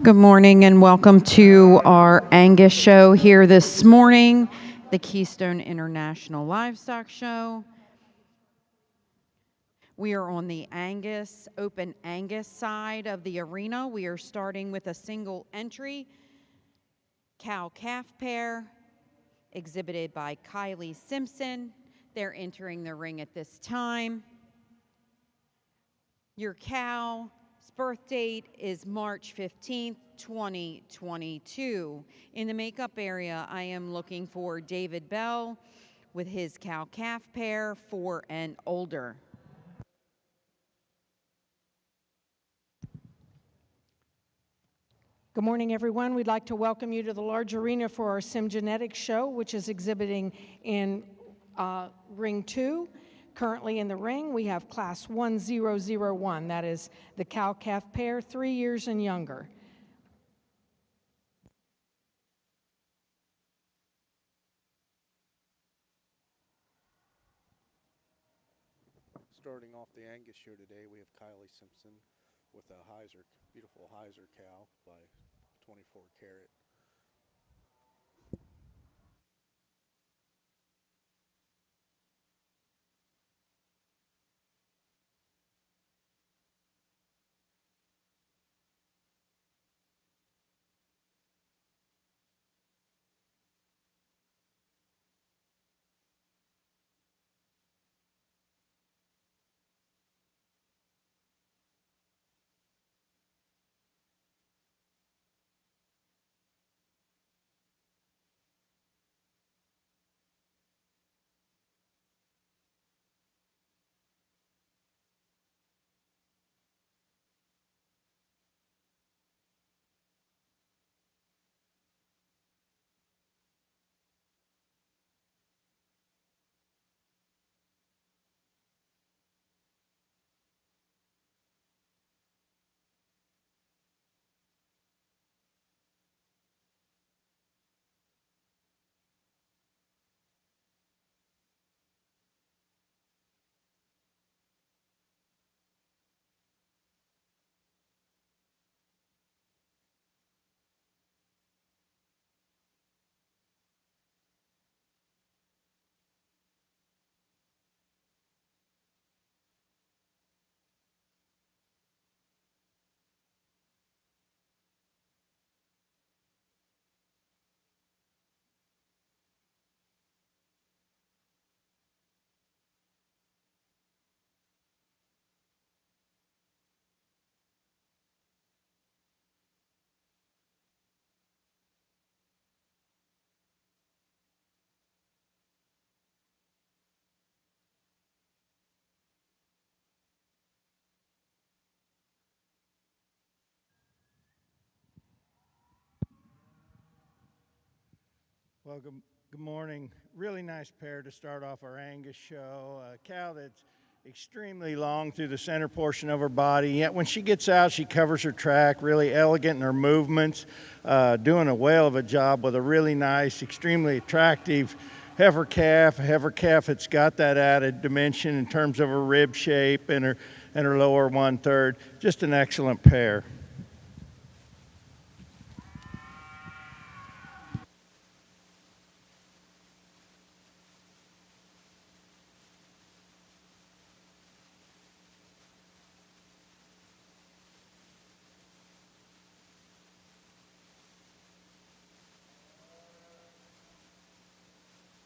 Good morning and welcome to our Angus show here this morning, the Keystone International Livestock Show. We are on the Angus, open Angus side of the arena. We are starting with a single entry cow-calf pair exhibited by KILE Simpson. They're entering the ring at this time. Your cow's birth date is March 15th, 2022. In the makeup area, I am looking for David Bell with his cow-calf pair 4 and older. Good morning, everyone. We'd like to welcome you to the large arena for our SimGenetics show, which is exhibiting in Ring 2. Currently in the ring, we have Class 1001. That is the cow-calf pair, 3 years and younger. Starting off the Angus show today, we have KILE Simpson with a beautiful Heiser cow by 24 carat. Well, good morning. Really nice pair to start off our Angus show. A cow that's extremely long through the center portion of her body, yet when she gets out, she covers her track, really elegant in her movements, doing a whale of a job with a really nice, extremely attractive heifer calf. A heifer calf that's got that added dimension in terms of her rib shape and her lower 1/3. Just an excellent pair.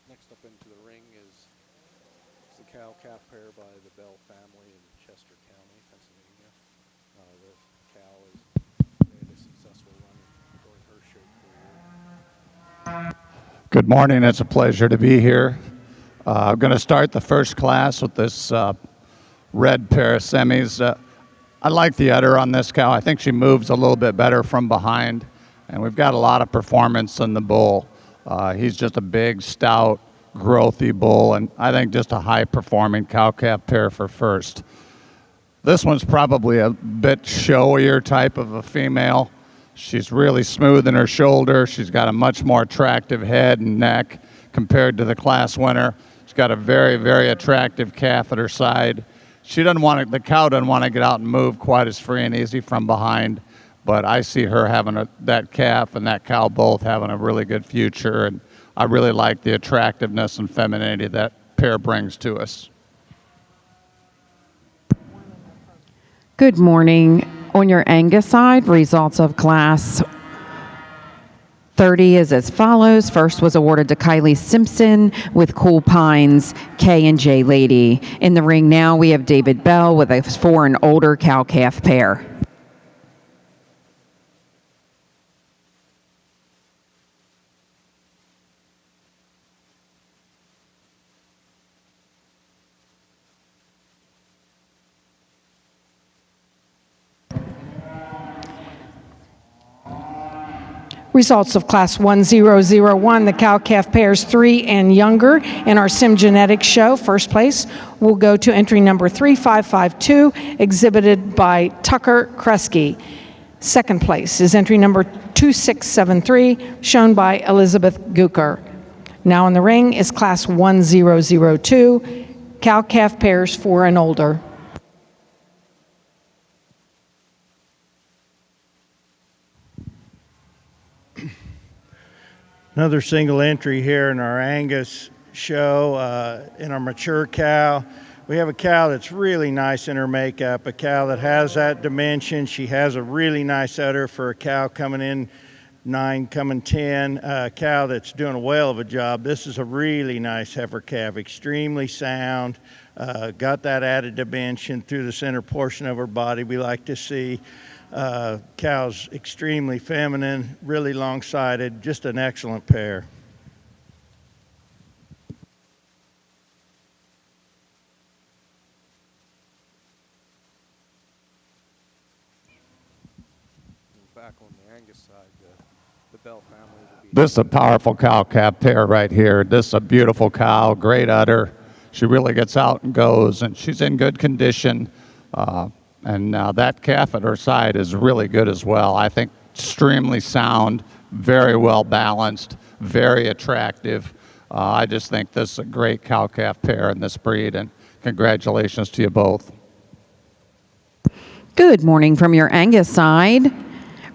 Next up into the ring is the cow-calf pair by the Bell family in Chester County, Pennsylvania. The cow has made a successful run during her show career. Good morning. It's a pleasure to be here. I'm going to start the first class with this red pair of semis. I like the udder on this cow. I think she moves a little bit better from behind, and we've got a lot of performance in the bull. He's just a big, stout, growthy bull, and I think just a high-performing cow-calf pair for first. This one's probably a bit showier type of a female. She's really smooth in her shoulder. She's got a much more attractive head and neck compared to the class winner. She's got a very, very attractive calf at her side. The cow doesn't want to get out and move quite as free and easy from behind, but I see her having that calf and that cow both having a really good future, and I really like the attractiveness and femininity that pair brings to us. Good morning. On your Angus side, results of Class 30 is as follows. First was awarded to KILE Simpson with Cool Pines K&J Lady. In the ring now, we have David Bell with a 4 and older cow-calf pair. Results of Class 1001, the cow-calf pairs 3 and younger in our Sim Genetics show. First place will go to entry number 3552, exhibited by Tucker Kresge. Second place is entry number 2673, shown by Elizabeth Guker. Now in the ring is Class 1002, cow-calf pairs 4 and older. Another single entry here in our Angus show, in our mature cow. We have a cow that's really nice in her makeup, a cow that has that dimension. She has a really nice udder for a cow coming in 9, coming 10, a cow that's doing a whale of a job. This is a really nice heifer calf, extremely sound, got that added dimension through the center portion of her body we like to see. Cow's extremely feminine, really long-sided, just an excellent pair. Back on the Angus side, the Bell family will be... This is a powerful cow-calf pair right here. This is a beautiful cow, great udder. She really gets out and goes, and she's in good condition. And now that calf at her side is really good as well. I think extremely sound, very well balanced, very attractive. I just think this is a great cow-calf pair in this breed, and congratulations to you both. Good morning from your Angus side.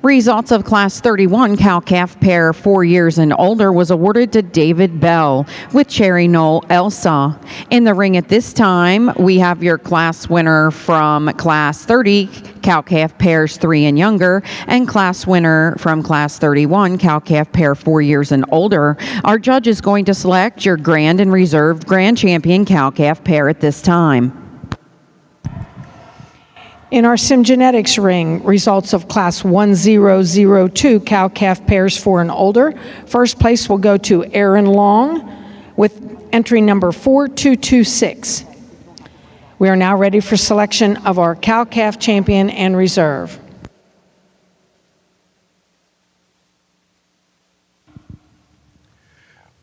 Results of Class 31 cow-calf pair 4 years and older was awarded to David Bell with Cherry Knoll Elsa. In the ring at this time, we have your class winner from Class 30 cow-calf pairs 3 and younger, and class winner from Class 31 cow-calf pair 4 years and older. Our judge is going to select your grand and reserved grand champion cow-calf pair at this time. In our Sim Genetics ring, results of Class 1002 cow-calf pairs 4 and older. First place will go to Aaron Long with entry number 4226. We are now ready for selection of our cow-calf champion and reserve.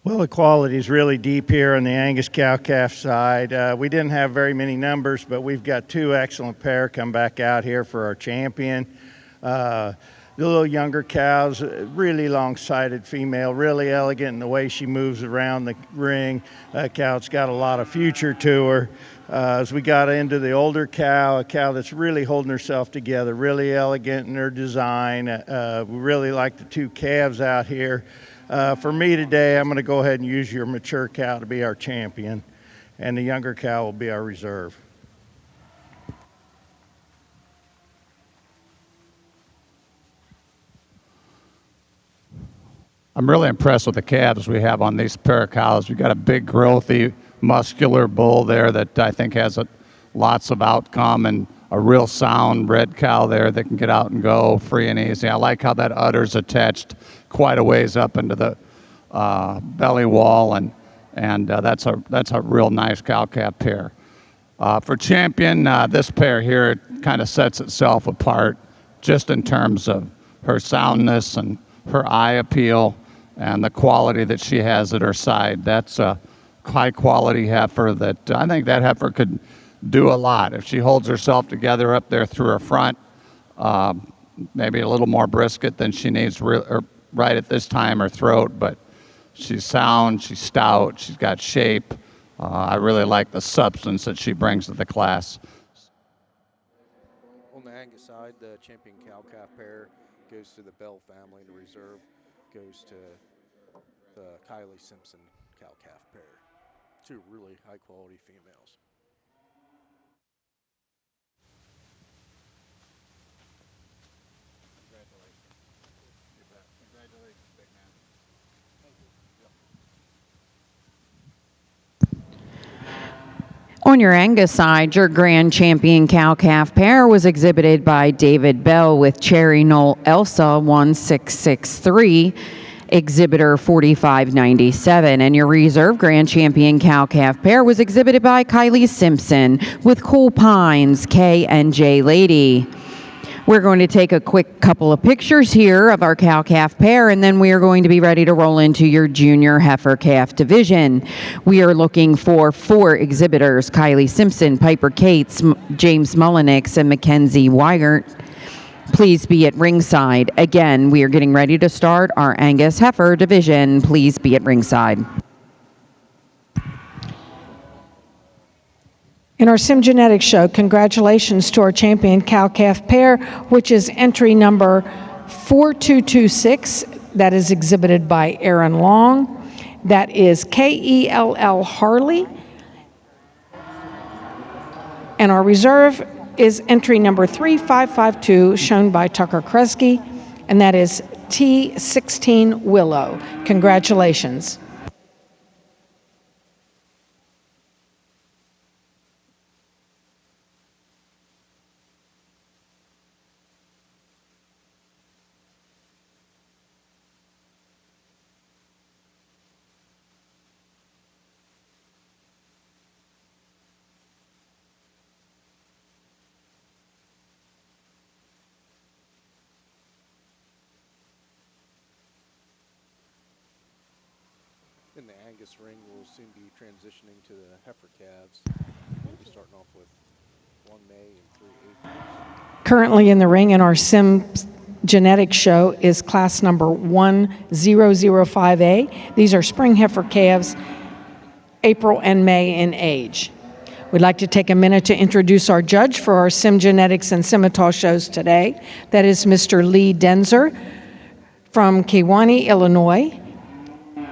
Well, the quality is really deep here on the Angus cow-calf side. We didn't have very many numbers, but we've got 2 excellent pair come back out here for our champion. The little younger cow's really long-sided female, really elegant in the way she moves around the ring. Cow's got a lot of future to her. As we got into the older cow, a cow that's really holding herself together, really elegant in her design. We really like the 2 calves out here. For me today, I'm going to go ahead and use your mature cow to be our champion, and the younger cow will be our reserve. I'm really impressed with the calves we have on these pair of cows. We've got a big, growthy, muscular bull there that I think has lots of outcome, and a real sound red cow there that can get out and go free and easy. I like how that udder's attached quite a ways up into the belly wall, and that's a real nice cow-calf pair. For champion, this pair here kind of sets itself apart just in terms of her soundness and her eye appeal and the quality that she has at her side. That's a high-quality heifer that I think that heifer could do a lot. If she holds herself together up there through her front, maybe a little more brisket than she needs right at this time, her throat, but she's sound, she's stout, she's got shape. I really like the substance that she brings to the class. On the Angus side, the champion cow-calf pair goes to the Bell family, and the reserve goes to the KILE Simpson cow-calf pair. Two really high-quality females. Congratulations. You bet. Congratulations, big man. Thank you. On your Angus side, your grand champion cow-calf pair was exhibited by David Bell with Cherry Knoll Elsa 1663, exhibitor 4597, and your reserve grand champion cow-calf pair was exhibited by Kylie Simpson with Cool Pines K and J Lady. We're going to take a quick couple of pictures here of our cow-calf pair, and then we are going to be ready to roll into your junior heifer-calf division. We are looking for 4 exhibitors: Kylie Simpson, Piper Cates, James Mullenix, and Mackenzie Weigert. Please be at ringside. Again, we are getting ready to start our Angus heifer division. Please be at ringside. In our Sim Genetics show, congratulations to our champion cow-calf pair, which is entry number 4226. That is exhibited by Aaron Long. That is KELL Harley. And our reserve is entry number 3552, shown by Tucker Kresge, and that is T16 Willow. Congratulations. In the Angus ring, we'll soon be transitioning to the heifer calves. We'll be starting off with 1 May and 3 April. Currently in the ring in our Sim Genetics show is class number 1005A. These are spring heifer calves, April and May in age. We'd like to take a minute to introduce our judge for our Sim Genetics and Simmental shows today. That is Mr. Lee Denzer from Kewanee, Illinois.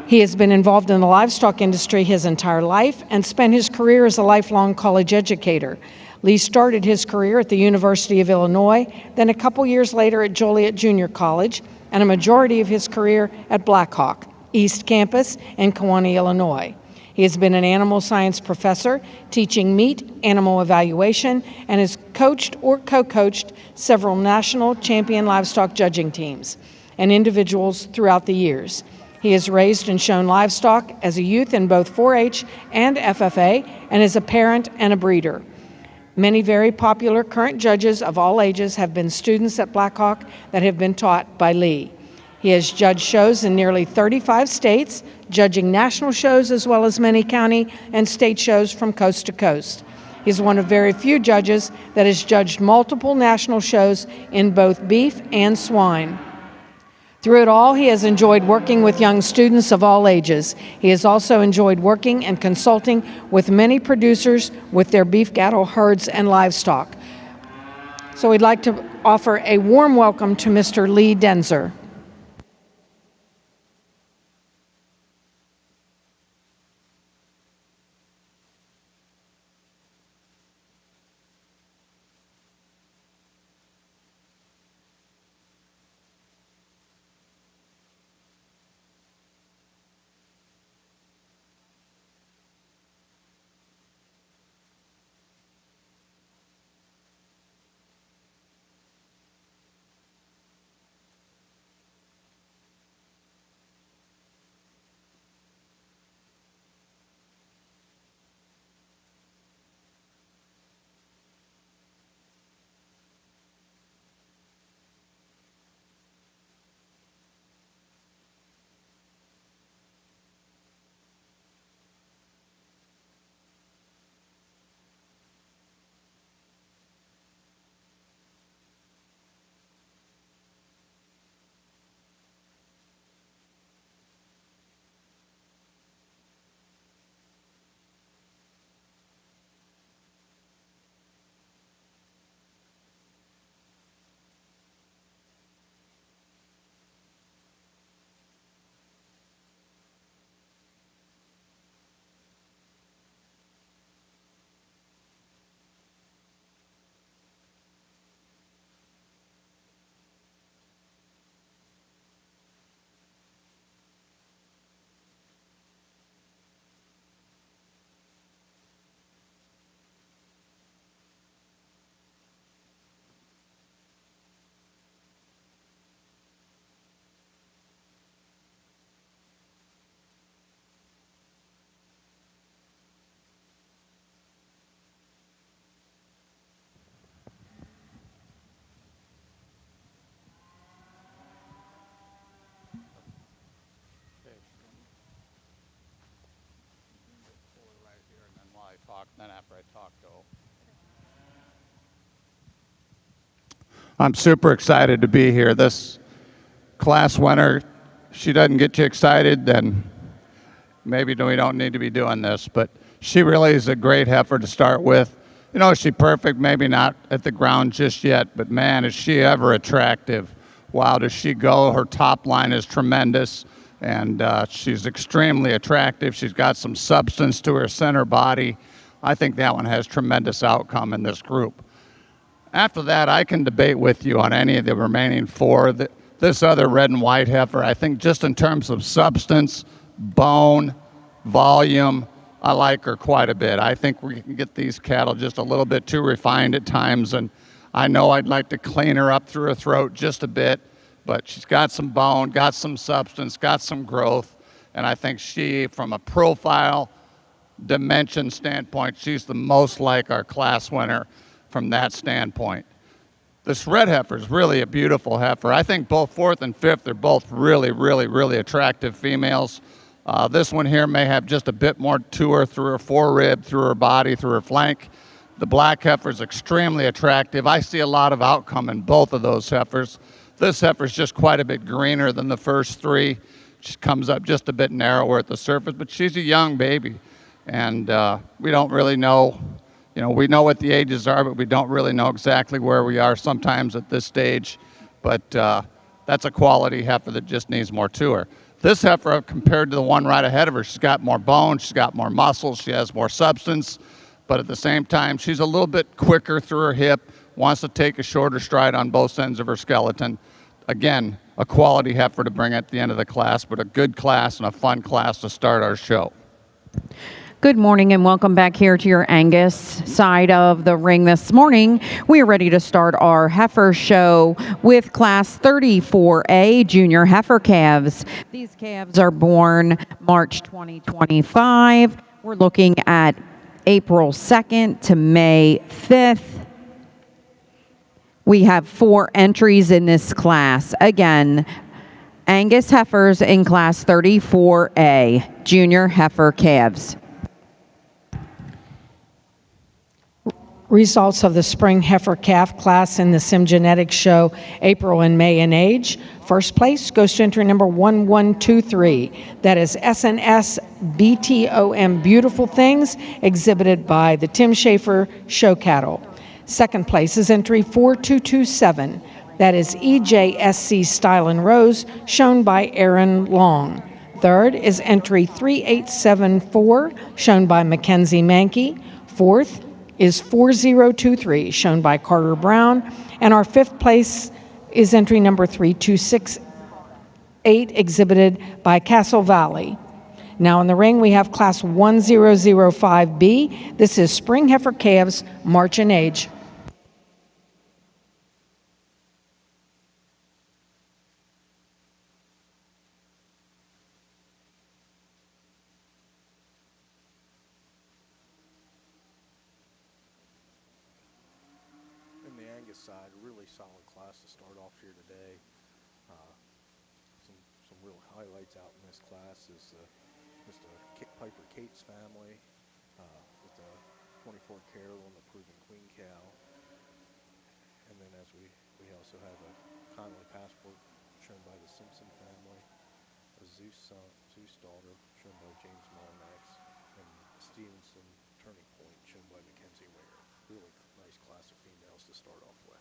He has been involved in the livestock industry his entire life and spent his career as a lifelong college educator. Lee started his career at the University of Illinois, then a couple years later at Joliet Junior College, and a majority of his career at Blackhawk, East Campus in Kewanee, Illinois. He has been an animal science professor, teaching meat animal evaluation, and has coached or co-coached several national champion livestock judging teams and individuals throughout the years. He has raised and shown livestock as a youth in both 4-H and FFA, and is a parent and a breeder. Many very popular current judges of all ages have been students at Blackhawk that have been taught by Lee. He has judged shows in nearly 35 states, judging national shows as well as many county and state shows from coast to coast. He's one of very few judges that has judged multiple national shows in both beef and swine. Through it all, he has enjoyed working with young students of all ages. He has also enjoyed working and consulting with many producers with their beef cattle herds and livestock. So we'd like to offer a warm welcome to Mr. Lee Denzer. then after I talk, go. I'm super excited to be here. This class winner, she doesn't get you excited, then maybe we don't need to be doing this, but she really is a great heifer to start with. You know, is she perfect? Maybe not at the ground just yet, but man, is she ever attractive. Wow, does she go. Her top line is tremendous, and she's extremely attractive. She's got some substance to her center body. I think that one has tremendous outcome in this group. After that, I can debate with you on any of the remaining four. This other red and white heifer, I think just in terms of substance, bone, volume, I like her quite a bit. I think we can get these cattle just a little bit too refined at times, and I know I'd like to clean her up through her throat just a bit, but she's got some bone, got some substance, got some growth, and I think she, from a profile, dimension standpoint, she's the most like our class winner from that standpoint. This red heifer is really a beautiful heifer. I think both fourth and fifth are both really attractive females. This one here may have just a bit more to her through her forerib, through her body, through her flank. The black heifer is extremely attractive. I see a lot of outcome in both of those heifers. This heifer is just quite a bit greener than the first three. She comes up just a bit narrower at the surface, but she's a young baby. And we don't really know, you know, we know what the ages are, but we don't really know exactly where we are sometimes at this stage. But that's a quality heifer that just needs more to her. This heifer, compared to the one right ahead of her, she's got more bone, she's got more muscle, she has more substance, but at the same time, she's a little bit quicker through her hip, wants to take a shorter stride on both ends of her skeleton. Again, a quality heifer to bring at the end of the class, but a good class and a fun class to start our show. Good morning and welcome back here to your Angus side of the ring this morning. We are ready to start our heifer show with Class 34A Junior Heifer Calves. These calves are born March 2025. We're looking at April 2nd to May 5th. We have 4 entries in this class. Again, Angus heifers in Class 34A Junior Heifer Calves. Results of the spring heifer calf class in the Sim Genetics show, April and May in age. First place goes to entry number 1123. That is SNS BTOM Beautiful Things, exhibited by the Tim Schaefer Show Cattle. Second place is entry 4227. That is EJSC Style and Rose, shown by Aaron Long. Third is entry 3874, shown by Mackenzie Mankey. Fourth is 4023, shown by Carter Brown. And our fifth place is entry number 3268, exhibited by Castle Valley. Now in the ring, we have Class 1005B. This is Spring Heifer Calves, March in age. In the Angus side, really solid class to start off here today. Some real highlights out in this class is Mr. Piper Cates family with the 24 Carol and the Proven Queen cow. And then as we also have a Connolly Passport shown by the Simpson family, a Zeus daughter shown by James Molinax, and Stevenson Turning Point shown by Mackenzie Winger. Really nice class of females to start off with.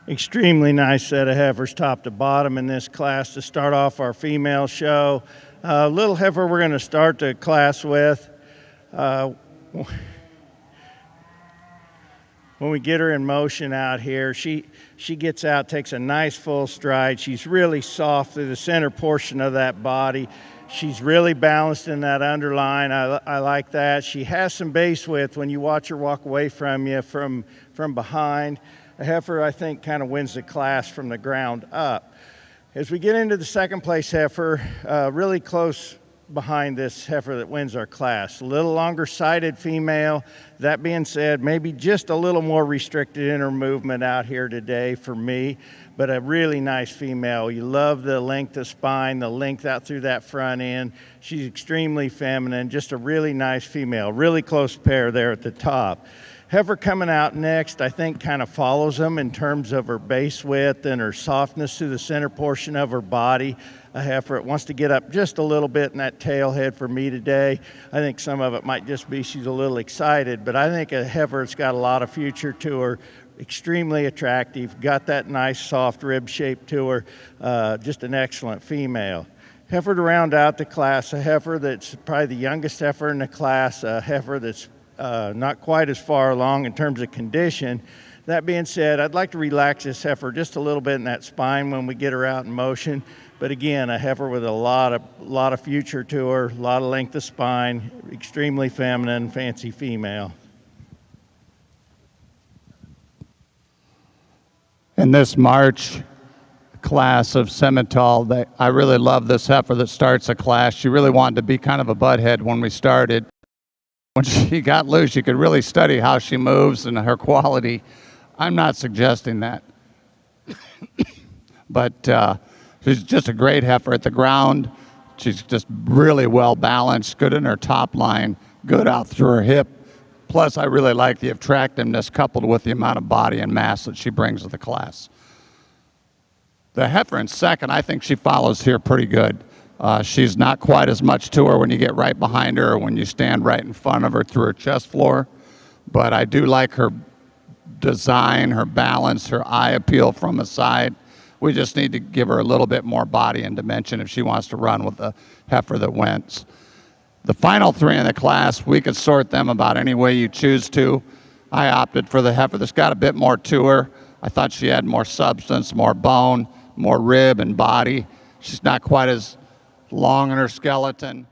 Extremely nice set of heifers top to bottom in this class to start off our female show. Little heifer we're going to start the class with. When we get her in motion out here, she gets out, takes a nice full stride. She's really soft through the center portion of that body. She's really balanced in that underline. I like that. She has some base width when you watch her walk away from you from behind. A heifer, I think, kind of wins the class from the ground up. As we get into the second place heifer, really close behind this heifer that wins our class. A little longer sided female. That being said, maybe just a little more restricted in her movement out here today for me, but a really nice female. You love the length of spine, the length out through that front end. She's extremely feminine, just a really nice female. Really close pair there at the top. Heifer coming out next, I think, kind of follows them in terms of her base width and her softness through the center portion of her body. A heifer that wants to get up just a little bit in that tail head for me today. I think some of it might just be she's a little excited, but I think a heifer that's got a lot of future to her, extremely attractive, got that nice soft rib shape to her, just an excellent female. Heifer to round out the class, a heifer that's probably the youngest heifer in the class, a heifer that's not quite as far along in terms of condition. That being said, I'd like to relax this heifer just a little bit in that spine when we get her out in motion. But again, a heifer with a lot of future to her, a lot of length of spine, extremely feminine, fancy female. In this March class of Simmental, I really love this heifer that starts a class. She really wanted to be kind of a butthead when we started. When she got loose, you could really study how she moves and her quality. I'm not suggesting that. But she's just a great heifer at the ground. She's just really well balanced, good in her top line, good out through her hip. Plus, I really like the attractiveness coupled with the amount of body and mass that she brings to the class. The heifer in second, I think she follows here pretty good. She's not quite as much to her when you get right behind her or when you stand right in front of her through her chest floor. But I do like her design, her balance, her eye appeal from the side. We just need to give her a little bit more body and dimension if she wants to run with the heifer that wins. The final three in the class, we could sort them about any way you choose to. I opted for the heifer that's got a bit more to her. I thought she had more substance, more bone, more rib and body. She's not quite as long in her skeleton.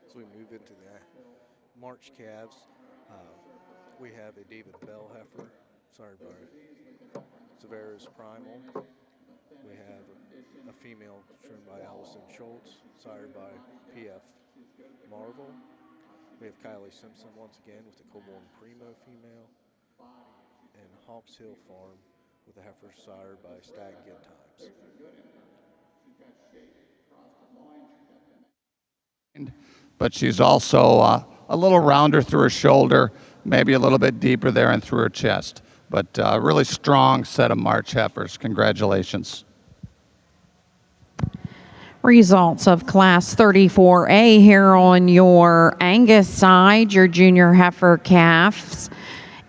So we move into the March calves. We have a David Bell heifer, sired by Severus Primal. We have a female shown by Allison Schultz, sired by P.F. Marvel. We have KILE Simpson once again with the Coborn Primo female. And Hawks Hill Farm with a heifer sired by Stag Good Times. But she's also a little rounder through her shoulder, maybe a little bit deeper there and through her chest. But a really strong set of March heifers. Congratulations. Results of Class 34A here on your Angus side, your junior heifer calves.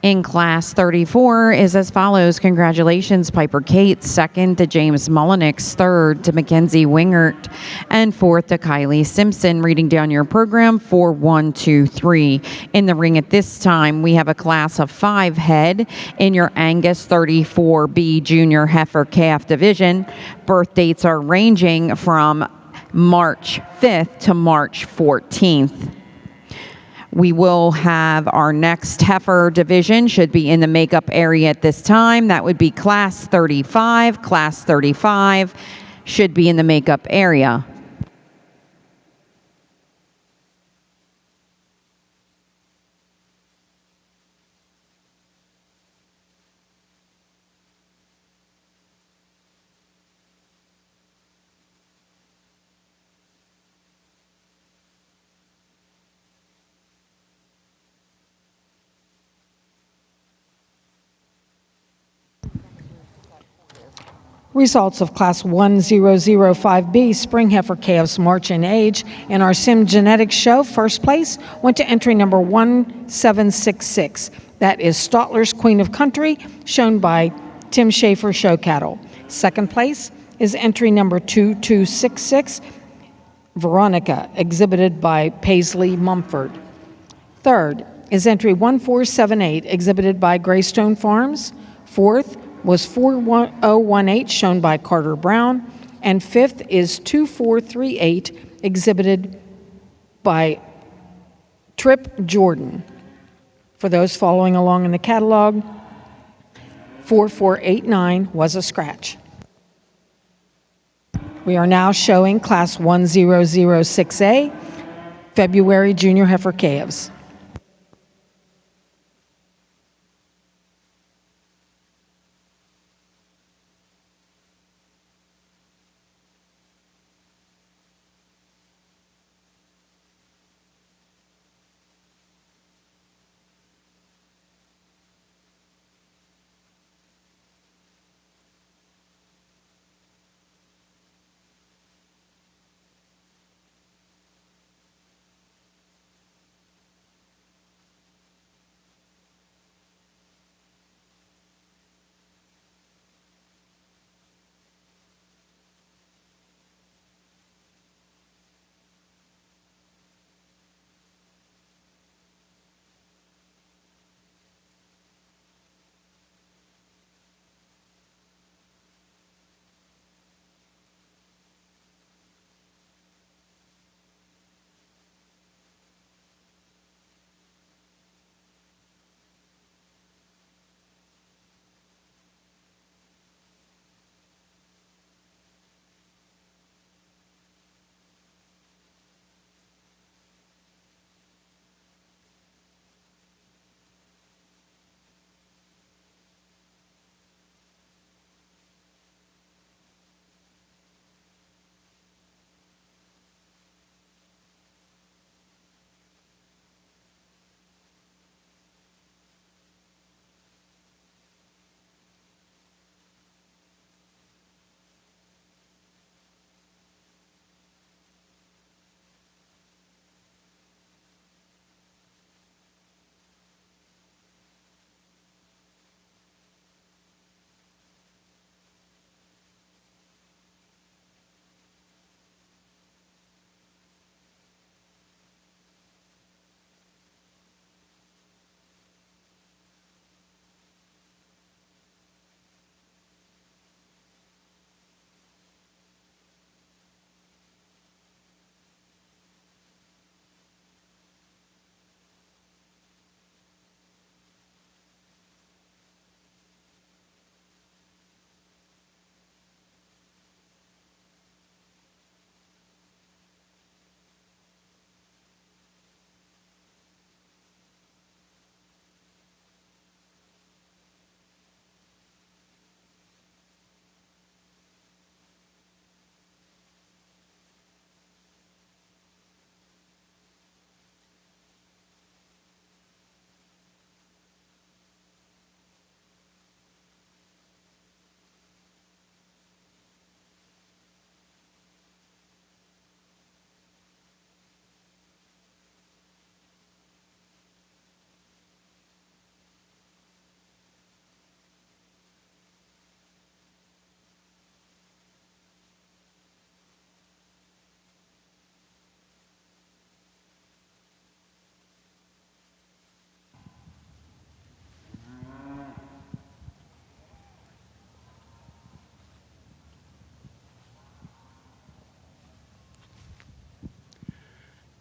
In Class 34 is as follows. Congratulations, Piper Cates. Second to James Mullenix. Third to Mackenzie Wingert. And fourth to KILE Simpson. Reading down your program, 4, 1, 2, 3. In the ring at this time, we have a class of 5 head in your Angus 34B Junior Heifer Calf Division. Birth dates are ranging from March 5th to March 14th. We will have our next heifer division should be in the makeup area at this time. That would be Class 35. Class 35 should be in the makeup area. Results of Class 1005B Spring Heifer Calves March in Age in our Sim Genetics show. First place went to entry number 1766. That is Stotler's Queen of Country, shown by Tim Schaefer Show Cattle. Second place is entry number 2266, Veronica, exhibited by Paisley Mumford. Third is entry 1478, exhibited by Greystone Farms. Fourth was 4018, shown by Carter Brown. And fifth is 2438, exhibited by Trip Jordan. For those following along in the catalog, 4489 was a scratch. We are now showing Class 1006A, February Junior Heifer Calves.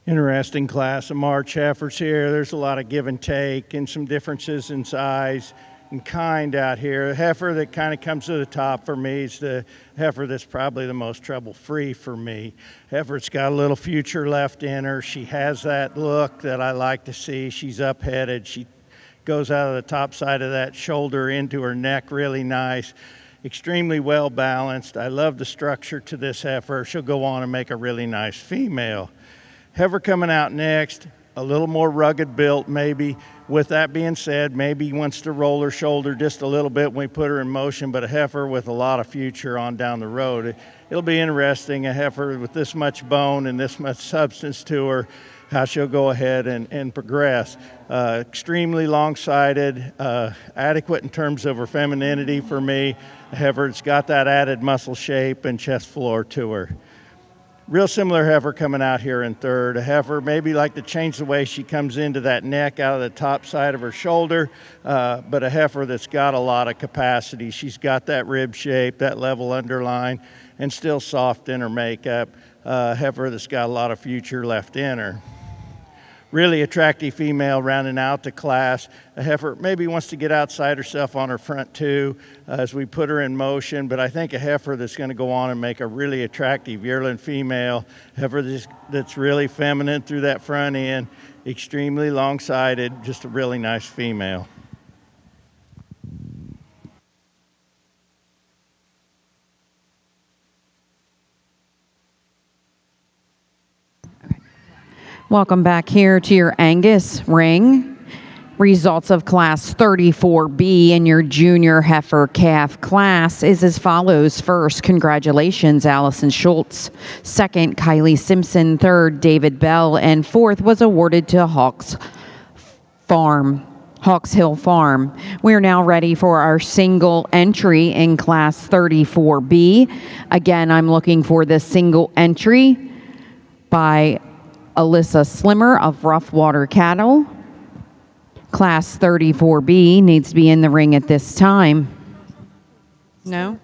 Interesting class of March heifers here. There's a lot of give and take and some differences in size and kind out here. The heifer that kind of comes to the top for me is the heifer that's probably the most trouble-free for me. Heifer's got a little future left in her. She has that look that I like to see. She's up-headed. She goes out of the top side of that shoulder into her neck really nice. Extremely well balanced. I love the structure to this heifer. She'll go on and make a really nice female. Heifer coming out next, a little more rugged built maybe. With that being said, maybe wants to roll her shoulder just a little bit when we put her in motion, but a heifer with a lot of future on down the road. It'll be interesting, a heifer with this much bone and this much substance to her. how she'll go ahead and progress. Extremely long-sided, adequate in terms of her femininity for me. A heifer that's got that added muscle shape and chest floor to her. Real similar heifer coming out here in third. A heifer maybe like to change the way she comes into that neck out of the top side of her shoulder, but a heifer that's got a lot of capacity. She's got that rib shape, that level underline, and still soft in her makeup. Heifer that's got a lot of future left in her. Really attractive female rounding out the class. A heifer maybe wants to get outside herself on her front too as we put her in motion, but I think a heifer that's going to go on and make a really attractive yearling female. Heifer that's really feminine through that front end, extremely long-sided, just a really nice female. Welcome back here to your Angus ring. Results of class 34B in your junior heifer calf class is as follows. First, congratulations, Allison Schultz. Second, Kylie Simpson. Third, David Bell. And fourth was awarded to Hawks Hill Farm. We are now ready for our single entry in class 34B. Again, I'm looking for the single entry by Alyssa Slimmer of Rough Water Cattle. Class 34B needs to be in the ring at this time. No?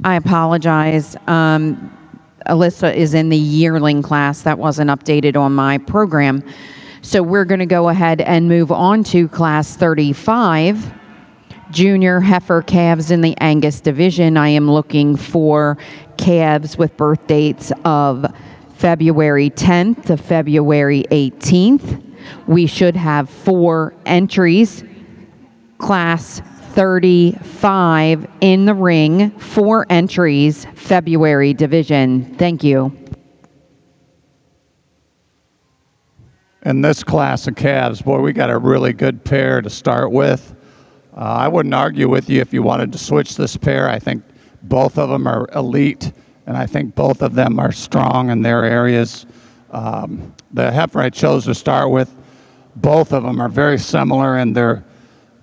I apologize. Alyssa is in the yearling class. That wasn't updated on my program. So we're going to go ahead and move on to class 35. Junior heifer calves in the Angus division. I am looking for calves with birth dates of February 10th to February 18th. We should have 4 entries. Class 35 in the ring, 4 entries, February division. Thank you. In this class of calves, boy, we got a really good pair to start with. I wouldn't argue with you if you wanted to switch this pair. I think both of them are elite, and I think both of them are strong in their areas. The heifer I chose to start with, both of them are very similar in their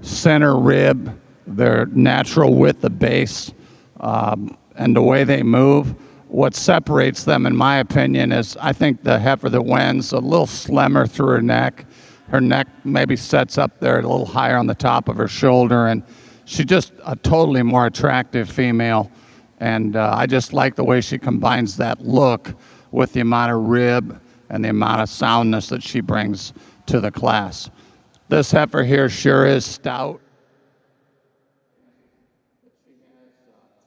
center rib, their natural width of base, and the way they move. What separates them, in my opinion, is I think the heifer that wins a little slimmer through her neck. Her neck maybe sets up there a little higher on the top of her shoulder, and she's just a totally more attractive female. And I just like the way she combines that look with the amount of rib and the amount of soundness that she brings to the class. This heifer here sure is stout.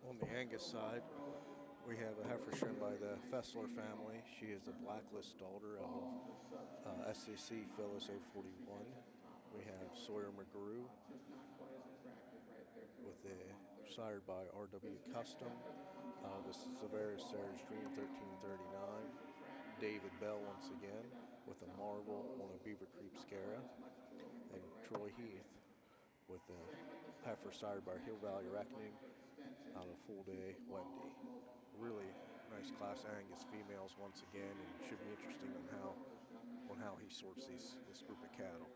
On the Angus side, we have a heifer shown by the Fessler family. She is a blacklist daughter of SCC Phyllis 041. We have Sawyer McGrew with the sired by RW Custom. This is Severus Sarah's Dream 1339. David Bell once again with a Marvel on a Beaver Creek Scara. And Troy Heath with the heifer sired by Hill Valley Reckoning out of Full Day Wendy. Really nice class Angus females once again, and should be interesting on how he sorts this group of cattle.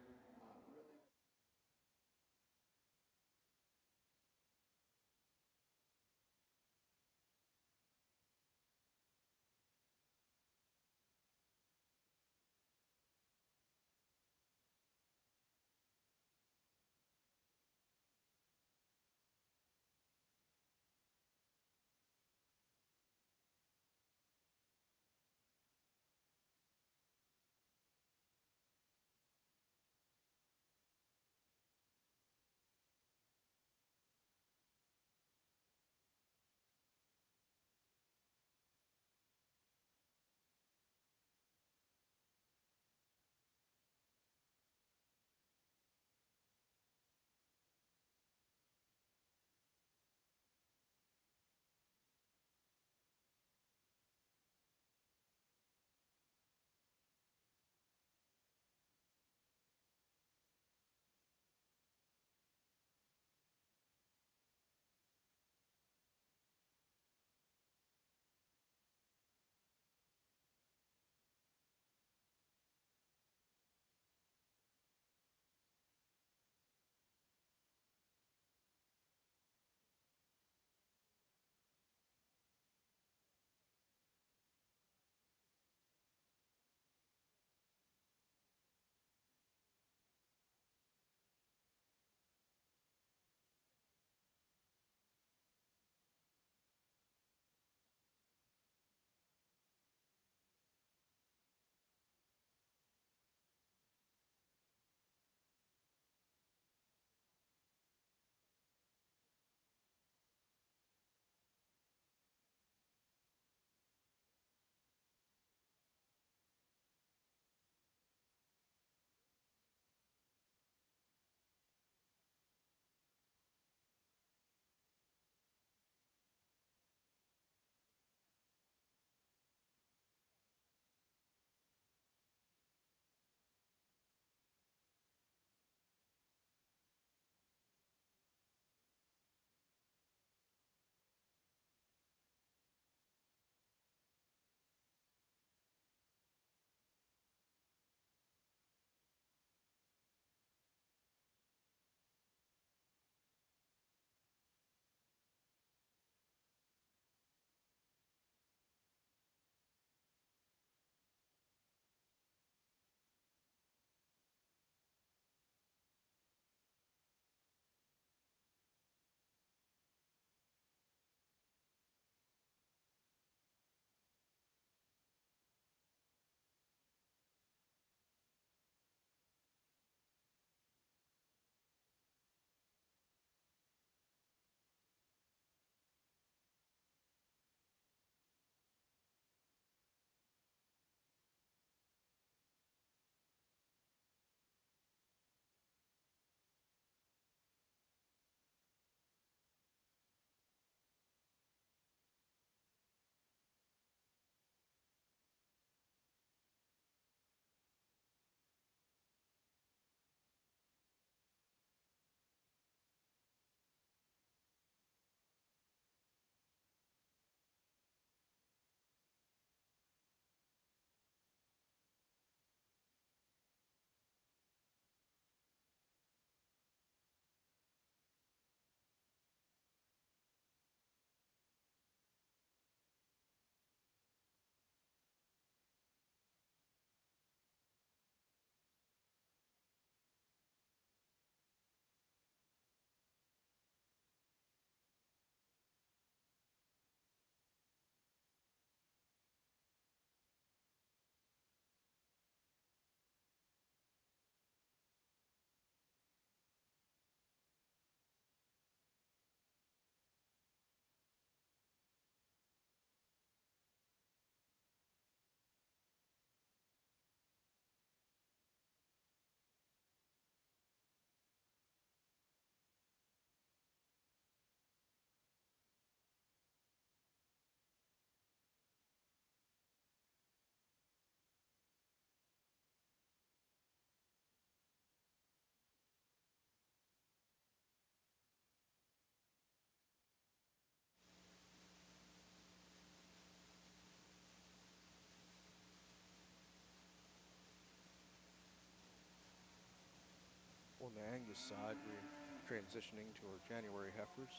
the Angus side, we're transitioning to our January heifers.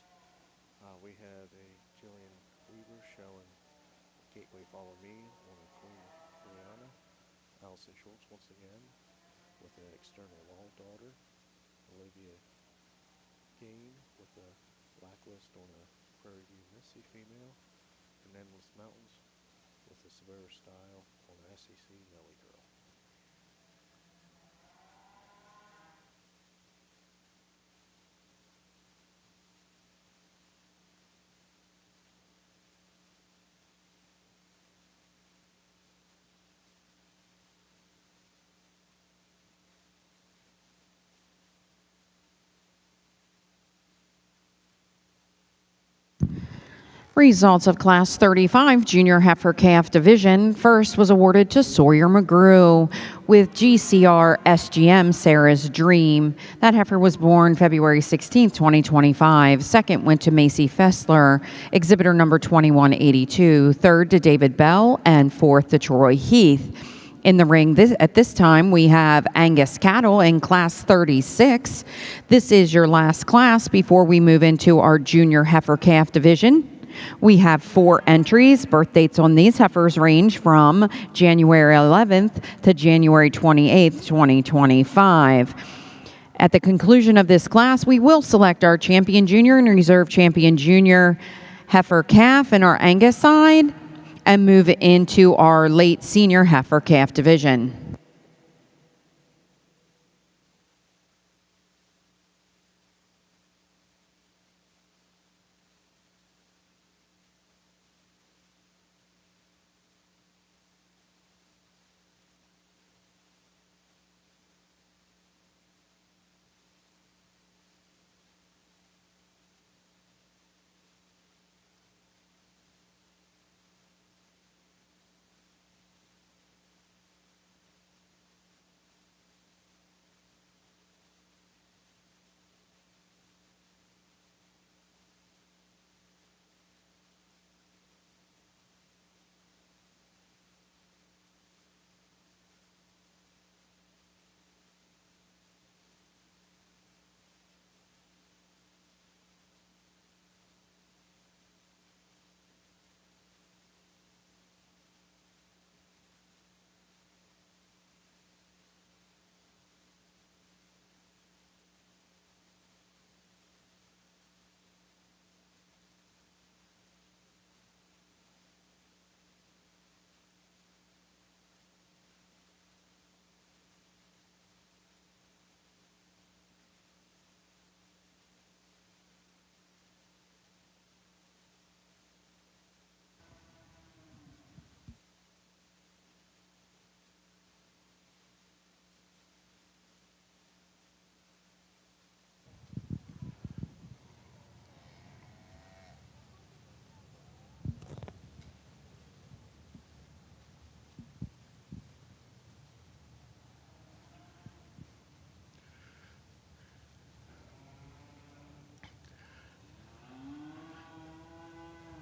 We have a Jillian Weaver showing Gateway Follow Me on a Queen Brianna. Allison Schultz once again with an external wall daughter. Olivia Gain with a Blacklist on a Prairie View Missy female. And Endless Mountains with a Severa Style on an SEC Melly Girl. Results of Class 35 Junior Heifer Calf Division. First was awarded to Sawyer McGrew with GCR SGM Sarah's Dream. That heifer was born February 16, 2025. Second went to Macy Fessler, exhibitor number 2182. Third to David Bell, and fourth to Troy Heath. In the ring at this time, we have Angus cattle in Class 36. This is your last class before we move into our Junior Heifer Calf Division. We have 4 entries. Birth dates on these heifers range from January 11th to January 28th, 2025. At the conclusion of this class, we will select our champion junior and reserve champion junior heifer calf in our Angus side and move into our late senior heifer calf division.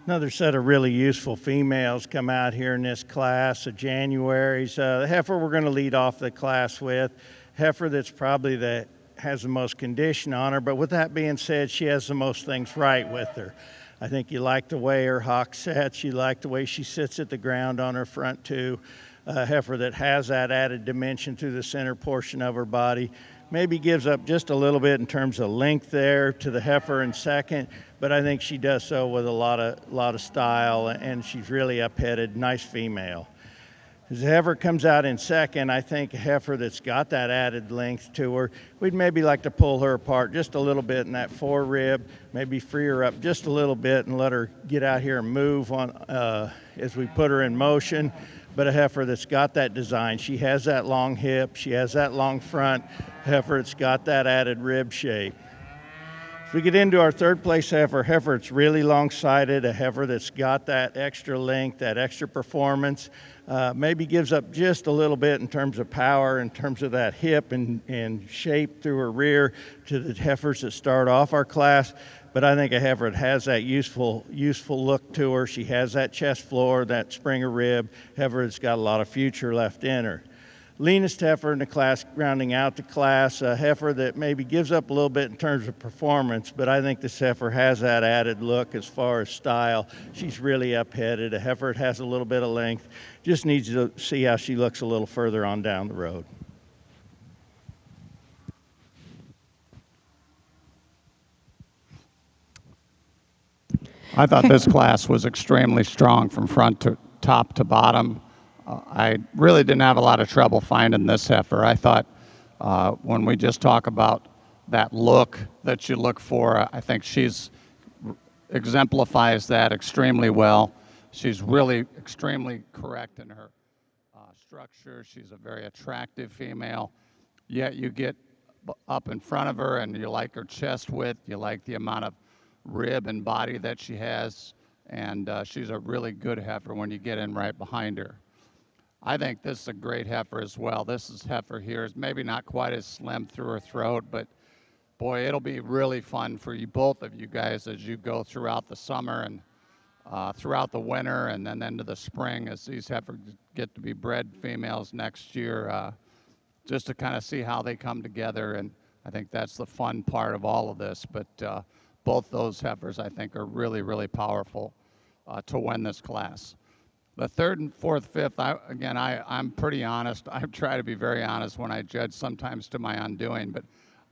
Another set of really useful females come out here in this class of January's. The heifer we're going to lead off the class with, heifer that's probably has the most condition on her, but with that being said, she has the most things right with her. I think you like the way her hock sets, you like the way she sits at the ground on her front too. A heifer that has that added dimension through the center portion of her body. Maybe gives up just a little bit in terms of length there to the heifer in second, but I think she does so with a lot of style, and she's really up-headed, nice female. As the heifer comes out in second, I think a heifer that's got that added length to her, we'd maybe like to pull her apart just a little bit in that forerib, maybe free her up just a little bit and let her get out here and move on as we put her in motion. But a heifer that's got that design, she has that long hip, she has that long front, heifer that's got that added rib shape. If we get into our third place heifer that's really long-sided, a heifer that's got that extra length, that extra performance, maybe gives up just a little bit in terms of power, in terms of that hip and shape through her rear to the heifers that start off our class. But I think a heifer that has that useful look to her. She has that chest floor, that springer rib, heifer that's got a lot of future left in her. leanest heifer in the class, rounding out the class, a heifer that maybe gives up a little bit in terms of performance, but I think this heifer has that added look as far as style. She's really up-headed, a heifer that has a little bit of length, just needs to see how she looks a little further on down the road. I thought this class was extremely strong from front to top to bottom. I really didn't have a lot of trouble finding this heifer. I thought when we just talk about that look that you look for, I think she's exemplifies that extremely well. She's really extremely correct in her structure. She's a very attractive female. Yet you get up in front of her and you like her chest width, you like the amount of rib and body that she has, and she's a really good heifer when you get in right behind her. I think this is a great heifer as well. This heifer here is maybe not quite as slim through her throat, but boy, it'll be really fun for you, both of you guys, as you go throughout the summer and throughout the winter and then into the spring as these heifers get to be bred females next year, just to kind of see how they come together. And I think that's the fun part of all of this. But both those heifers, I think, are really, really powerful to win this class. The third and fourth, fifth, I'm pretty honest. I try to be very honest when I judge, sometimes to my undoing, but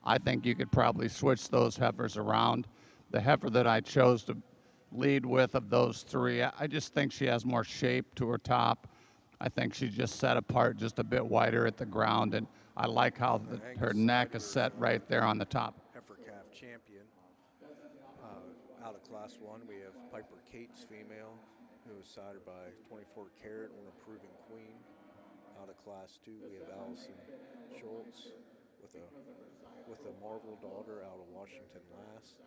I think you could probably switch those heifers around. The heifer that I chose to lead with of those three, I just think she has more shape to her top. I think she's just set apart just a bit wider at the ground, and I like how her neck is set right there on the top. Heifer calf champion. Out of class 1, we have Piper Cates, female, who was sired by 24 Carat, one improving queen. Out of class 2, we have Allison Schultz with a Marvel daughter out of Washington Lass.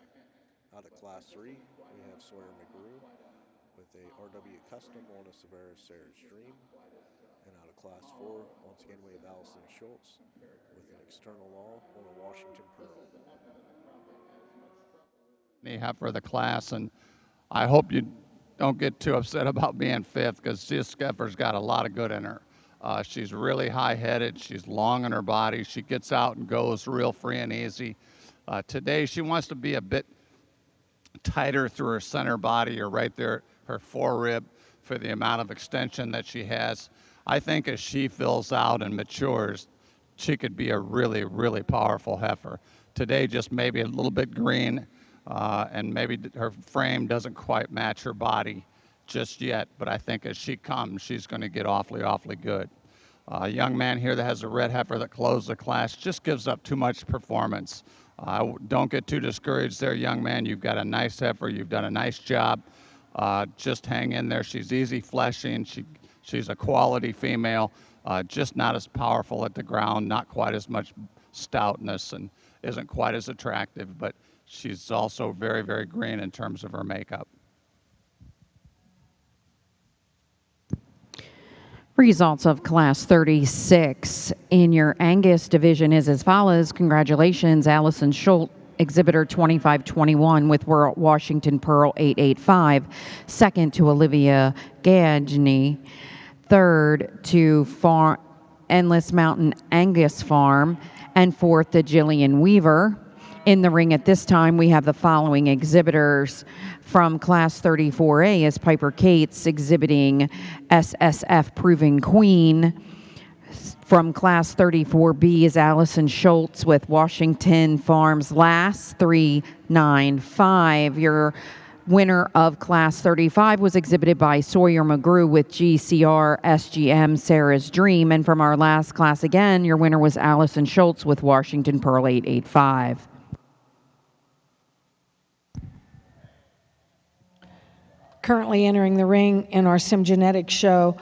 Out of class 3, we have Sawyer McGrew with a RW Custom, one of Severa's Sarah's Dream. And out of class 4, once again, we have Allison Schultz with an external law, one of Washington Pearl. Heifer of the class, and I hope you don't get too upset about being fifth, because this heifer's got a lot of good in her. She's really high-headed. She's long in her body. She gets out and goes real free and easy. Today, she wants to be a bit tighter through her center body, or right there, her forerib, for the amount of extension that she has. I think as she fills out and matures, she could be a really, really powerful heifer. Today, just maybe a little bit green, and maybe her frame doesn't quite match her body just yet, but I think as she comes, she's going to get awfully, awfully good. A young man here that has a red heifer that closed the class just gives up too much performance. Don't get too discouraged there, young man. You've got a nice heifer. You've done a nice job. Just hang in there. She's easy fleshing. She's a quality female, just not as powerful at the ground, not quite as much stoutness, and isn't quite as attractive, but she's also very, very green in terms of her makeup. Results of Class 36 in your Angus division is as follows. Congratulations, Allison Schultz, exhibitor 2521 with Washington Pearl 885. Second to Olivia Gagne. Third to Endless Mountain Angus Farm. And fourth to Jillian Weaver. In the ring at this time, we have the following exhibitors. From Class 34A is Piper Cates exhibiting SSF Proving Queen. From Class 34B is Allison Schultz with Washington Farms Lass 395. Your winner of Class 35 was exhibited by Sawyer McGrew with GCR SGM Sarah's Dream. And from our last class again, your winner was Allison Schultz with Washington Pearl 885. Currently entering the ring in our Sim Genetics show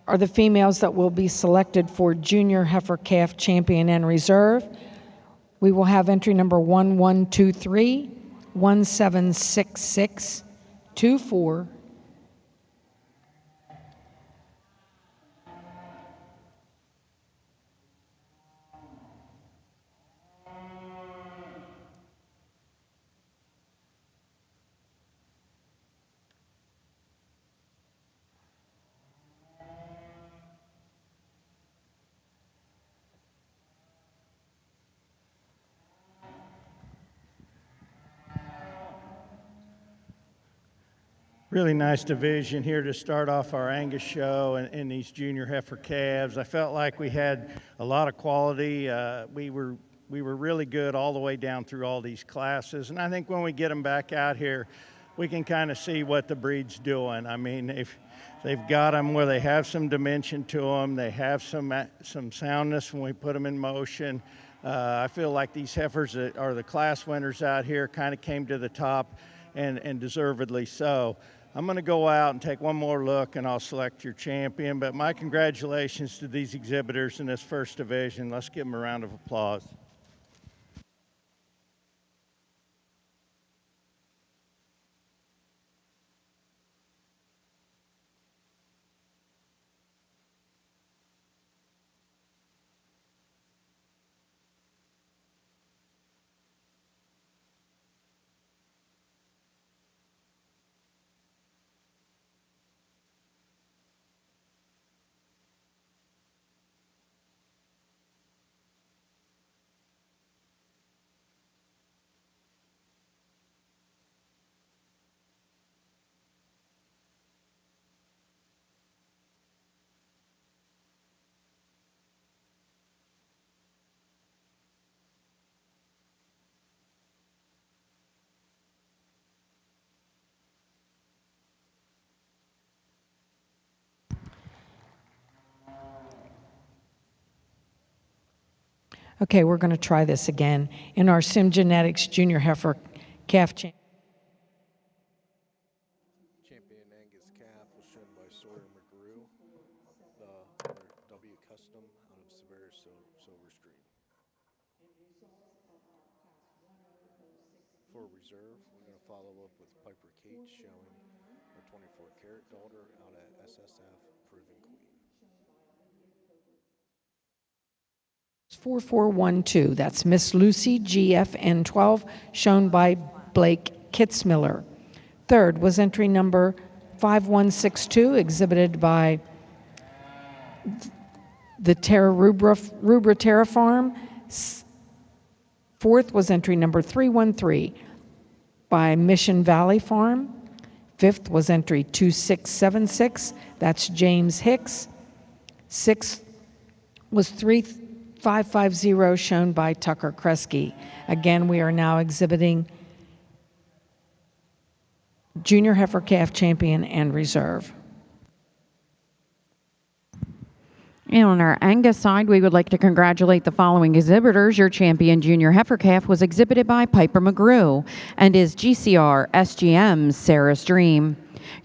are the females that will be selected for Junior Heifer Calf Champion and Reserve. We will have entry number 1123, 1766, 24, Really nice division here to start off our Angus show and these junior heifer calves. I felt like we had a lot of quality. We were really good all the way down through all these classes, and I think when we get them back out here, we can kind of see what the breed's doing. I mean, if they've got them where they have some dimension to them, they have some soundness when we put them in motion. I feel like these heifers that are the class winners out here kind of came to the top, and deservedly so. I'm going to go out and take one more look, and I'll select your champion. But my congratulations to these exhibitors in this first division. Let's give them a round of applause. Okay, we're going to try this again. In our Sim Genetics Junior Heifer Calf Champion. Champion Angus calf was shown by Sawyer McGrew, the owner W Custom out of Severus Silver Stream. For reserve, we're going to follow up with Piper Kate showing her 24-karat daughter out at SSF Proven Queen. 4412, that's Miss Lucy GFN 12, shown by Blake Kitzmiller. Third was entry number 5162, exhibited by the Rubra Terra Farm. Fourth was entry number 313 by Mission Valley Farm. Fifth was entry 2676, that's James Hicks. Sixth was 3550, shown by Tucker Kresge. Again, we are now exhibiting Junior Heifer Calf Champion and Reserve. And on our Angus side, we would like to congratulate the following exhibitors. Your champion junior heifer calf was exhibited by Piper McGrew and is GCR SGM's Sarah's Dream.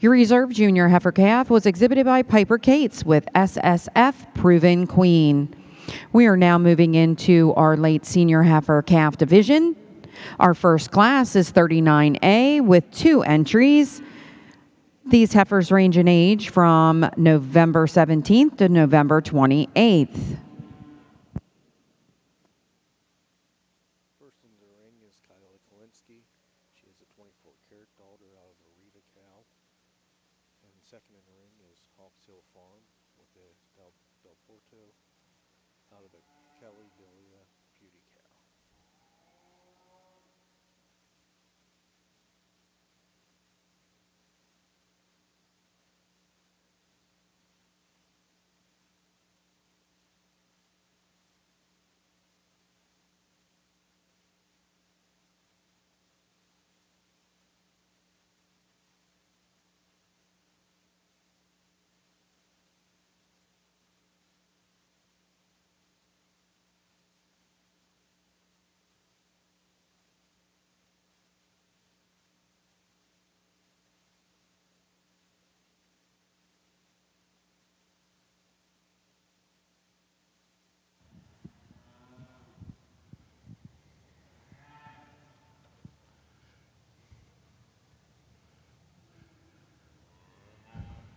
Your reserve junior heifer calf was exhibited by Piper Cates with SSF Proven Queen. We are now moving into our late senior heifer calf division. Our first class is 39A with 2 entries. These heifers range in age from November 17th to November 28th. First in the ring is KILE. She is a 24-karat daughter out of Arita cow. And second in the ring is Hawks Hill Farm with the Del Porto out of the Kelly Delia Beauty cow.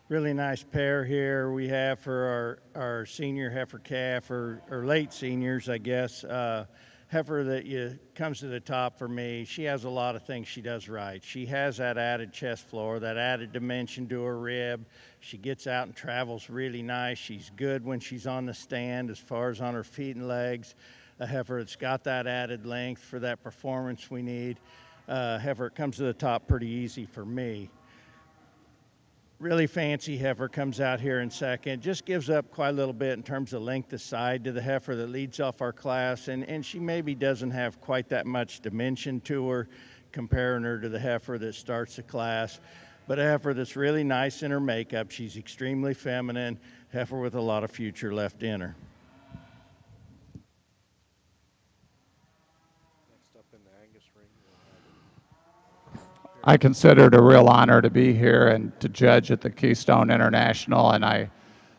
Really nice pair here we have for our senior heifer calf, or late seniors, I guess. Heifer that comes to the top for me. She has a lot of things she does right. She has that added chest floor, that added dimension to her rib. She gets out and travels really nice. She's good when she's on the stand as far as on her feet and legs. A heifer that's got that added length for that performance we need. Heifer comes to the top pretty easy for me. really fancy heifer comes out here in second. Just gives up quite a little bit in terms of length of side to the heifer that leads off our class, and she maybe doesn't have quite that much dimension to her, comparing her to the heifer that starts the class. But a heifer that's really nice in her makeup. She's extremely feminine, heifer with a lot of future left in her. Next up in the Angus ring, we'll have I consider it a real honor to be here and to judge at the Keystone International, and I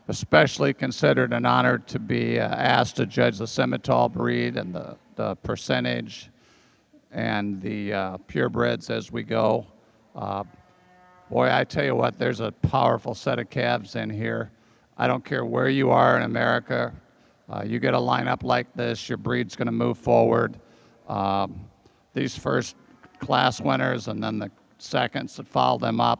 especially consider it an honor to be asked to judge the Simmental breed and the percentage and the purebreds as we go. Boy, I tell you what, there's a powerful set of calves in here. I don't care where you are in America. You get a lineup like this, your breed's going to move forward. These first class winners and then the seconds that follow them up,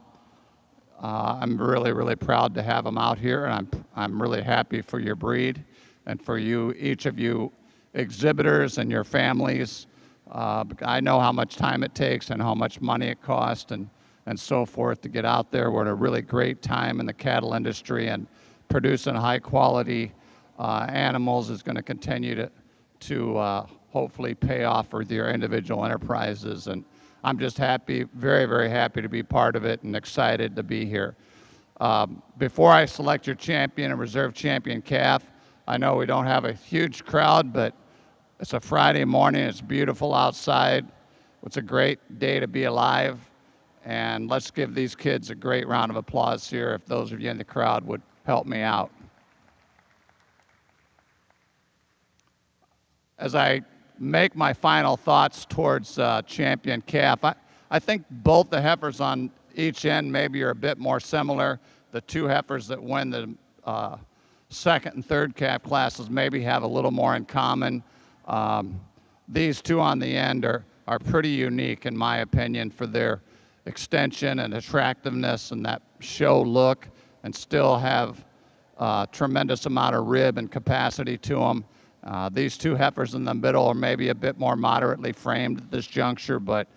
I'm really, really proud to have them out here, and I'm really happy for your breed and for you, each of you exhibitors and your families. I know how much time it takes and how much money it costs and so forth to get out there. We're at a really great time in the cattle industry, and producing high quality animals is going to continue to hopefully pay off for your individual enterprises. And I'm just happy, very, very happy to be part of it and excited to be here. Before I select your champion and reserve champion calf, I know we don't have a huge crowd, but it's a Friday morning. It's beautiful outside. It's a great day to be alive. And let's give these kids a great round of applause here if those of you in the crowd would help me out. As I make my final thoughts towards champion calf, I think both the heifers on each end maybe are a bit more similar. The two heifers that win the second and third calf classes maybe have a little more in common. These two on the end are pretty unique, in my opinion, for their extension and attractiveness and that show look, and still have a tremendous amount of rib and capacity to them. These two heifers in the middle are maybe a bit more moderately framed at this juncture, but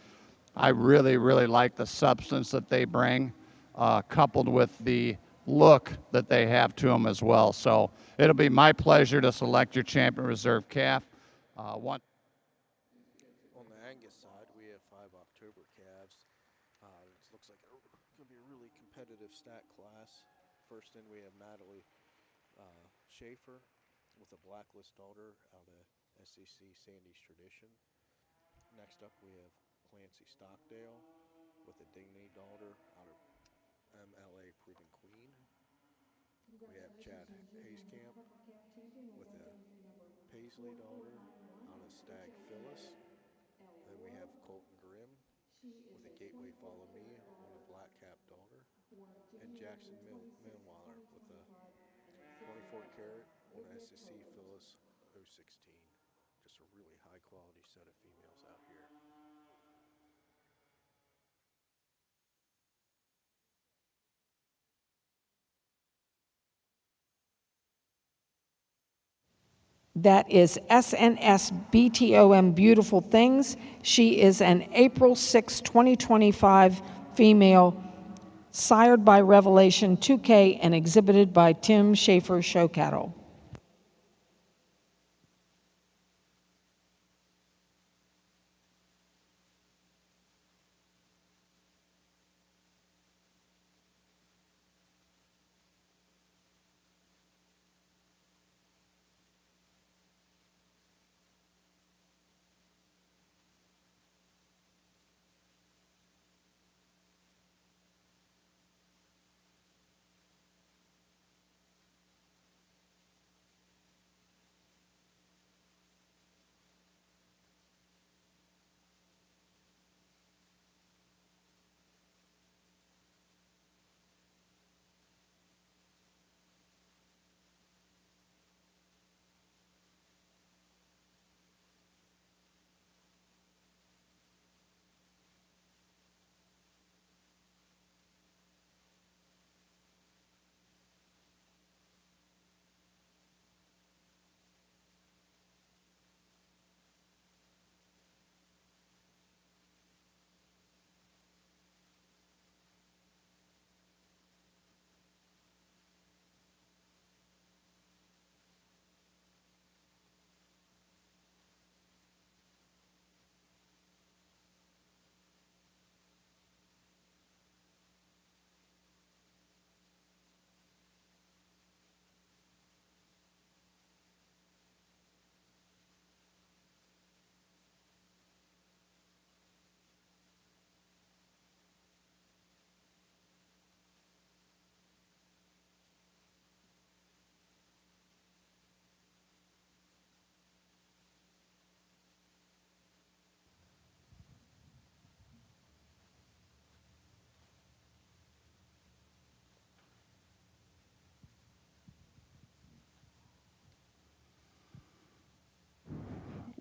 I really, really like the substance that they bring, coupled with the look that they have to them as well. So it'll be my pleasure to select your champion reserve calf. On the Angus side, we have 5 October calves. It looks like it's going to be a really competitive stack class. First in, we have Natalie Schaefer with a blacklist daughter out of SEC Sandy's Tradition. Next up, we have Clancy Stockdale with a Dignity daughter out of MLA Proven Queen. We have Chad Hayscamp with a Paisley daughter out of Stag Phyllis. Then we have Colton Grimm with a Gateway Follow Me on a Black Cap daughter. And Jackson Minwaller with a 24 karat on a SSC Phyllis 016. Just a really high quality set of females out here. That is SNS BTOM Beautiful Things. She is an April 6, 2025 female, sired by Revelation 2K and exhibited by Tim Schaefer Show Cattle.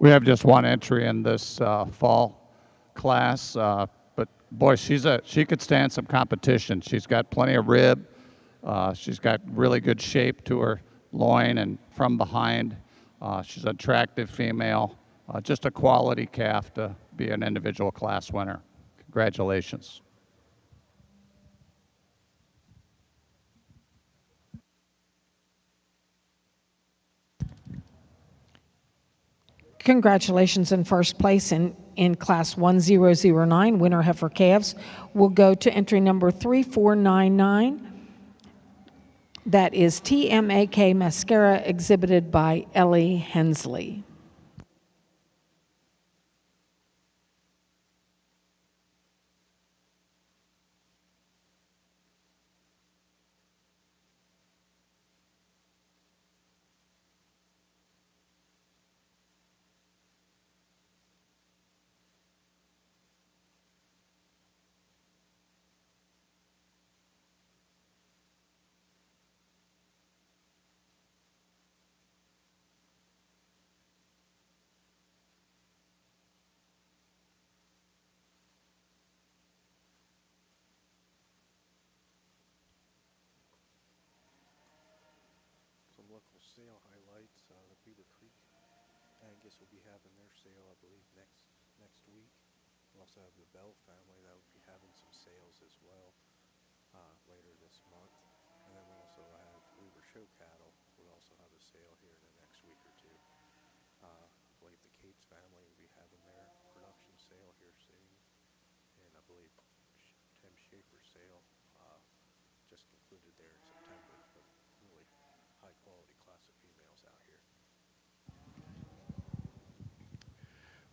We have just one entry in this fall class, but boy, she could stand some competition. She's got plenty of rib. She's got really good shape to her loin and from behind. She's an attractive female. Just a quality calf to be an individual class winner. Congratulations. Congratulations in first place in class 1009. Winner heifer calves will go to entry number 3499. That is TMAK Mascara, exhibited by Ellie Hensley. Some local sale highlights. The Beaver Creek Angus will be having their sale, I believe, next week. We also have the Bell family that will be having some sales as well later this month. And then we also have Weaver Show Cattle will also have a sale here in the next week or two. I believe the Cates family will be having their production sale here soon. And I believe Tim Schaefer's sale just concluded there in September. But really high quality class of females out here.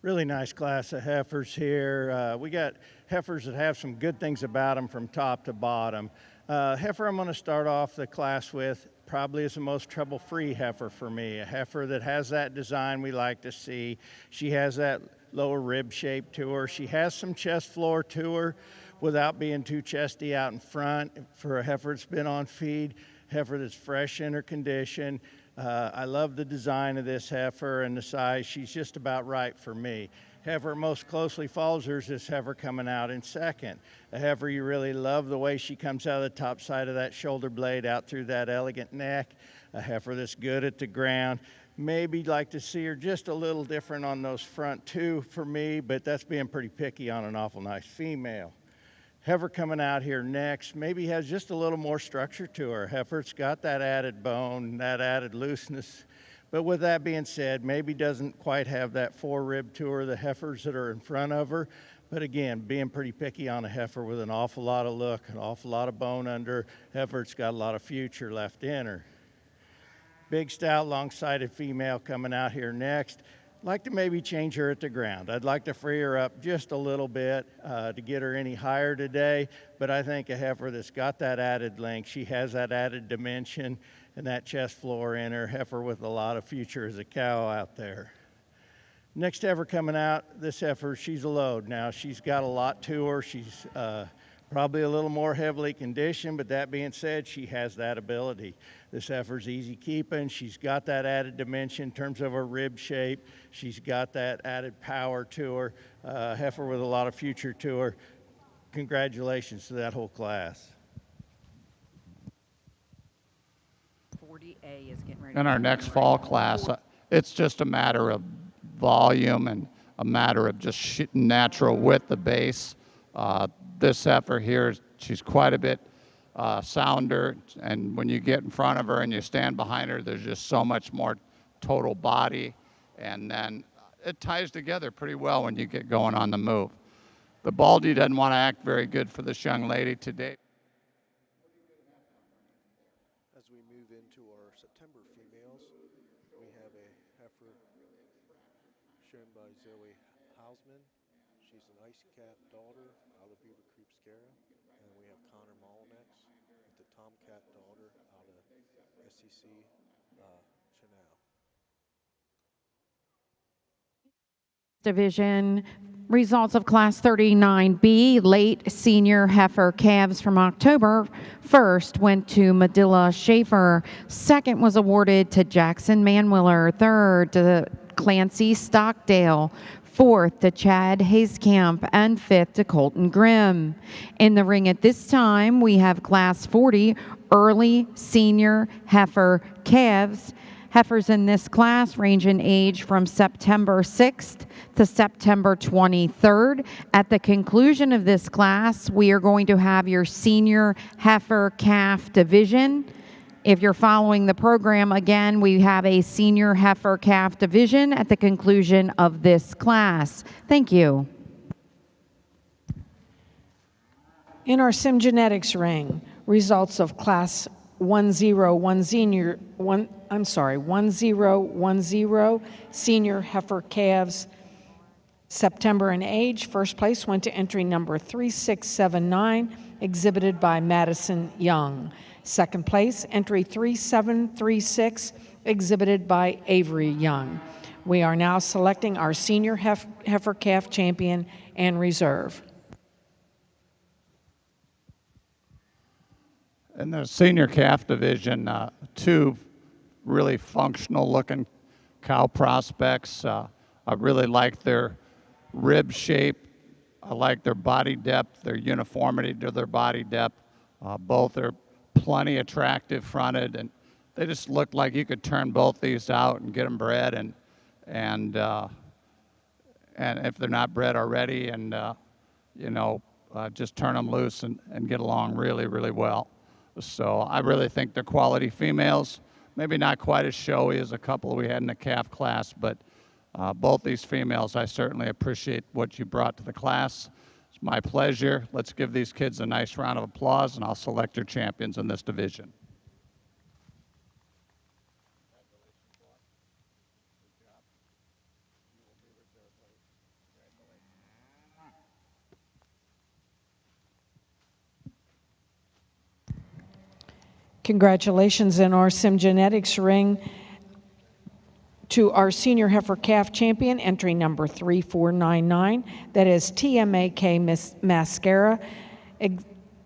Really nice class of heifers here. We got heifers that have some good things about them from top to bottom. Heifer I'm going to start off the class with probably is the most trouble-free heifer for me. A heifer that has that design we like to see. She has that lower rib shape to her. She has some chest floor to her without being too chesty out in front for a heifer that's been on feed, heifer that's fresh in her condition. I love the design of this heifer and the size. She's just about right for me. Heifer most closely follows her is this heifer coming out in second. A heifer you really love the way she comes out of the top side of that shoulder blade out through that elegant neck. A heifer that's good at the ground. Maybe like to see her just a little different on those front two for me, but that's being pretty picky on an awful nice female. Heifer coming out here next maybe has just a little more structure to her. Heifer's got that added bone, that added looseness. But with that being said, maybe doesn't quite have that forerib to her, the heifers that are in front of her. But again, being pretty picky on a heifer with an awful lot of look, an awful lot of bone under her. Heifer's got a lot of future left in her. Big, stout, long-sided female coming out here next. Like to maybe change her at the ground. I'd like to free her up just a little bit to get her any higher today, but I think a heifer that's got that added length, she has that added dimension and that chest floor in her, heifer with a lot of future as a cow out there. Next heifer coming out, this heifer, she's a load. Now, she's got a lot to her. She's probably a little more heavily conditioned, but that being said, she has that ability. This heifer's easy keeping. She's got that added dimension in terms of her rib shape. She's got that added power to her. Heifer with a lot of future to her. Congratulations to that whole class. 40A is getting ready. In our next fall class, it's just a matter of volume and a matter of just natural width of base. This heifer here, she's quite a bit sounder, and when you get in front of her and you stand behind her, there's just so much more total body, and then it ties together pretty well when you get going on the move. The Baldy doesn't want to act very good for this young lady today. As we move into our September females, we have a heifer shown by Zoe Hausman. She's an Ice Cat daughter out of Beaver Creek Scara. And then we have Connor Molnex with the Tomcat daughter out of SEC Chanel. Division results of Class 39B, late senior heifer calves from October. First went to Medilla Schaefer. Second was awarded to Jackson Manwiller. Third to Clancy Stockdale. 4th to Chad Hayscamp, and 5th to Colton Grimm. In the ring at this time, we have Class 40 Early Senior Heifer Calves. Heifers in this class range in age from September 6th to September 23rd. At the conclusion of this class, we are going to have your Senior Heifer Calf Division. If you're following the program, again, we have a Senior Heifer Calf Division at the conclusion of this class. Thank you. In our Sim Genetics ring, results of Class 1010 Senior Heifer Calves, September and age. First place went to entry number 3679, exhibited by Madison Young. Second place, entry 3736, exhibited by Avery Young. We are now selecting our Senior Heifer Calf Champion and Reserve. In the Senior Calf Division, 2 really functional-looking cow prospects. I really like their rib shape. I like their body depth, their uniformity to their body depth. Both are plenty attractive fronted, and they just look like you could turn both these out and get them bred, and if they're not bred already, and just turn them loose and get along really, really well. So I really think they're quality females. Maybe not quite as showy as a couple we had in the calf class, but both these females, I certainly appreciate what you brought to the class. It's my pleasure. Let's give these kids a nice round of applause, and I'll select your champions in this division. Congratulations in our Sim Genetics ring to our Senior Heifer Calf Champion, entry number 3499. That is TMAK Mascara.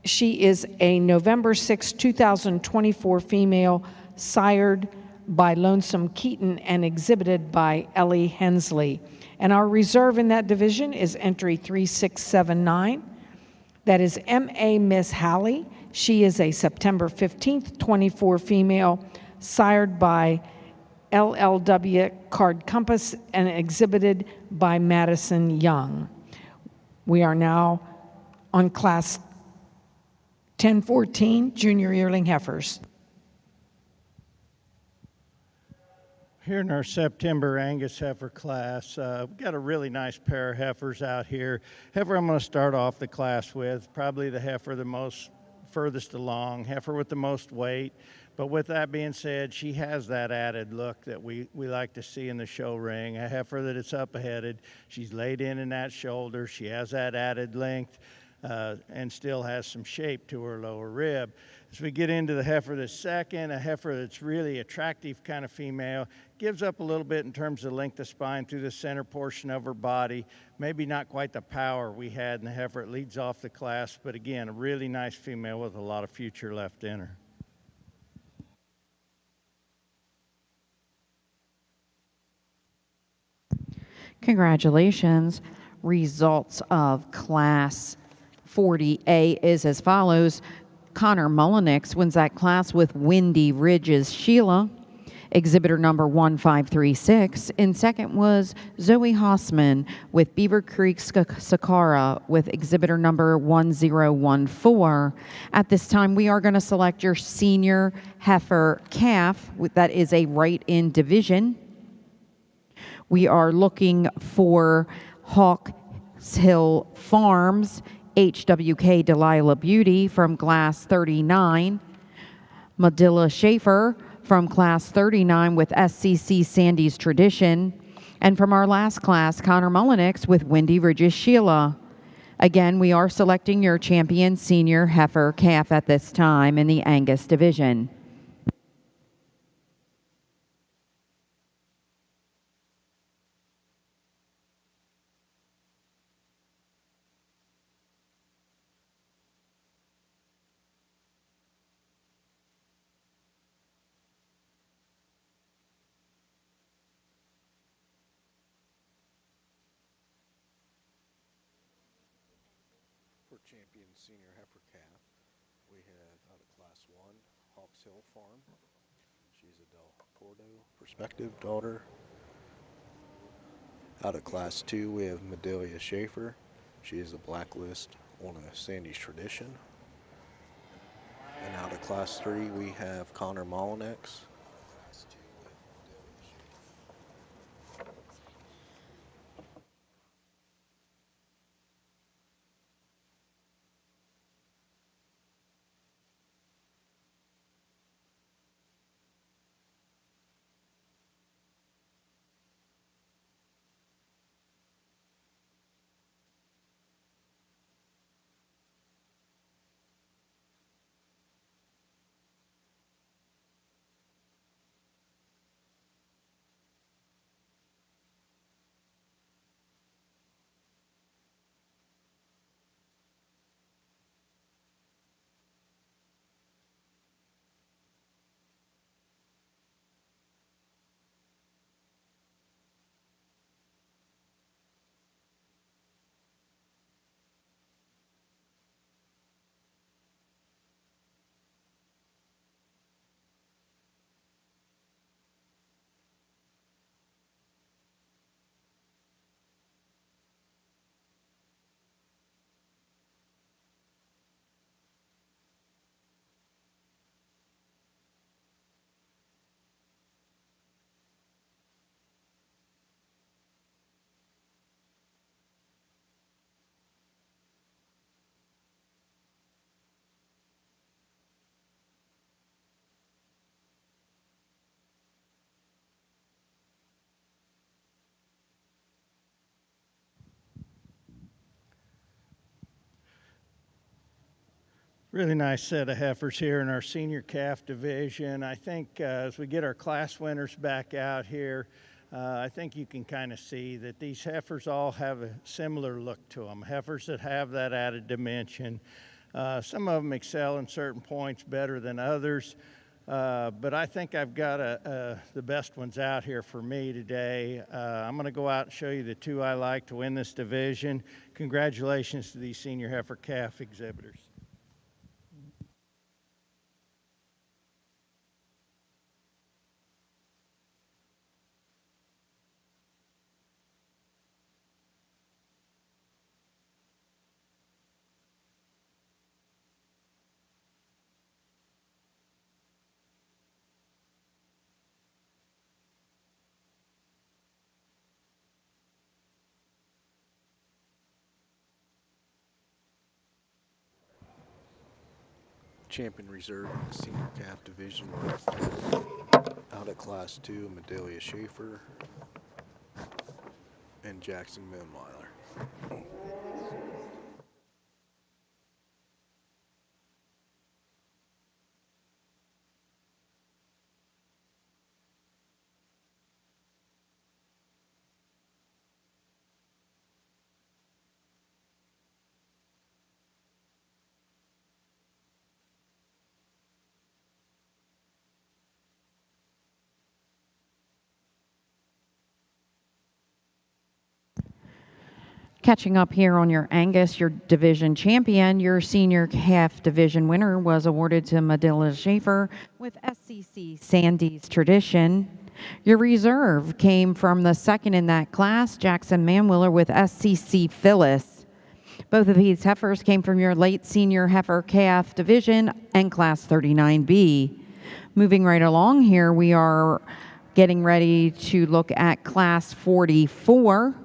She is a November 6, 2024 female, sired by Lonesome Keaton and exhibited by Ellie Hensley. And our reserve in that division is entry 3679. That is M.A. Miss Hallie. She is a September 15th, 24 female, sired by LLW Card Compass and exhibited by Madison Young. We are now on Class 1014 Junior Yearling Heifers. Here in our September Angus heifer class, we've got a really nice pair of heifers out here. Heifer I'm going to start off the class with, probably the heifer the most furthest along, heifer with the most weight. But with that being said, she has that added look that we like to see in the show ring. A heifer that is up-headed. She's laid in that shoulder. She has that added length and still has some shape to her lower rib. As we get into the heifer that's second, a heifer that's really attractive kind of female, gives up a little bit in terms of length of spine through the center portion of her body. Maybe not quite the power we had in the heifer. It leads off the class, but again, a really nice female with a lot of future left in her. Congratulations. Results of Class 40A is as follows. Connor Mullenix wins that class with Windy Ridge's Sheila, exhibitor number 1536. In second was Zoe Hossman with Beaver Creek's Sakara with exhibitor number 1014. At this time, we are going to select your Senior Heifer Calf. That is a right-in division. We are looking for Hawks Hill Farms, HWK Delilah Beauty from Class 39, Madilla Schaefer from Class 39 with SCC Sandy's Tradition, and from our last class, Connor Mullenix with Windy Ridge's Sheila. Again, we are selecting your champion Senior Heifer Calf at this time in the Angus division. champion senior heifer calf, we have out of Class 1, Hawks Hill Farm. She's a Del Porto Perspective daughter. Out of Class 2, we have Medelia Schaefer. She is a blacklist on a Sandy's Tradition. And out of Class 3, we have Connor Molinex. Really nice set of heifers here in our senior calf division. I think as we get our class winners back out here, I think you can kind of see that these heifers all have a similar look to them. Heifers that have that added dimension. Some of them excel in certain points better than others, but I think I've got the best ones out here for me today. I'm going to go out and show you the two I like to win this division. Congratulations to these senior heifer calf exhibitors. Champion Reserve in the senior calf division. Out of Class 2, Medelia Schaefer and Jackson Manweiler. Catching up here on your Angus, your division champion, your senior calf division winner was awarded to Medelia Schaefer with SCC Sandy's Tradition. Your reserve came from the second in that class, Jackson Manwiller with SCC Phyllis. Both of these heifers came from your late senior heifer calf division and class 39B. Moving right along here, we are getting ready to look at class 44.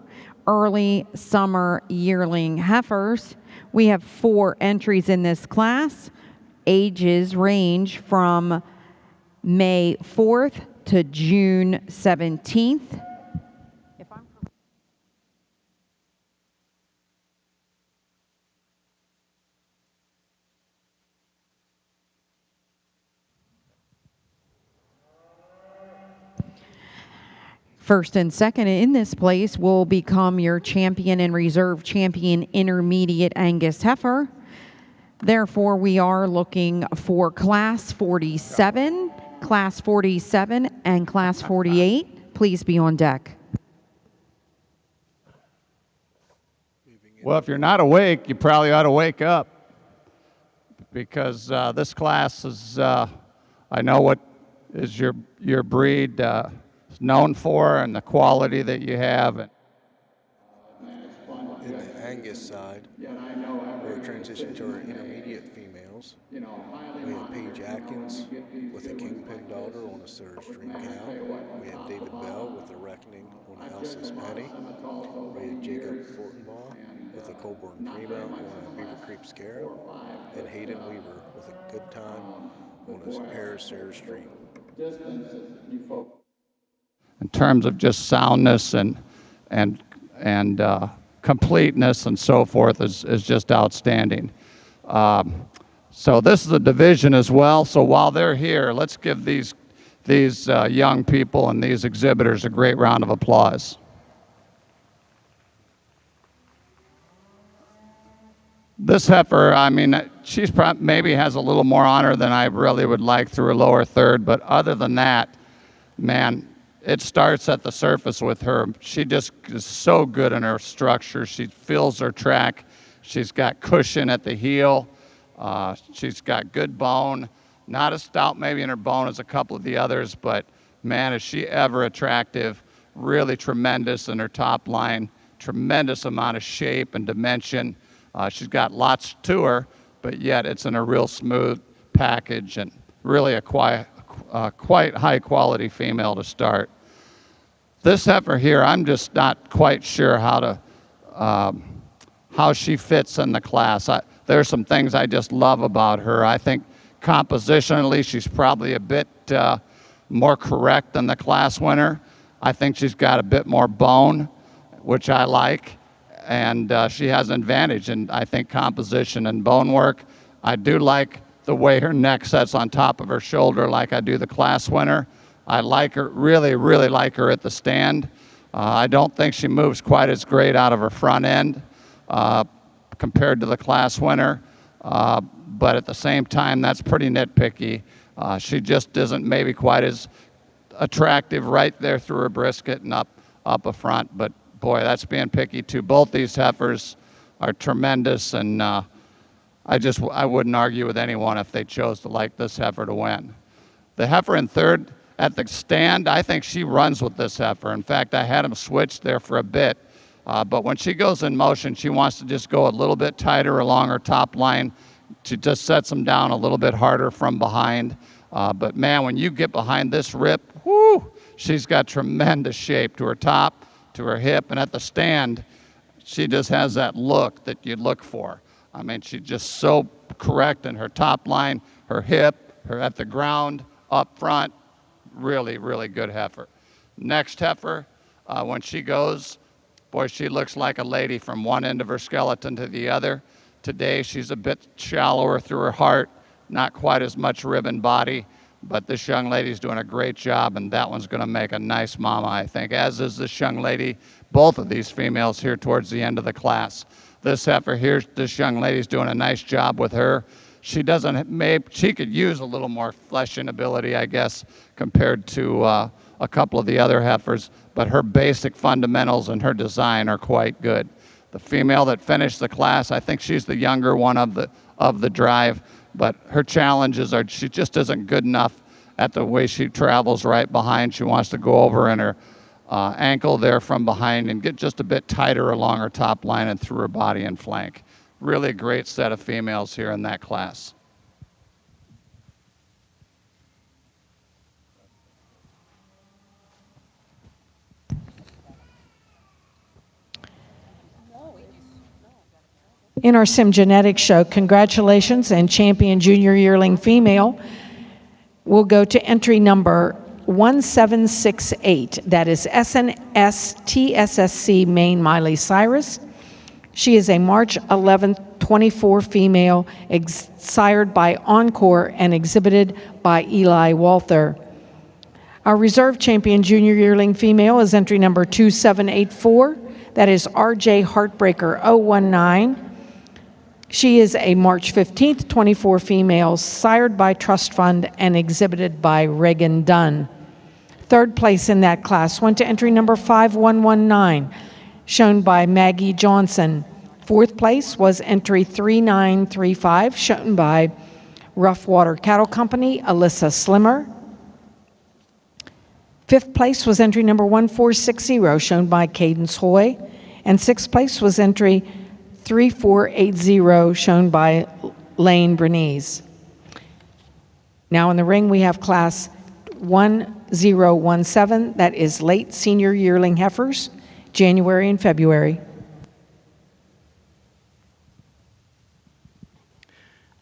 Early summer yearling heifers. We have 4 entries in this class. Ages range from May 4th to June 17th. First and second in this place will become your champion and reserve champion intermediate Angus heifer. Therefore, we are looking for class 47, class 47, and class 48. Please be on deck. Moving Well, if you're not awake, you probably ought to wake up, because this class is, I know what is your breed is known for and the quality that you have. And In the Angus side, we're transitioning to our intermediate females. We have Paige Atkins with a Kingpin daughter on a Sarah's Dream cow. We have David Bell with a Reckoning on a Houseless Penny. We have Jacob Fortenbaugh with a Colburn Prima on a Beaver Creek Scarab. And Hayden Weaver with a Good Time on a pair of Sarah's Dream. in terms of just soundness and completeness and so forth is just outstanding. So this is a division as well. So while they're here, let's give these young people and these exhibitors a great round of applause. This heifer, I mean, she's maybe has a little more honor than I really would like through her lower third, but other than that, man, it starts at the surface with her. She just is so good in her structure. She fills her track. She's got cushion at the heel. She's got good bone. Not as stout maybe in her bone as a couple of the others, but man, is she ever attractive. Really tremendous in her top line. Tremendous amount of shape and dimension. She's got lots to her, but yet it's in a real smooth package and really a quite high quality female to start. This heifer here, I'm just not quite sure how she fits in the class. There's some things I just love about her. I think compositionally she's probably a bit more correct than the class winner. I think she's got a bit more bone, which I like. And she has an advantage in, I think, composition and bone work. I do like the way her neck sets on top of her shoulder like I do the class winner. I like her, really, really like her at the stand. I don't think she moves quite as great out of her front end compared to the class winner. But at the same time, that's pretty nitpicky. She just isn't maybe quite as attractive right there through her brisket and up a front. But boy, that's being picky too. Both these heifers are tremendous, and I wouldn't argue with anyone if they chose to like this heifer to win. The heifer in third at the stand, I think she runs with this heifer. In fact, I had him switched there for a bit, but when she goes in motion, she wants to just go a little bit tighter along her top line. She just sets them down a little bit harder from behind. But man, when you get behind this rip, whoo, she's got tremendous shape to her top, to her hip, and at the stand, she just has that look that you look for. I mean, she's just so correct in her top line, her hip, her at the ground, up front. Really, really good heifer. Next heifer, when she goes, boy, she looks like a lady from one end of her skeleton to the other. Today, she's a bit shallower through her heart, not quite as much rib and body, but this young lady's doing a great job, and that one's going to make a nice mama, I think, as is this young lady, both of these females here towards the end of the class. This heifer here, this young lady's doing a nice job with her. She could use a little more fleshing ability, I guess, compared to a couple of the other heifers, but her basic fundamentals and her design are quite good. The female that finished the class, I think she's the younger one of the drive, but her challenges are she just isn't good enough at the way she travels right behind. She wants to go over in her ankle there from behind and get just a bit tighter along her top line and through her body and flank. Really a great set of females here in that class. In our Sim Genetics show, congratulations, and champion junior yearling female will go to entry number 1768. That is SNS TSSC Maine Miley Cyrus. She is a March 11th, 24 female, sired by Encore and exhibited by Eli Walther. Our reserve champion junior yearling female is entry number 2784. That is RJ Heartbreaker 019. She is a March 15th, 24 female, sired by Trust Fund and exhibited by Reagan Dunn. Third place in that class went to entry number 5119, shown by Maggie Johnson, Fourth place was entry 3935, shown by Rough Water Cattle Company, Alyssa Slimmer. Fifth place was entry number 1460, shown by Cadence Hoy. And sixth place was entry 3480, shown by Lane Bernice. Now in the ring, we have class 1017, that is late senior yearling heifers, January and February.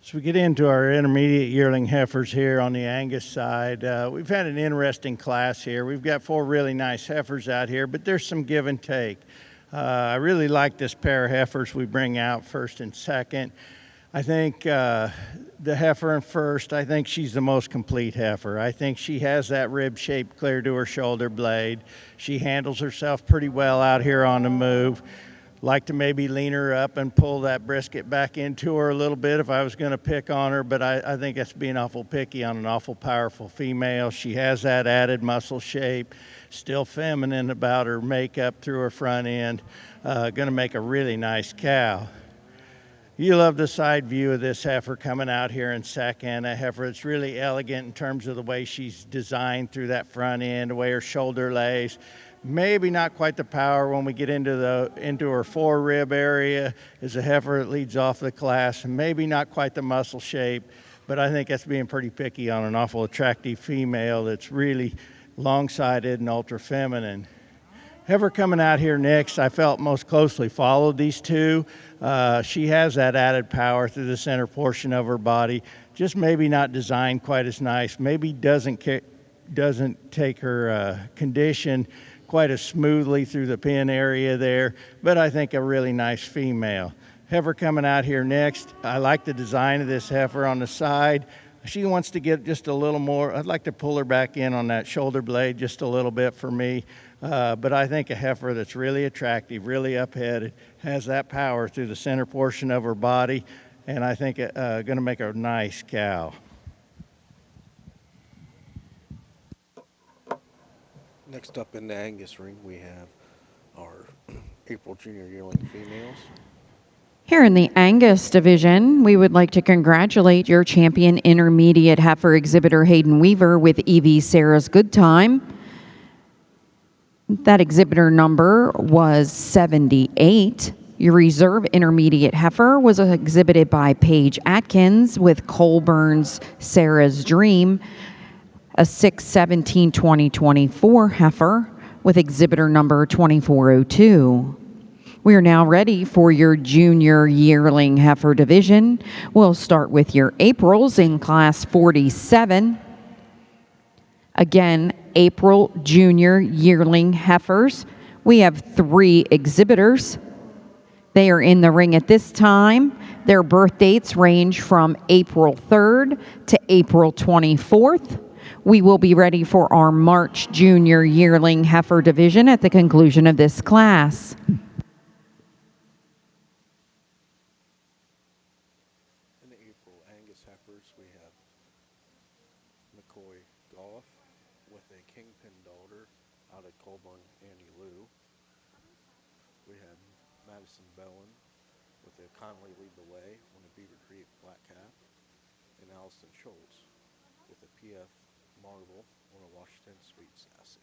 So we get into our intermediate yearling heifers here on the Angus side. We've had an interesting class here. We've got 4 really nice heifers out here, but there's some give and take. I really like this pair of heifers we bring out first and second. I think the heifer in first, I think she's the most complete heifer. I think she has that rib shape clear to her shoulder blade. She handles herself pretty well out here on the move. Like to maybe lean her up and pull that brisket back into her a little bit if I was going to pick on her, but I think that's being awful picky on an awful powerful female. She has that added muscle shape, still feminine about her makeup through her front end. Going to make a really nice cow. You love the side view of this heifer coming out here in second. A heifer that's really elegant in terms of the way she's designed through that front end, the way her shoulder lays. Maybe not quite the power when we get into her fore rib area is a heifer that leads off the class. Maybe not quite the muscle shape, but I think that's being pretty picky on an awful attractive female that's really long-sided and ultra-feminine. Heifer coming out here next, I felt most closely followed these two. She has that added power through the center portion of her body, just maybe not designed quite as nice, maybe doesn't take her condition quite as smoothly through the pin area there, but I think a really nice female. Heifer coming out here next. I like the design of this heifer on the side. She wants to get just a little more. I'd like to pull her back in on that shoulder blade just a little bit for me, but I think a heifer that's really attractive, really up-headed, has that power through the center portion of her body, and I think going to make a nice cow. Next up in the Angus ring, we have our April junior yearling females. Here in the Angus division, we would like to congratulate your champion intermediate heifer exhibitor Hayden Weaver with EV Sarah's Good Time. That exhibitor number was 78. Your reserve intermediate heifer was exhibited by Paige Atkins with Colburn's Sarah's Dream, a 6/17/2024 heifer with exhibitor number 2402. We are now ready for your junior yearling heifer division. We'll start with your Aprils in class 47. Again, April junior yearling heifers. We have 3 exhibitors. They are in the ring at this time. Their birth dates range from April 3rd to April 24th. We will be ready for our March junior yearling heifer division at the conclusion of this class. In the April Angus heifers, we have McCoy Goff with a Kingpin daughter out of Colburn, Annie Lou. We have Madison Bowen with a Conley Lead the Way on a Beaver Creek Black Calf, and Allison Schultz with a PF Marvel on a Washington Sweet Sassy.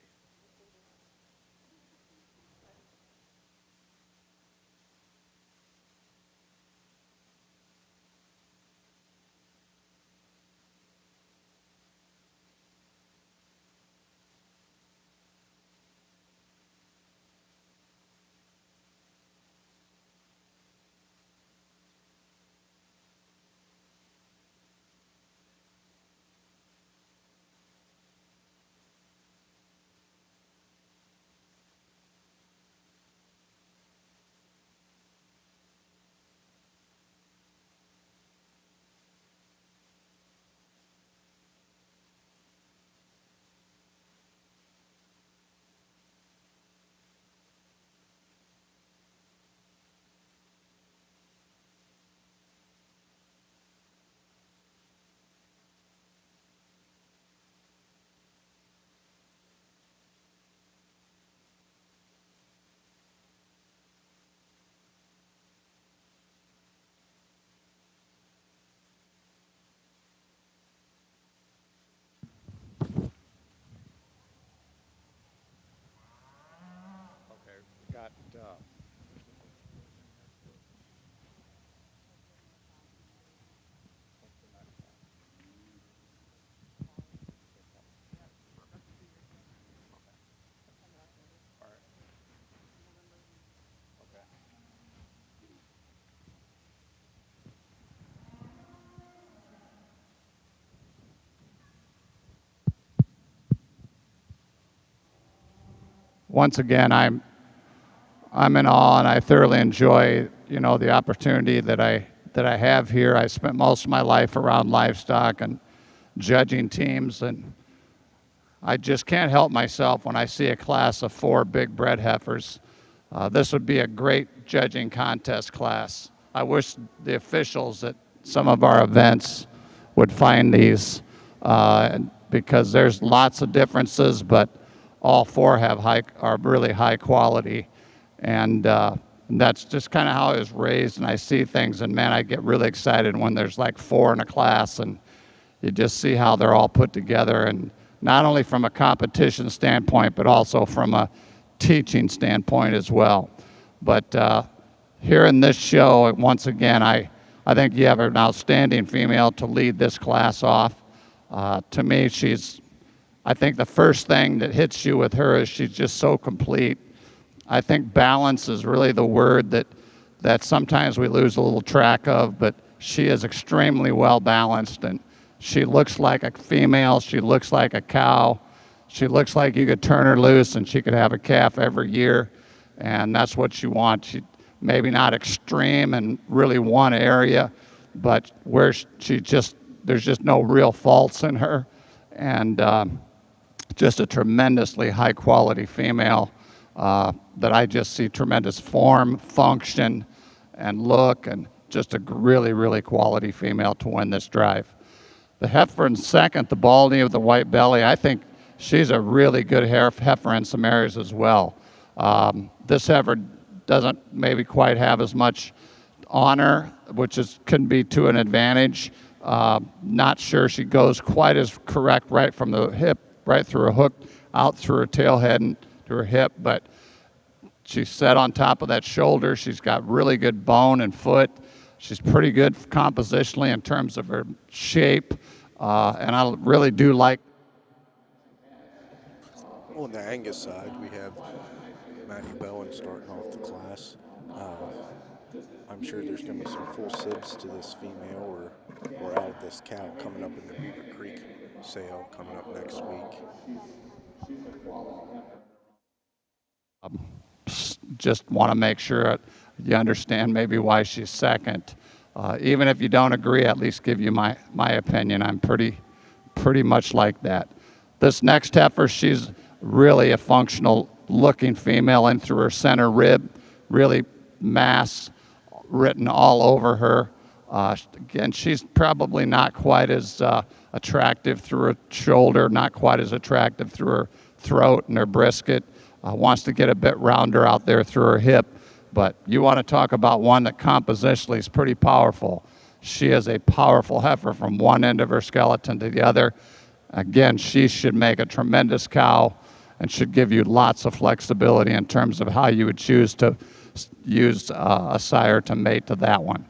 once again, I'm in awe, and I thoroughly enjoy, the opportunity that I have here. I spent most of my life around livestock and judging teams, and I just can't help myself when I see a class of 4 big bred heifers. This would be a great judging contest class. I wish the officials at some of our events would find these because there's lots of differences, but all 4 are really high quality. And that's just kind of how I was raised, and I see things, and man, I get really excited when there's like 4 in a class, and you just see how they're all put together, and not only from a competition standpoint, but also from a teaching standpoint as well. But here in this show, once again, I think you have an outstanding female to lead this class off. To me, I think the first thing that hits you with her is she's just so complete. I think balance is really the word that sometimes we lose a little track of, but she is extremely well balanced, and she looks like a female, she looks like a cow, she looks like you could turn her loose and she could have a calf every year, and that's what you want. She maybe not extreme in really one area, but where there's just no real faults in her, and just a tremendously high quality female. That I just see tremendous form, function, and look, and just a really, really quality female to win this drive. The heifer in second, the Baldy with the white belly, I think she's a really good heifer in some areas as well. This heifer doesn't maybe quite have as much on her, which can be to an advantage. Not sure she goes quite as correct right from the hip, right through her hook, out through her tail head and to her hip, but she's set on top of that shoulder. She's got really good bone and foot. She's pretty good compositionally in terms of her shape, and I really do like. On the Angus side, we have Matthew Bowen starting off the class. I'm sure there's going to be some full sibs to this female or out of this cow coming up in the Beaver Creek sale coming up next week. Just want to make sure you understand maybe why she's second. Even if you don't agree, at least give you my opinion. I'm pretty much like that. This next heifer, she's really a functional looking female in through her center rib, really mass written all over her. Again, she's probably not quite as attractive through her shoulder, not quite as attractive through her throat and her brisket. Wants to get a bit rounder out there through her hip. But you want to talk about one that compositionally is pretty powerful. She is a powerful heifer from one end of her skeleton to the other. Again, she should make a tremendous cow and should give you lots of flexibility in terms of how you would choose to use a sire to mate to that one.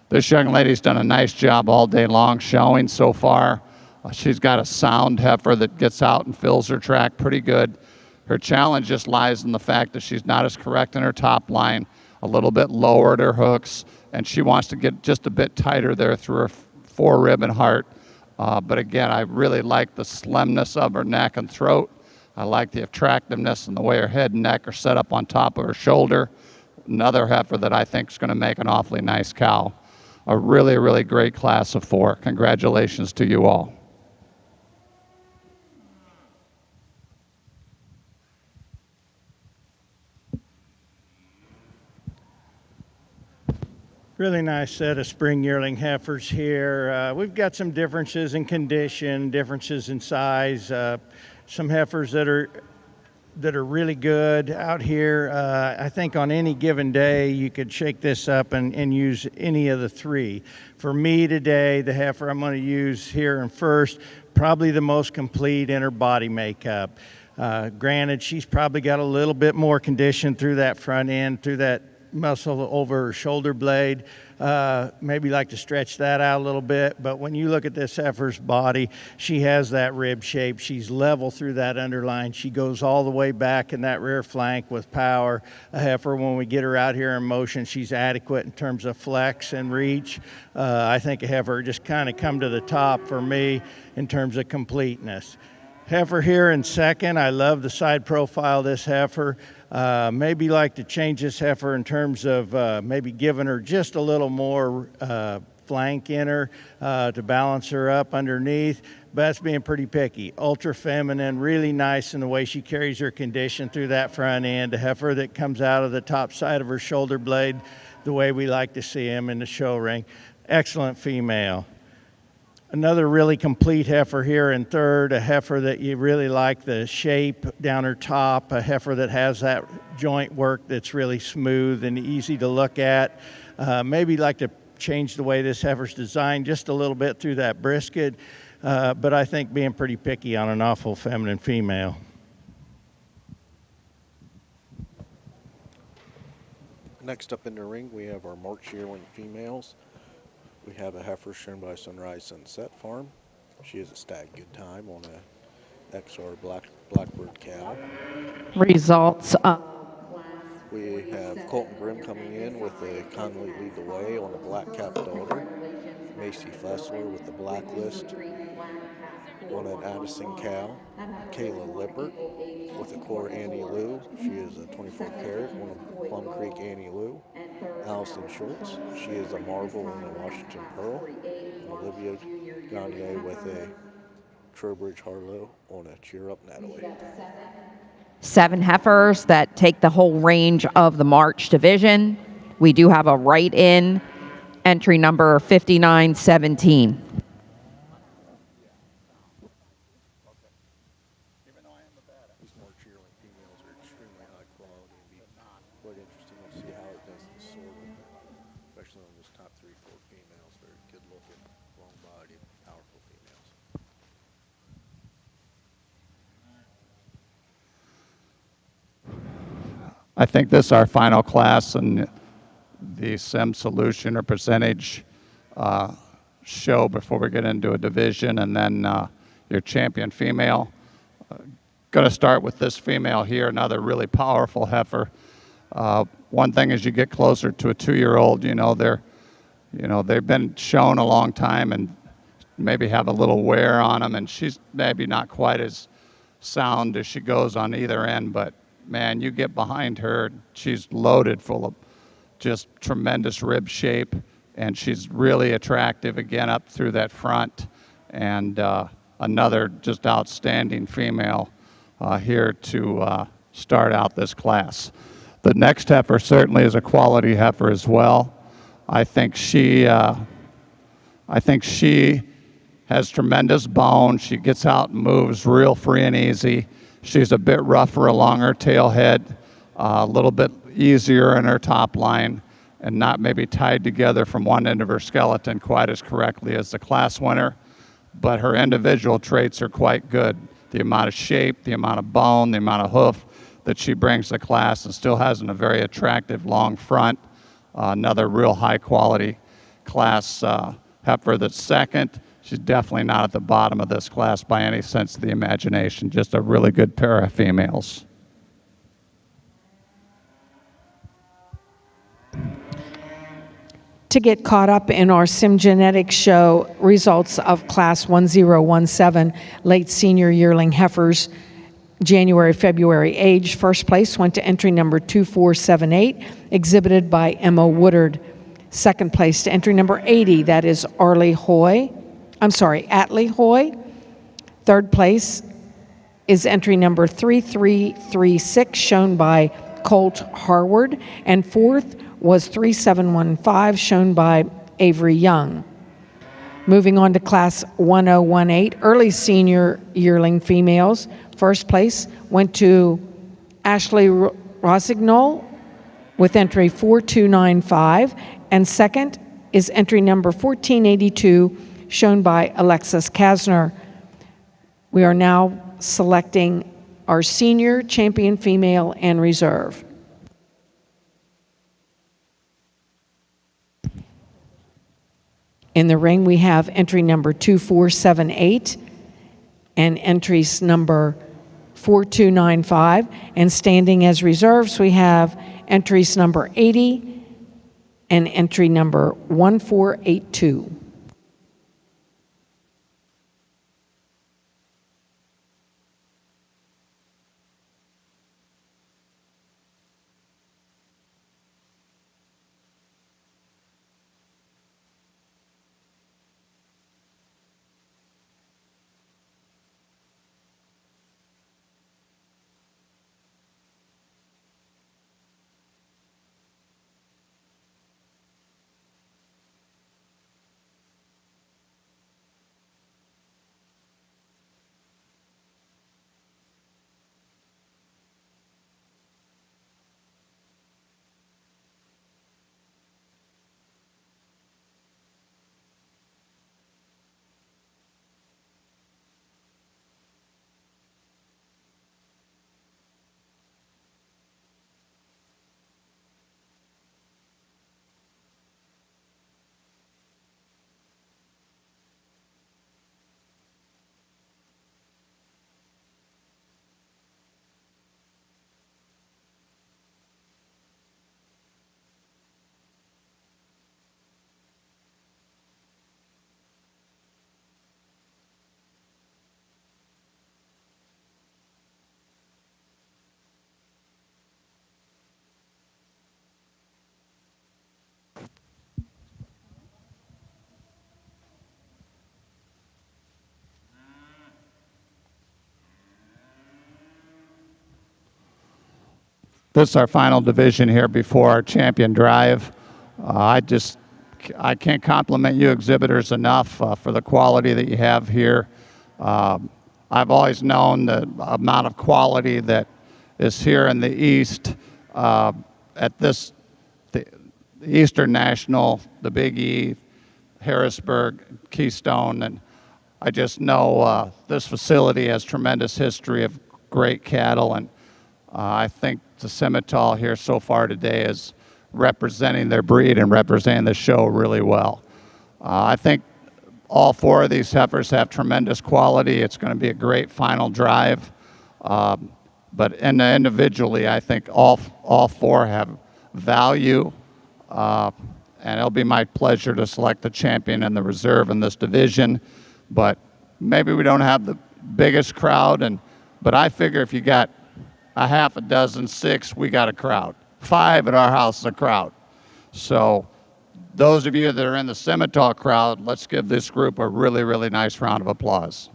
This young lady's done a nice job all day long showing so far. She's got a sound heifer that gets out and fills her track pretty good. Her challenge just lies in the fact that she's not as correct in her top line, a little bit lower at her hooks, and she wants to get just a bit tighter there through her forerib and heart. But again, I really like the slimness of her neck and throat. I like the attractiveness and the way her head and neck are set up on top of her shoulder. Another heifer that I think is going to make an awfully nice cow. A really, really great class of 4. Congratulations to you all. Really nice set of spring yearling heifers here. We've got some differences in condition, differences in size. Some heifers that are really good out here. I think on any given day you could shake this up and use any of the 3. For me today, the heifer I'm going to use here in first, probably the most complete in her body makeup. Granted, she's probably got a little bit more condition through that front end, through that muscle over her shoulder blade. Maybe like to stretch that out a little bit, but when you look at this heifer's body, she has that rib shape. She's level through that underline. She goes all the way back in that rear flank with power. A heifer, when we get her out here in motion, she's adequate in terms of flex and reach. I think a heifer just kind of come to the top for me in terms of completeness. Heifer here in second. I love the side profile of this heifer. Maybe like to change this heifer in terms of maybe giving her just a little more flank in her to balance her up underneath. But that's being pretty picky. Ultra feminine, really nice in the way she carries her condition through that front end. A heifer that comes out of the top side of her shoulder blade the way we like to see him in the show ring. Excellent female. Another really complete heifer here in third, a heifer that you really like the shape down her top, a heifer that has that joint work that's really smooth and easy to look at. Maybe like to change the way this heifer's designed just a little bit through that brisket, but I think being pretty picky on an awful feminine female. Next up in the ring, we have our March yearling females. We have a heifer shown by Sunrise Sunset Farm. She is a stag good time on a XR Blackbird cow. Results. We have Colton Grimm coming in with a Conley Lead the Way on a black cap daughter. Macy Fessler with the Blacklist on an Addison cow. Kayla Lippert with a Core Annie Lou. She is a 24 karat on a Plum Creek Annie Lou. Allison Schultz, she is a Marvel on a Washington Pearl. And Olivia Gagne with a Trowbridge Harlow on a Cheer Up Natalie. 7 heifers that take the whole range of the March division. We do have a write-in, entry number 5917. These March yearling females are extremely high quality and be quite interesting to see how it does the sorting, especially on those top 3-4 females. They're good looking, long bodied, powerful females. I think this is our final class in the sim solution or percentage show before we get into a division, and then your champion female. Going to start with this female here, another really powerful heifer. One thing as you get closer to a 2-year-old, they've been shown a long time and maybe have a little wear on them, and she's maybe not quite as sound as she goes on either end, but man, you get behind her, she's loaded full of just tremendous rib shape, and she's really attractive again up through that front, and another just outstanding female here to start out this class. The next heifer certainly is a quality heifer as well. I think she has tremendous bone. She gets out and moves real free and easy. She's a bit rougher along her tail head, a little bit easier in her top line, and not maybe tied together from one end of her skeleton quite as correctly as the class winner. But her individual traits are quite good. The amount of shape, the amount of bone, the amount of hoof that she brings to class, and still has a very attractive long front. Another real high quality class heifer that's second. She's definitely not at the bottom of this class by any sense of the imagination. Just a really good pair of females. To get caught up in our Sim Genetics show results of class 1017 late senior yearling heifers, January, February age, first place went to entry number 2478, exhibited by Emma Woodard. Second place to entry number 80, that is Atlee Hoy. Third place is entry number 3336, shown by Colt Harward. And fourth was 3715, shown by Avery Young. Moving on to class 1018, early senior yearling females. First place went to Ashley Rossignol with entry 4295, and second is entry number 1482, shown by Alexis Kasner. We are now selecting our senior, champion female, and reserve. In the ring, we have entry number 2478 and entries number 4295. And standing as reserves, we have entries number 80 and entry number 1482. this is our final division here before our champion drive. I can't compliment you exhibitors enough for the quality that you have here. I've always known the amount of quality that is here in the East at this, the Eastern National, the Big E, Harrisburg, Keystone, and I just know this facility has tremendous history of great cattle, and I think the Simmental here so far today is representing their breed and representing the show really well. I think all four of these heifers have tremendous quality. It's going to be a great final drive. But individually, I think all four have value. And it'll be my pleasure to select the champion and the reserve in this division. But maybe we don't have the biggest crowd, but I figure if you got a half a dozen, 6, we got a crowd. 5 at our house is a crowd. So those of you that are in the Simmental crowd, let's give this group a really, really nice round of applause.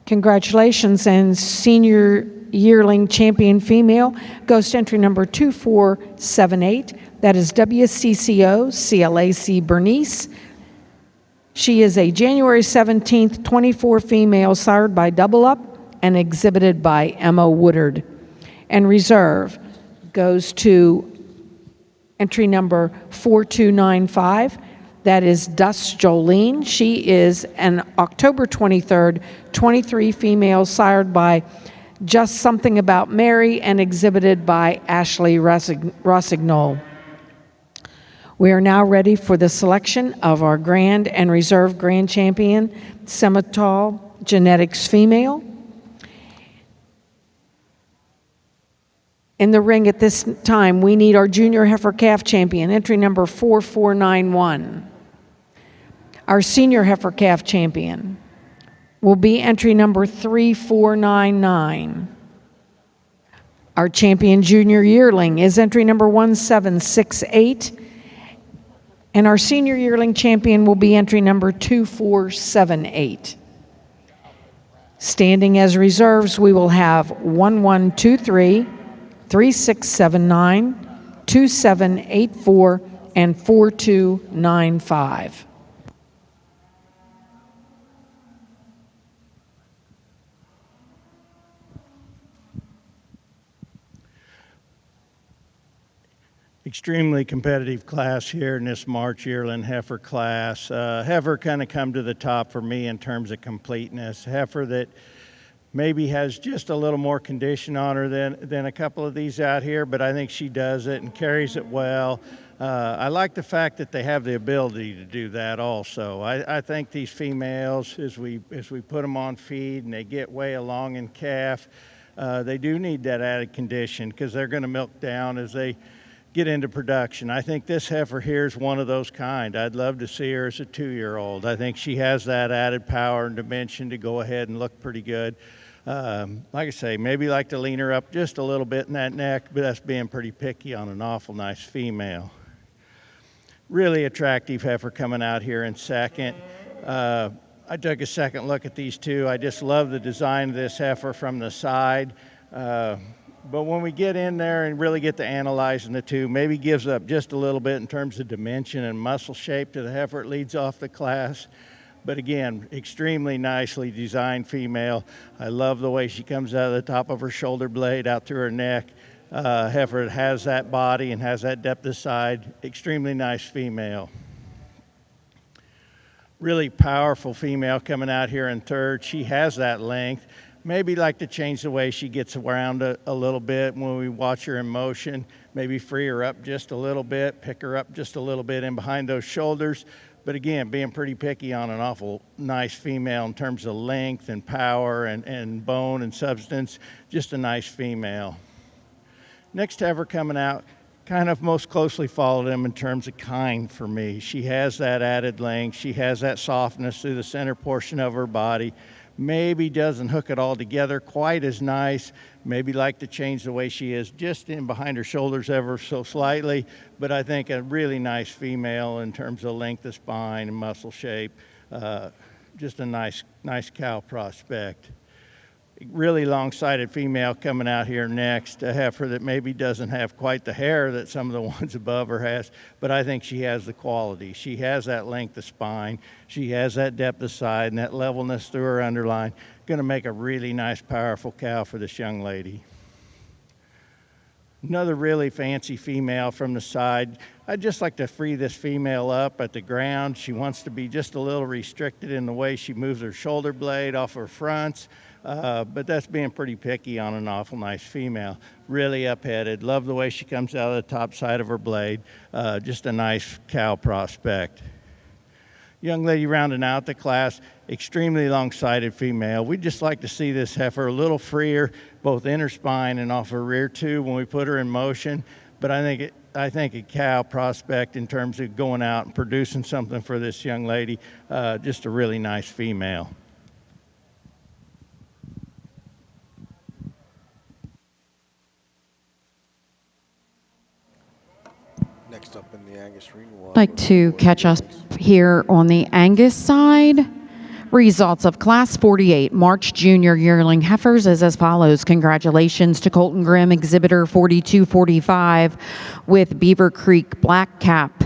Congratulations, and senior yearling champion female goes to entry number 2478. That is WCCO CLAC Bernice. She is a January 17th, 24 female sired by Double Up and exhibited by Emma Woodard. And reserve goes to entry number 4295. That is Dus Jolene. She is an October 23rd, 23 female sired by Just Something About Mary and exhibited by Ashley Rossignol. We are now ready for the selection of our grand and reserve grand champion, Simmental Genetics female. In the ring at this time, we need our junior heifer calf champion, entry number 4491. Our senior heifer calf champion will be entry number 3499. Our champion junior yearling is entry number 1768. And our senior yearling champion will be entry number 2478. Standing as reserves, we will have 1123, 3679, 2784, and 4295. Extremely competitive class here in this March yearling heifer class. Heifer kind of come to the top for me in terms of completeness. Heifer that maybe has just a little more condition on her than a couple of these out here, but I think she does it and carries it well. I like the fact that they have the ability to do that also. I think these females, as we put them on feed and they get way along in calf, they do need that added condition because they're going to milk down as they get into production. I think this heifer here is one of those kind. I'd love to see her as a 2-year-old. I think she has that added power and dimension to go ahead and look pretty good. Like I say, maybe like to lean her up just a little bit in that neck, but that's being pretty picky on an awful nice female. Really attractive heifer coming out here in second. I took a second look at these two. I just love the design of this heifer from the side. But when we get in there and really get to analyzing the two, maybe gives up just a little bit in terms of dimension and muscle shape to the heifer. It leads off the class. But again, extremely nicely designed female. I love the way she comes out of the top of her shoulder blade out through her neck. Heifer has that body and has that depth of side. Extremely nice female. Really powerful female coming out here in third. She has that length. Maybe like to change the way she gets around a little bit when we watch her in motion. Maybe free her up just a little bit, pick her up just a little bit in behind those shoulders. But again, being pretty picky on an awful nice female in terms of length and power and bone and substance. Just a nice female. Next heifer coming out kind of most closely followed him in terms of kind for me. She has that added length. She has that softness through the center portion of her body. Maybe doesn't hook it all together quite as nice. Maybe like to change the way she is just in behind her shoulders ever so slightly. But I think a really nice female in terms of length of spine and muscle shape. Just a nice cow prospect. Really long-sided female coming out here next, a heifer that maybe doesn't have quite the hair that some of the ones above her has, but I think she has the quality. She has that length of spine, she has that depth of side and that levelness through her underline. Going to make a really nice, powerful cow for this young lady. Another really fancy female from the side. I'd just like to free this female up at the ground. She wants to be just a little restricted in the way she moves her shoulder blade off her fronts. But that's being pretty picky on an awful nice female. Really up-headed. Love the way she comes out of the top side of her blade. Just a nice cow prospect. Young lady rounding out the class, extremely long-sided female. We'd just like to see this heifer a little freer, both in her spine and off her rear too when we put her in motion. But I think a cow prospect in terms of going out and producing something for this young lady. Just a really nice female. Next up in the Angus ring, I'd like to catch us here on the Angus side. Results of Class 48 March Junior Yearling Heifers is as follows. Congratulations to Colton Grimm, exhibitor 4245 with Beaver Creek Black Cap.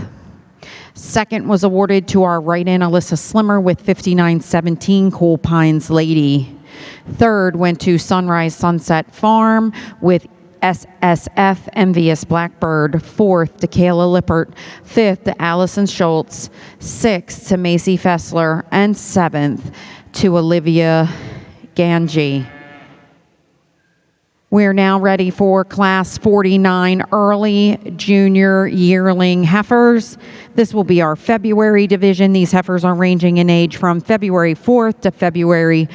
Second was awarded to our right-in Alyssa Slimmer with 5917 Cool Pines Lady. Third went to Sunrise Sunset Farm with SSF Envious Blackbird. Fourth to Kayla Lippert. Fifth to Allison Schultz. Sixth to Macy Fessler. And seventh to Olivia Ganji. We're now ready for Class 49 Early Junior Yearling Heifers. This will be our February division. These heifers are ranging in age from February 4th to February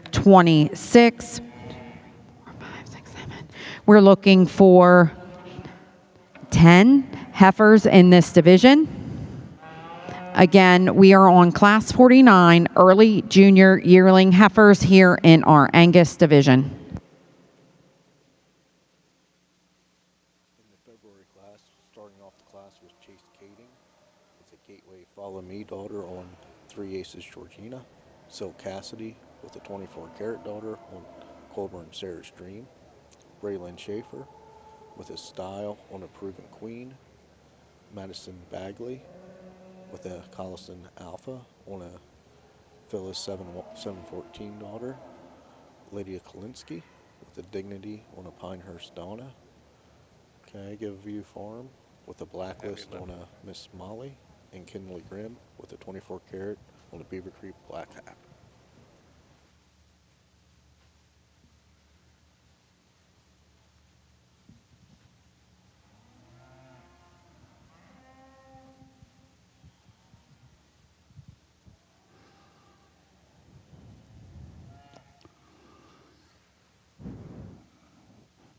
26th. We're looking for 10 heifers in this division. Again, we are on Class 49 Early Junior Yearling Heifers here in our Angus division. In the February class, starting off the class was Chase Kading. It's a Gateway Follow Me daughter on 3 Aces Georgina. Silk Cassidy with a 24-carat daughter on Colburn Sarah's Dream. Braylon Schaefer with a Style on a Proven Queen. Madison Bagley with a Collison Alpha on a Phyllis 714 daughter. Lydia Kalinsky with a Dignity on a Pinehurst Donna. Give View Farm with a Blacklist on a Miss Molly. And Kinley Grimm with a 24-carat on a Beaver Creek Black Cap.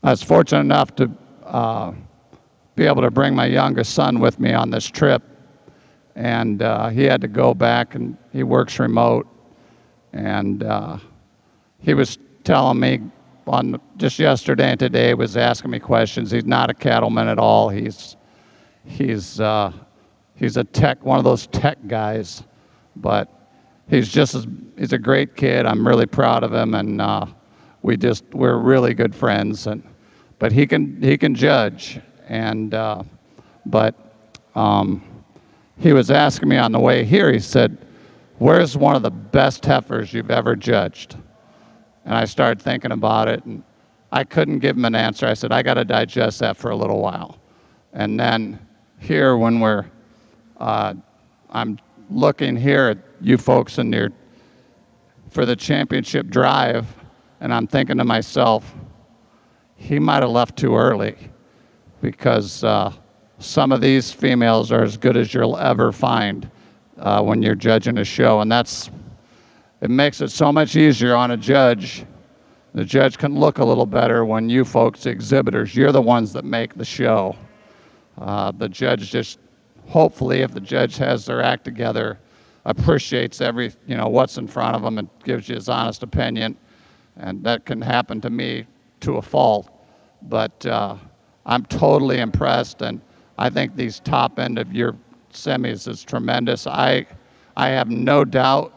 I was fortunate enough to be able to bring my youngest son with me on this trip, and he had to go back, and he works remote, and he was telling me on just yesterday and today, was asking me questions. He's not a cattleman at all. He's a tech, one of those tech guys, but he's a great kid. I'm really proud of him, and we're really good friends. But he can judge, and but he was asking me on the way here. He said, "Where's one of the best heifers you've ever judged?" And I started thinking about it, and I couldn't give him an answer. I said, "I got to digest that for a little while." And then here, when I'm looking here at you folks for the championship drive, and I'm thinking to myself, he might have left too early, because some of these females are as good as you'll ever find when you're judging a show, and it makes it so much easier on a judge. The judge can look a little better when you folks, the exhibitors, you're the ones that make the show. The judge just, hopefully, if the judge has their act together, appreciates every, what's in front of them and gives you his honest opinion. And that can happen to me to a fault. But I'm totally impressed, and I think these top end of your semis is tremendous. I have no doubt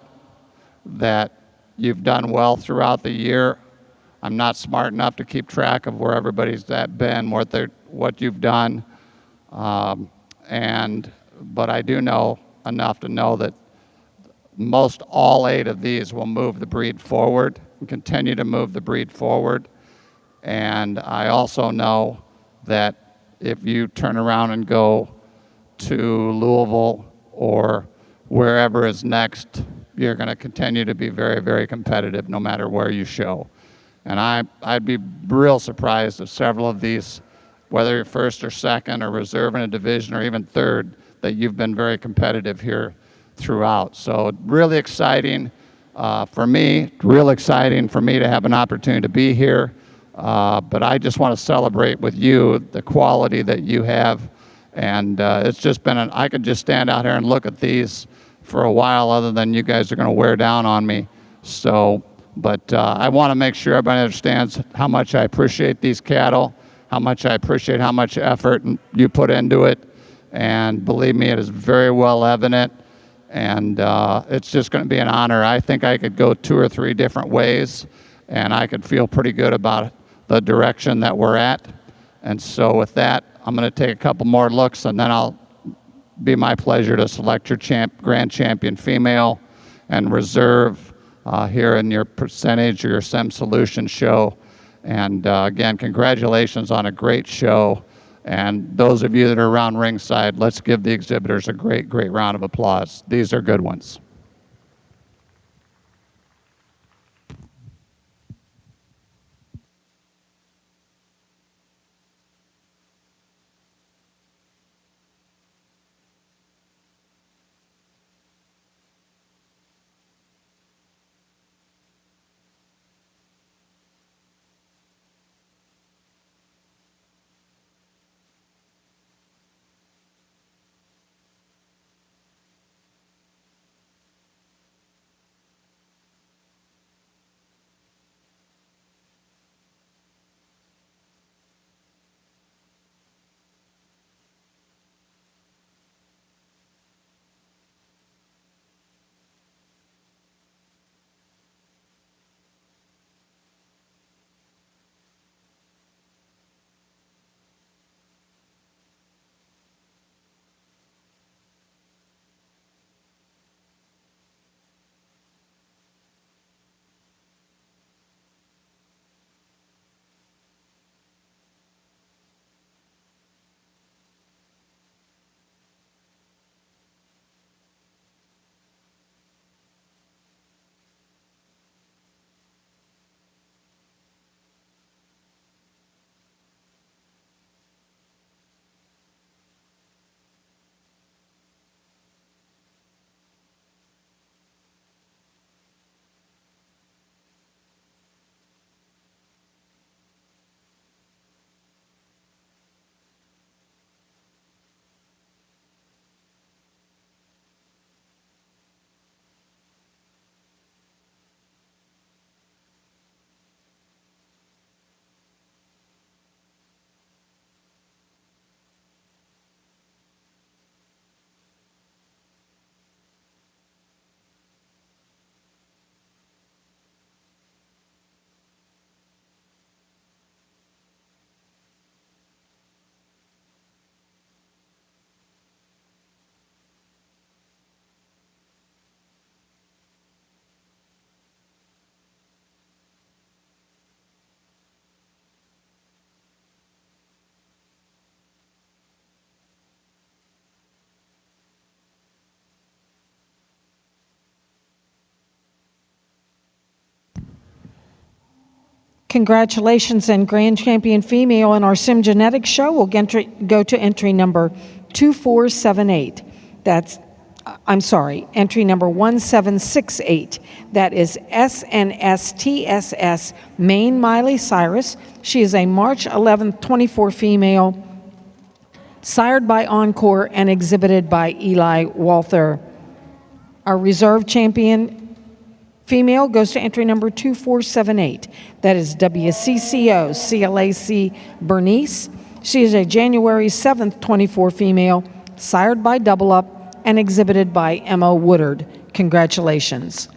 that you've done well throughout the year. I'm not smart enough to keep track of where everybody's been, what you've done, but I do know enough to know that most all 8 of these will move the breed forward and continue to move the breed forward. And I also know that if you turn around and go to Louisville or wherever is next, you're going to continue to be very, very competitive no matter where you show. And I'd be real surprised if several of these, whether you're first or second or reserve in a division or even third, that you've been very competitive here throughout. So really exciting for me, real exciting for me to have an opportunity to be here. But I just want to celebrate with you the quality that you have. And it's just been, I could just stand out here and look at these for a while, other than you guys are going to wear down on me. So, but I want to make sure everybody understands how much I appreciate these cattle, how much I appreciate how much effort you put into it. And believe me, it is very well evident. And it's just going to be an honor. I think I could go 2 or 3 different ways, and I could feel pretty good about the direction that we're at. And so with that, I'm going to take a couple more looks, and then I'll be my pleasure to select your grand champion female and reserve here in your percentage or your Sim Solution show. And again, congratulations on a great show. And those of you that are around ringside, let's give the exhibitors a great, great round of applause. These are good ones. Congratulations, and grand champion female in our Sim Genetics show will go to entry number 2478. That's, I'm sorry, entry number 1768. That is SNSTSS Maine Miley Cyrus. She is a March 11th, 24 female sired by Encore and exhibited by Eli Walther. Our reserve champion female goes to entry number 2478. That is WCCO CLAC Bernice. She is a January 7th, 24 female, sired by Double Up and exhibited by Emma Woodard. Congratulations.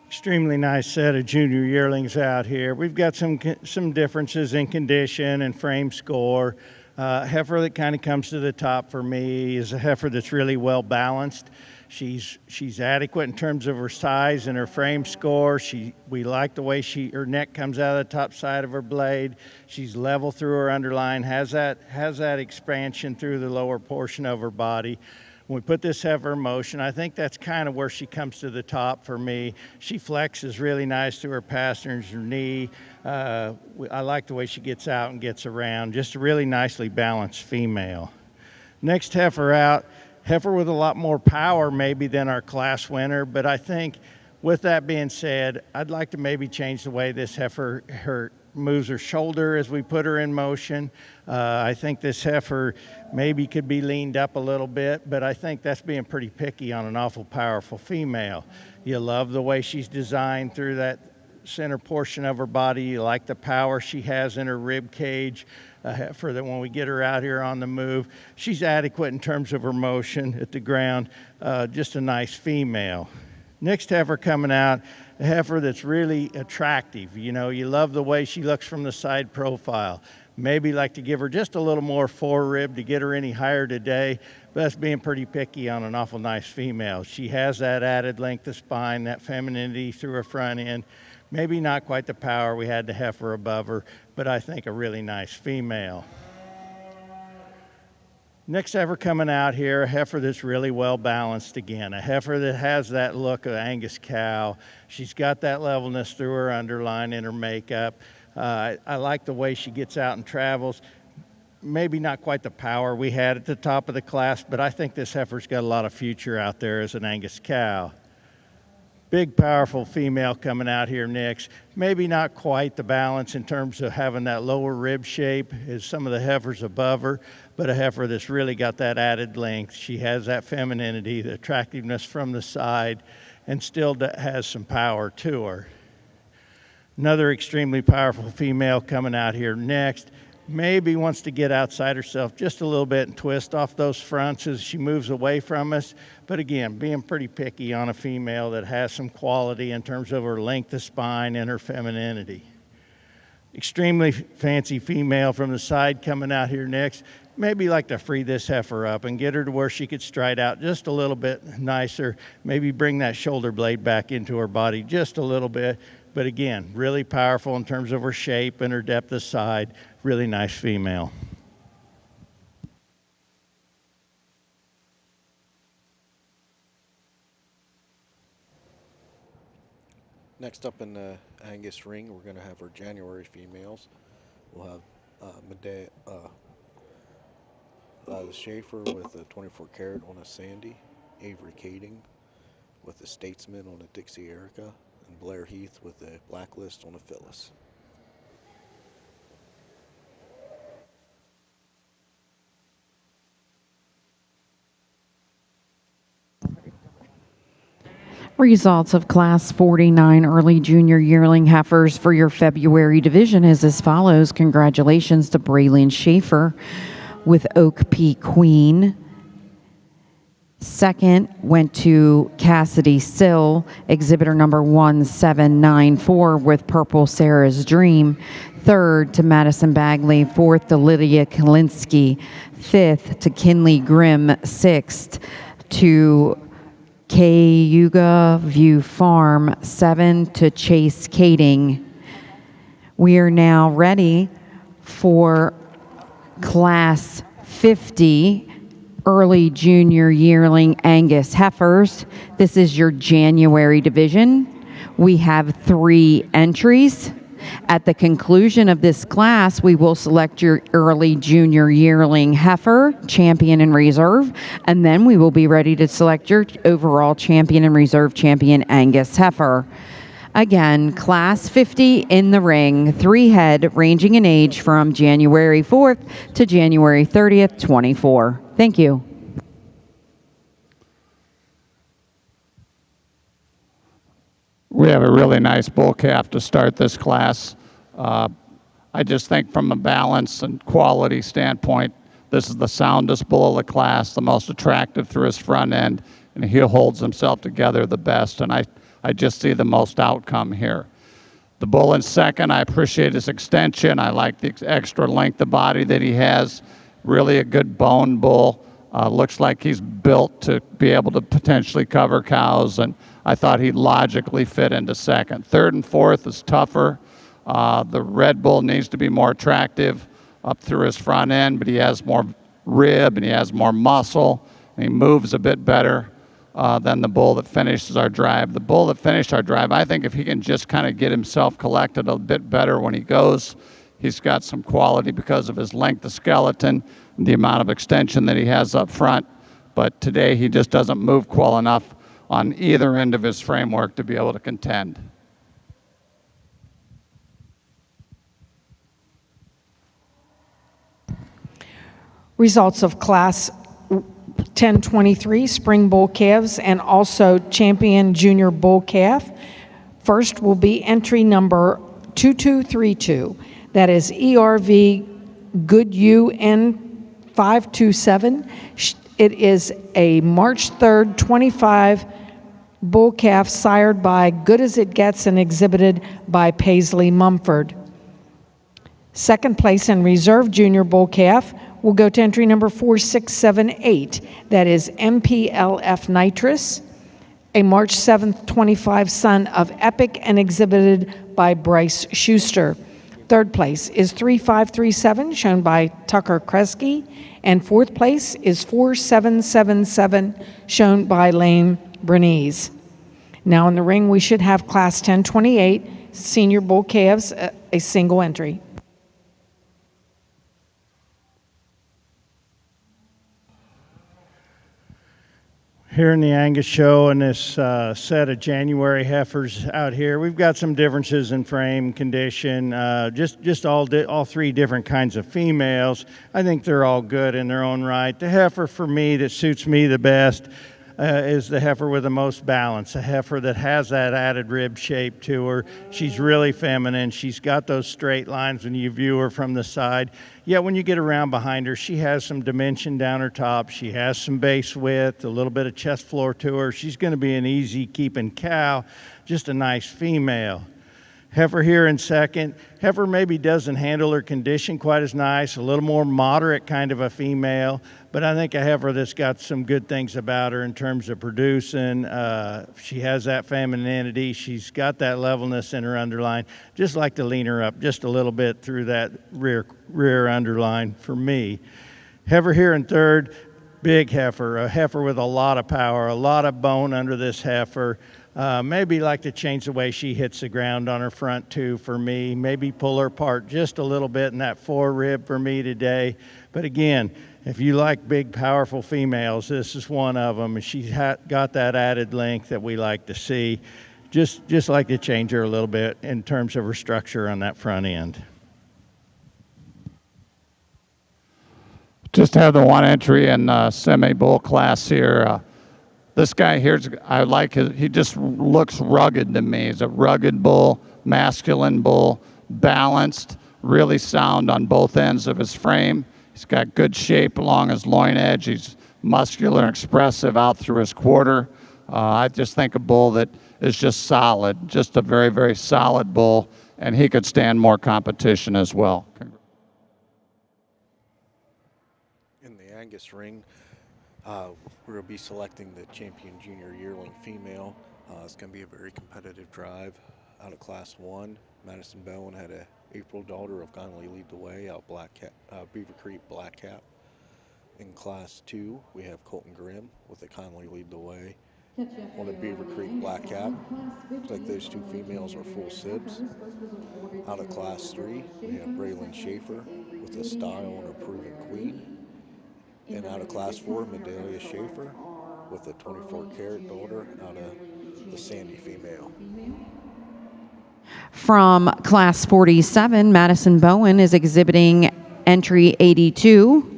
Extremely nice set of junior yearlings out here. We've got some differences in condition and frame score. Heifer that kind of comes to the top for me is a heifer that's really well balanced. She's adequate in terms of her size and her frame score. We like the way her neck comes out of the top side of her blade. She's level through her underline, has that expansion through the lower portion of her body. When we put this heifer in motion, I think that's kind of where she comes to the top for me. She flexes really nice to her passenger knee. I like the way she gets out and gets around. Just a really nicely balanced female. Next heifer out, heifer with a lot more power maybe than our class winner, but I think with that being said, I'd like to maybe change the way this heifer moves her shoulder as we put her in motion. I think this heifer maybe could be leaned up a little bit, but I think that's being pretty picky on an awful powerful female. You love the way she's designed through that center portion of her body. You like the power she has in her rib cage. A heifer that when we get her out here on the move, she's adequate in terms of her motion at the ground. Just a nice female. Next heifer coming out, a heifer that's really attractive. You know, you love the way she looks from the side profile. Maybe like to give her just a little more forerib to get her any higher today, but that's being pretty picky on an awful nice female. She has that added length of spine, that femininity through her front end. Maybe not quite the power we had the heifer above her, but I think a really nice female. Next heifer coming out here, a heifer that's really well balanced again. A heifer that has that look of Angus cow. She's got that levelness through her underline and her makeup. I like the way she gets out and travels. Maybe not quite the power we had at the top of the class, but I think this heifer's got a lot of future out there as an Angus cow. Big, powerful female coming out here next. Maybe not quite the balance in terms of having that lower rib shape as some of the heifers above her, but a heifer that's really got that added length. She has that femininity, the attractiveness from the side, and still has some power to her. Another extremely powerful female coming out here next. Maybe wants to get outside herself just a little bit and twist off those fronts as she moves away from us. But again, being pretty picky on a female that has some quality in terms of her length of spine and her femininity. Extremely fancy female from the side coming out here next. Maybe like to free this heifer up and get her to where she could stride out just a little bit nicer. Maybe bring that shoulder blade back into her body just a little bit. But again, really powerful in terms of her shape and her depth of side. Really nice female. Next up in the Angus ring, we're going to have our January females. We'll have the Schaefer with a 24 karat on a Sandy, Avery Kading with a Statesman on a Dixie Erica, and Blair Heath with a Blacklist on a Phyllis. Results of Class 49 Early Junior Yearling Heifers for your February division is as follows. Congratulations to Braylon Schaefer with Oak Peak Queen. Second went to Cassidy Sill, exhibitor number 1794 with Purple Sarah's Dream. Third to Madison Bagley. Fourth to Lydia Kalinsky. Fifth to Kinley Grimm. Sixth to Cayuga View Farm. 7 to Chase Kading. We are now ready for Class 50 Early Junior Yearling Angus Heifers. This is your January division. We have 3 entries. At the conclusion of this class, we will select your Early Junior Yearling Heifer, Champion and Reserve, and then we will be ready to select your overall Champion and Reserve Champion Angus Heifer. Again, Class 50 in the ring, 3 head, ranging in age from January 4th to January 30th, 24. Thank you. We have a really nice bull calf to start this class. I just think from a balance and quality standpoint, this is the soundest bull of the class, the most attractive through his front end, and he holds himself together the best, and I just see the most outcome here. The bull in second, I appreciate his extension. I like the extra length of body that he has. Really a good bone bull. Looks like he's built to be able to potentially cover cows, and I thought he'd logically fit into second. Third and fourth is tougher. The Red Bull needs to be more attractive up through his front end, but he has more rib and he has more muscle, and he moves a bit better than the bull that finishes our drive. The bull that finished our drive, I think if he can just kind of get himself collected a bit better when he goes, he's got some quality because of his length of skeleton and the amount of extension that he has up front. But today he just doesn't move well enough on either end of his framework to be able to contend. Results of Class 1023 Spring Bull Calves and also Champion Junior Bull Calf. First will be entry number 2232. That is ERV Good UN 527. It is a March 3rd, 25 bull calf sired by Good As It Gets and exhibited by Paisley Mumford. Second place in reserve junior bull calf will go to entry number 4678. That is MPLF Nitrous, a March 7th, 25 son of Epic and exhibited by Bryce Schuster. Third place is 3537, shown by Tucker Kresge, and fourth place is 4777, shown by Lane Bernice. Now in the ring, we should have Class 1028 Senior Bull Calves, a single entry. Here in the Angus show and this set of January heifers out here, we've got some differences in frame condition, just all three different kinds of females. I think they're all good in their own right. The heifer for me that suits me the best is the heifer with the most balance, a heifer that has that added rib shape to her. She's really feminine. She's got those straight lines when you view her from the side. Yet when you get around behind her, she has some dimension down her top. She has some base width, a little bit of chest floor to her. She's going to be an easy keeping cow, just a nice female. Heifer here in second. Heifer maybe doesn't handle her condition quite as nice, a little more moderate kind of a female, but I think a heifer that's got some good things about her in terms of producing. She has that femininity. She's got that levelness in her underline. Just like to lean her up just a little bit through that rear underline for me. Heifer here in third, big heifer, a heifer with a lot of power, a lot of bone under this heifer. Maybe like to change the way she hits the ground on her front too for me. Maybe pull her apart just a little bit in that fore rib for me today. But again, if you like big, powerful females, this is one of them. She's got that added length that we like to see. Just like to change her a little bit in terms of her structure on that front end. Just have the one entry in semi-bull class here. This guy here, I like he just looks rugged to me. He's a rugged bull, masculine bull, balanced, really sound on both ends of his frame. He's got good shape along his loin edge. He's muscular and expressive out through his quarter. I just think a bull that is just solid, just a very, very solid bull, and he could stand more competition as well. In the Angus ring, we'll be selecting the Champion Junior Yearling female. It's going to be a very competitive drive. Out of Class 1, Madison Bowen had a April daughter of Kindly Lead the Way out Beaver Creek Black Cap. In Class 2, we have Colton Grimm with a Kindly Lead the Way on a Beaver Creek Black Cap. Looks like those two females are full sibs. Out of Class 3, we have Braylon Schaefer with a Style and a Proven Queen. And out of Class 4, Medalia Schaefer with a 24 karat daughter out of the Sandy female. From Class 47, Madison Bowen is exhibiting entry 82.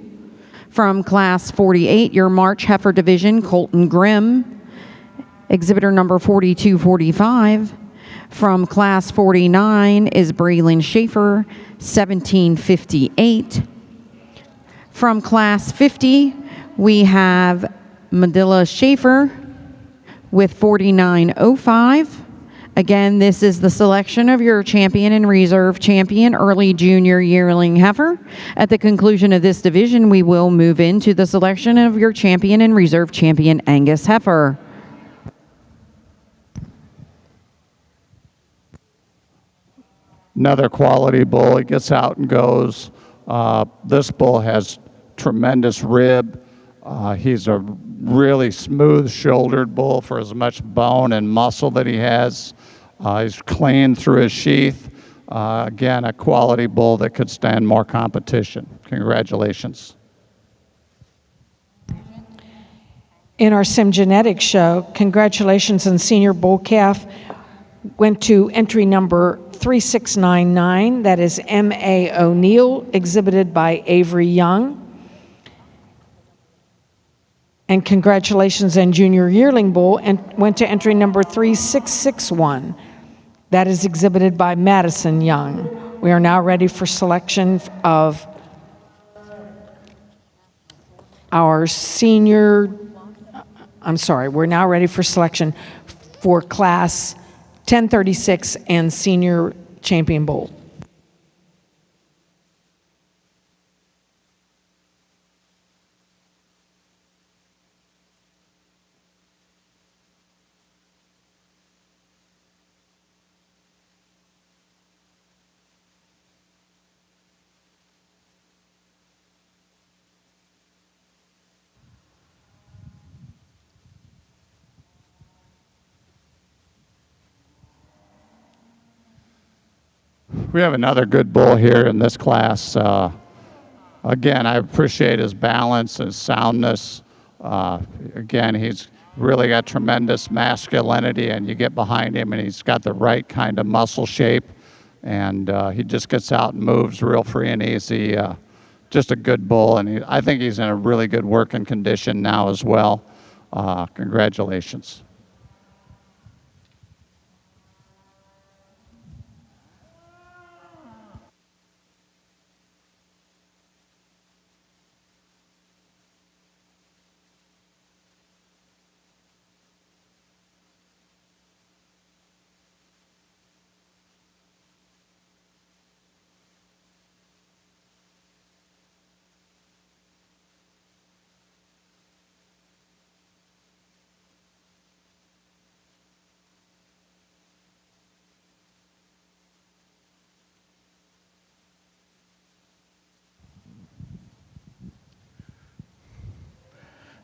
From Class 48, your March Heifer Division, Colton Grimm, exhibitor number 4245. From Class 49 is Braylon Schaefer, 1758. From Class 50, we have Medilla Schaefer with 4905. Again, this is the selection of your champion and reserve champion early junior yearling heifer. At the conclusion of this division, we will move into the selection of your champion and reserve champion Angus heifer. Another quality bull. He gets out and goes. This bull has tremendous rib. He's a really smooth-shouldered bull for as much bone and muscle that he has. He's clean through his sheath. Again, a quality bull that could stand more competition. Congratulations. In our Sim Genetics show, congratulations on senior bull calf went to entry number 3699. That is M.A. O'Neill, exhibited by Avery Young. And congratulations on junior yearling bull and went to entry number 3661. That is exhibited by Madison Young. We are now ready for selection of our senior, we're now ready for selection for class 1036 and senior champion bull. We have another good bull here in this class. Again, I appreciate his balance, his soundness. Again, he's really got tremendous masculinity, and you get behind him, and he's got the right kind of muscle shape, and he just gets out and moves real free and easy. Just a good bull, and I think he's in a really good working condition now as well. Congratulations.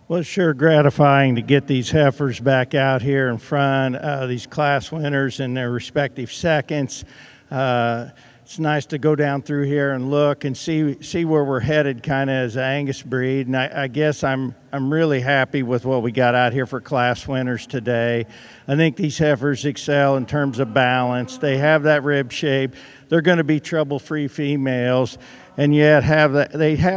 Well, it's sure gratifying to get these heifers back out here in front, these class winners in their respective seconds. It's nice to go down through here and look and see where we're headed kind of as an Angus breed. And I guess I'm really happy with what we got out here for class winners today. I think these heifers excel in terms of balance. They have that rib shape. They're going to be trouble-free females. And yet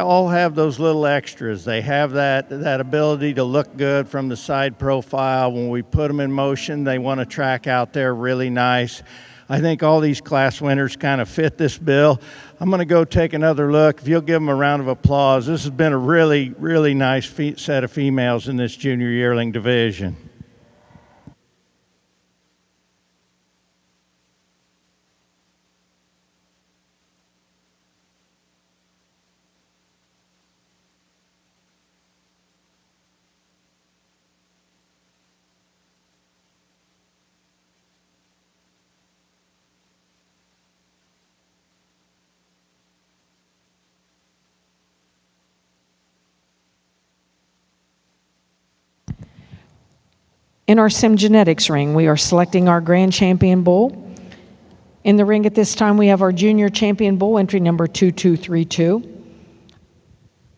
all have those little extras. They have that ability to look good from the side profile. When we put them in motion, they want to track out there really nice. I think all these class winners kind of fit this bill. I'm going to go take another look. If you'll give them a round of applause. This has been a really, really nice set of females in this junior yearling division. In our Sim Genetics ring, we are selecting our grand champion bull. In the ring at this time, we have our junior champion bull, entry number 2232.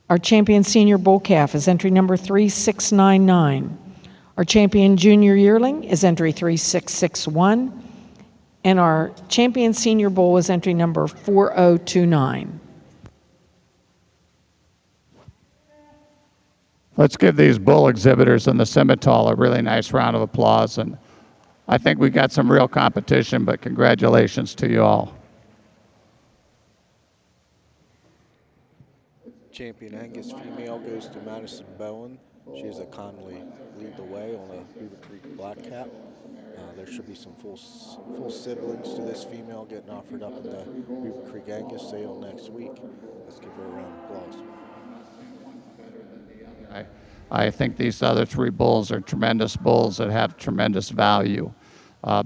Our champion senior bull calf is entry number 3699. Our champion junior yearling is entry 3661. And our champion senior bull is entry number 4029. Let's give these bull exhibitors in the Simmental a really nice round of applause. And I think we got some real competition, but congratulations to you all. Champion Angus female goes to Madison Bowen. She has a Conley lead the way on a Beaver Creek black cap. There should be some full siblings to this female getting offered up in the Beaver Creek Angus sale next week. Let's give her a round of applause. I think these other three bulls are tremendous bulls that have tremendous value.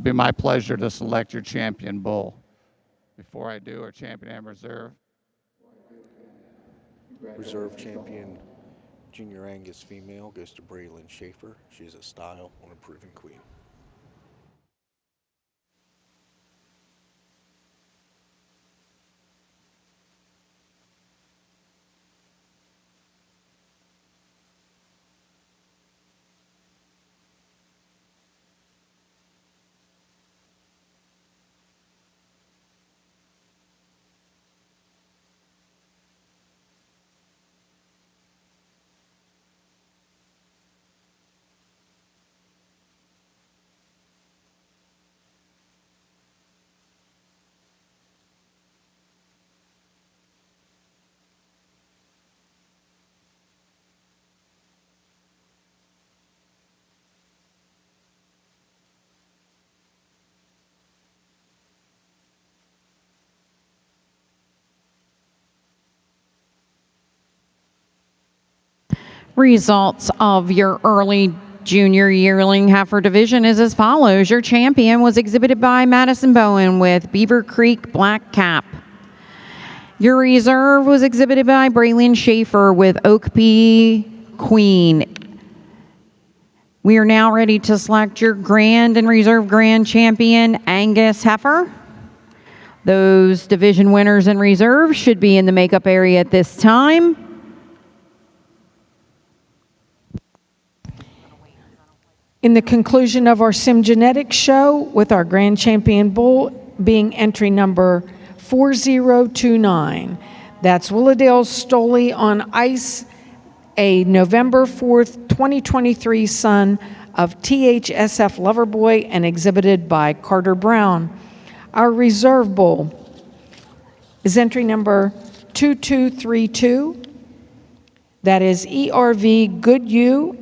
Be my pleasure to select your champion bull. Before I do, our champion and reserve. Reserve champion Junior Angus female goes to Braylon Schaefer. She's a style on a proven queen. Results of your early junior yearling heifer division is as follows. Your champion was exhibited by Madison Bowen with Beaver Creek Black Cap. Your reserve was exhibited by Braylon Schaefer with Oak P Queen. We are now ready to select your grand and reserve grand champion, Angus heifer. Those division winners and reserves should be in the makeup area at this time. In the conclusion of our Sim Genetics show, with our grand champion bull being entry number 4029. That's Willowdale Stoley on ice, a November 4th, 2023 son of THSF Loverboy and exhibited by Carter Brown. Our reserve bull is entry number 2232. That is ERV Good You,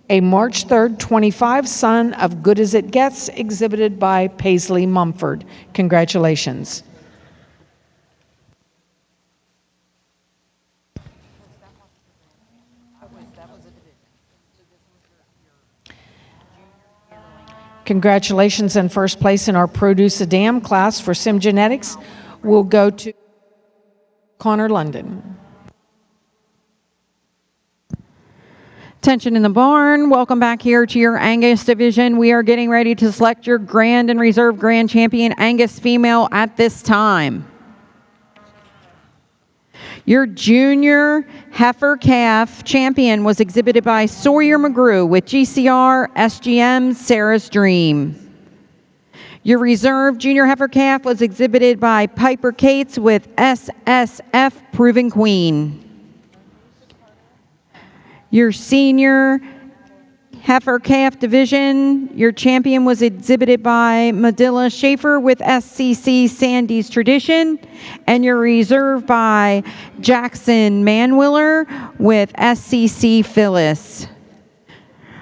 a March 3rd, 25 son of Good As It Gets, exhibited by Paisley Mumford. Congratulations. Congratulations, in first place in our Produce a Dam class for Sim Genetics will go to Connor London. Attention in the barn. Welcome back here to your Angus division. We are getting ready to select your grand and reserve grand champion Angus female at this time. Your junior heifer calf champion was exhibited by Sawyer McGrew with GCR SGM Sarah's Dream. Your reserve junior heifer calf was exhibited by Piper Cates with SSF Proven Queen. Your senior heifer calf division, your champion was exhibited by Medilla Schaefer with SCC Sandy's Tradition, and your reserve by Jackson Manwiller with SCC Phyllis.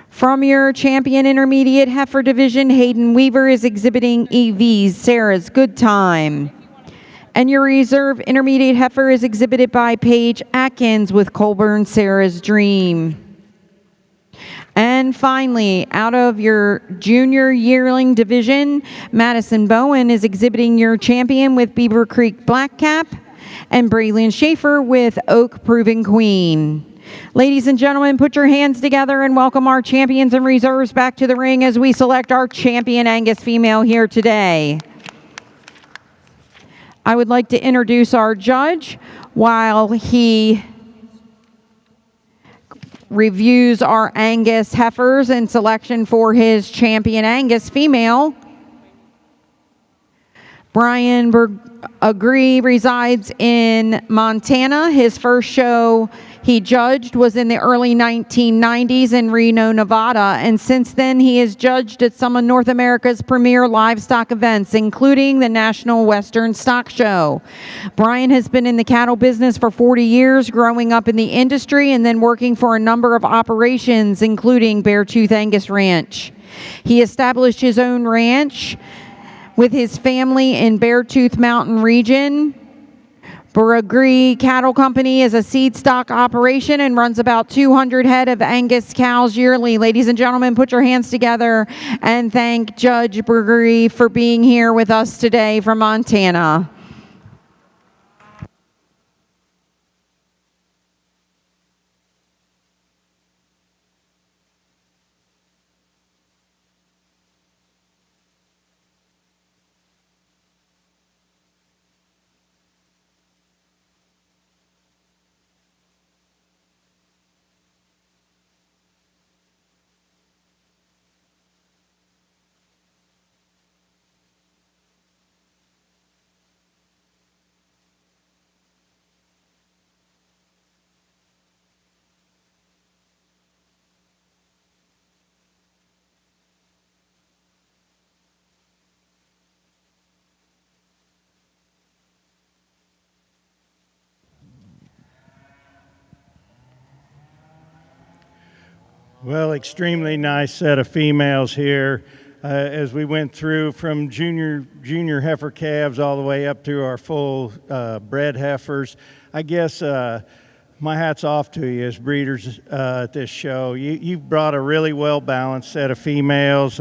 From your champion intermediate heifer division, Hayden Weaver is exhibiting EV's Sarah's Good Time. And your reserve intermediate heifer is exhibited by Paige Atkins with Colburn Sarah's Dream. And finally, out of your junior yearling division, Madison Bowen is exhibiting your champion with Beaver Creek Black Cap and Braylon Schaefer with Oak Proven Queen. Ladies and gentlemen, put your hands together and welcome our champions and reserves back to the ring as we select our champion Angus female here today. I would like to introduce our judge while he reviews our Angus heifers in selection for his champion Angus female. Brian Agree resides in Montana. His first show he judged was in the early 1990s in Reno, Nevada, and since then he has judged at some of North America's premier livestock events, including the National Western Stock Show. Brian has been in the cattle business for 40 years, growing up in the industry and then working for a number of operations, including Beartooth Angus Ranch. He established his own ranch with his family in Beartooth Mountain region. Buragri Cattle Company is a seed stock operation and runs about 200 head of Angus cows yearly. Ladies and gentlemen, put your hands together and thank Judge Buragri for being here with us today from Montana. Well, extremely nice set of females here. As we went through from junior heifer calves all the way up to our full bred heifers, I guess my hat's off to you as breeders at this show. You've brought a really well-balanced set of females,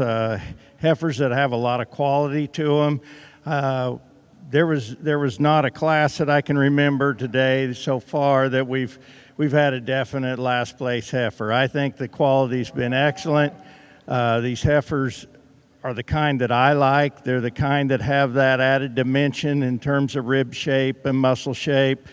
heifers that have a lot of quality to them. There was not a class that I can remember today so far that we've had a definite last place heifer. I think the quality's been excellent. These heifers are the kind that I like. They're the kind that have that added dimension in terms of rib shape and muscle shape.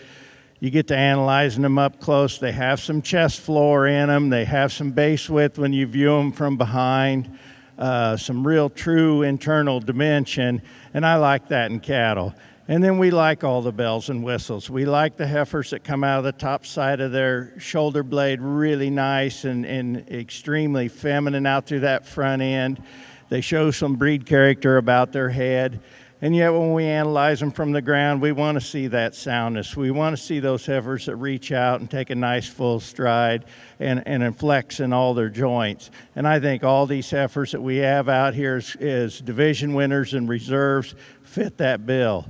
You get to analyzing them up close. They have some chest floor in them. They have some base width when you view them from behind. Some real true internal dimension, and I like that in cattle. And then we like all the bells and whistles. We like the heifers that come out of the top side of their shoulder blade really nice and extremely feminine out through that front end. They show some breed character about their head. And yet when we analyze them from the ground, we want to see that soundness. We want to see those heifers that reach out and take a nice full stride and flex in all their joints. And I think all these heifers that we have out here as division winners and reserves fit that bill.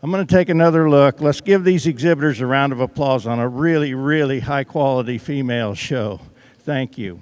I'm going to take another look. Let's give these exhibitors a round of applause on a really, really high quality female show. Thank you.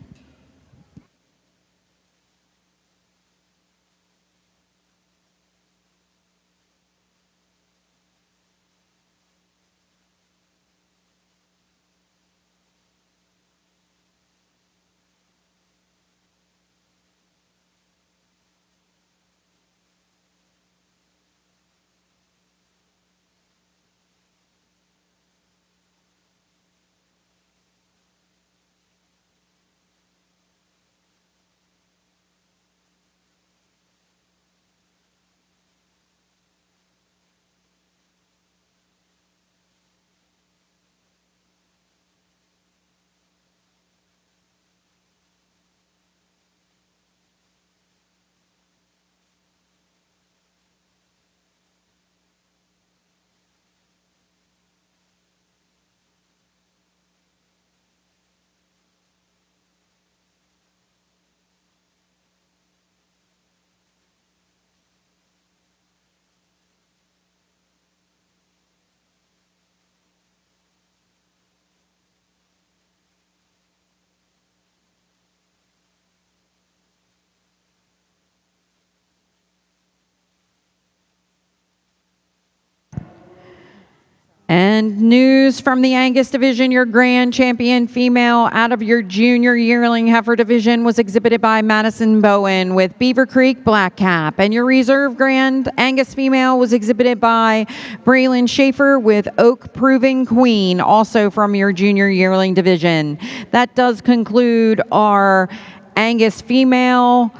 And news from the Angus division, your grand champion female out of your junior yearling heifer division was exhibited by Madison Bowen with Beaver Creek Black Cap. And your reserve grand Angus female was exhibited by Braylon Schaefer with Oak Proving Queen, also from your junior yearling division. That does conclude our Angus female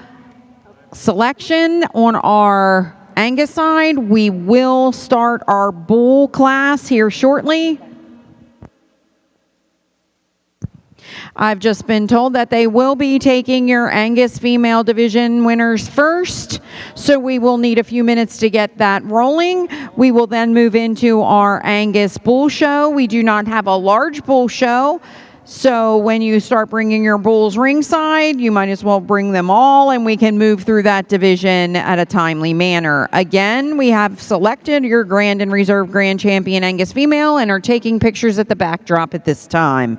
selection on our Angus side. We will start our bull class here shortly. I've just been told that they will be taking your Angus female division winners first, so we will need a few minutes to get that rolling. We will then move into our Angus bull show. We do not have a large bull show, so when you start bringing your bulls ringside, you might as well bring them all, and we can move through that division at a timely manner. Again, we have selected your Grand and Reserve Grand Champion Angus female and are taking pictures at the backdrop at this time.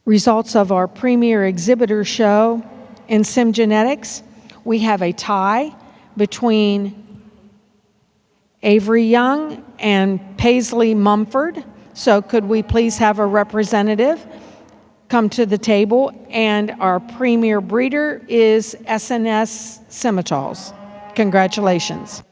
Results of our premier exhibitor show in sim genetics. We have a tie between Avery Young and Paisley Mumford. So could we please have a representative come to the table? And our premier breeder is SNS Scimitals. Congratulations.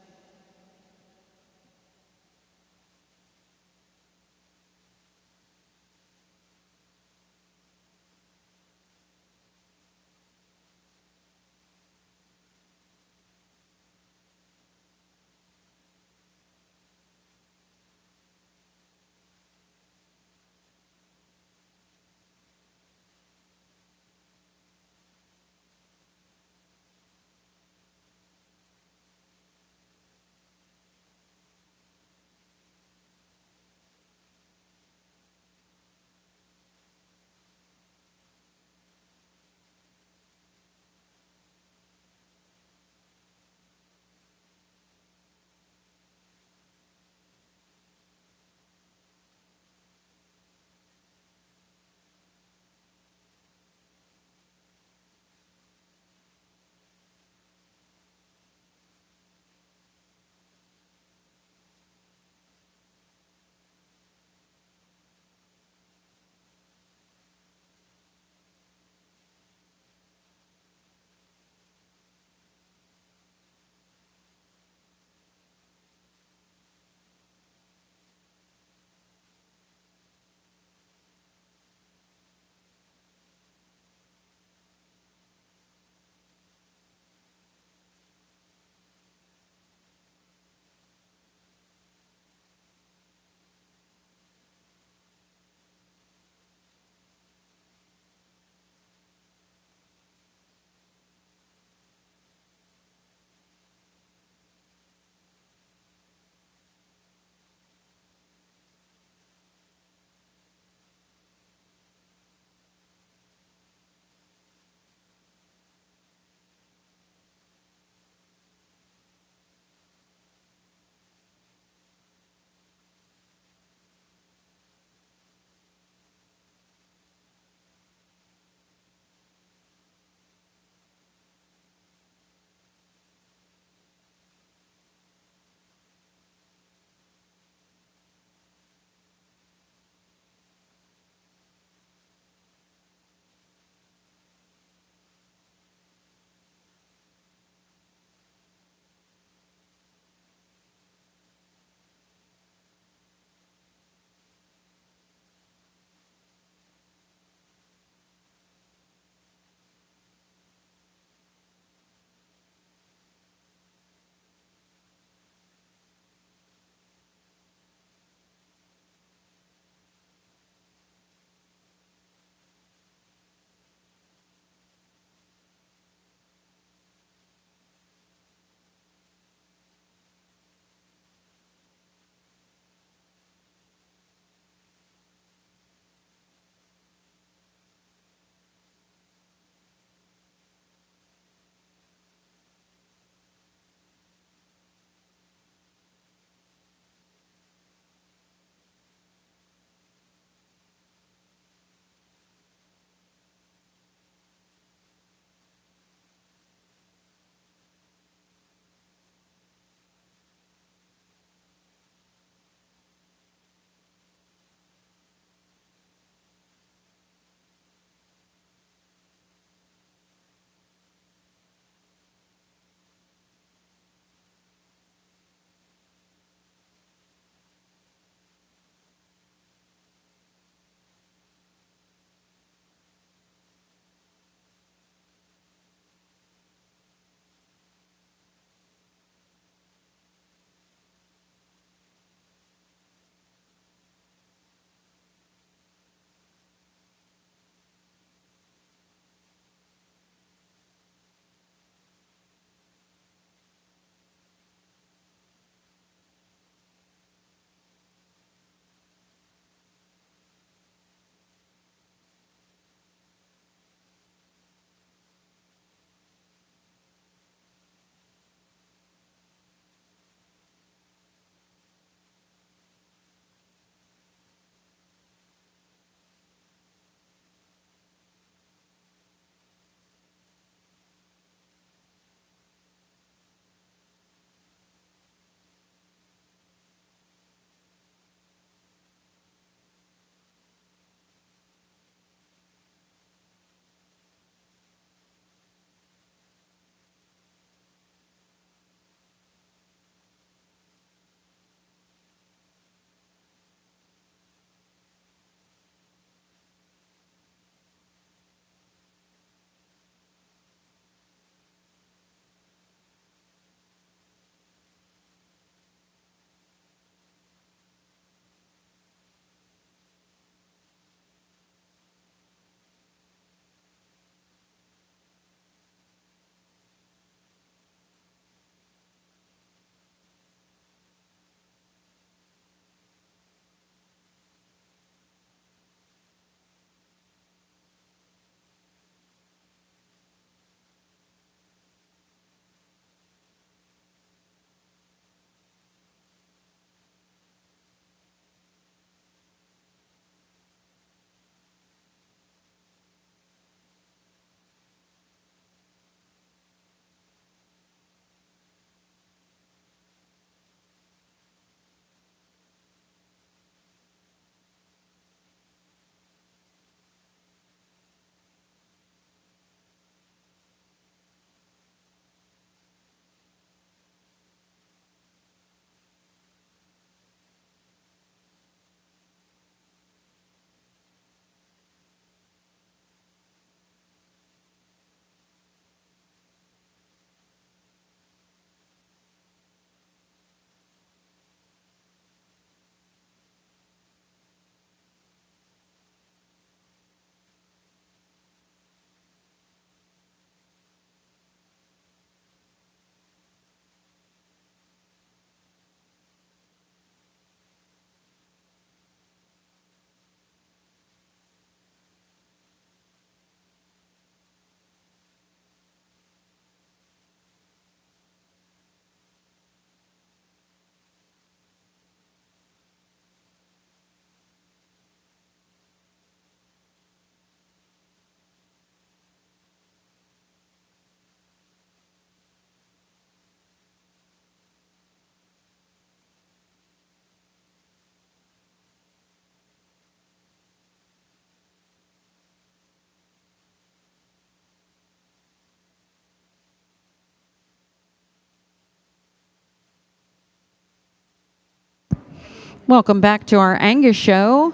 Welcome back to our Angus show.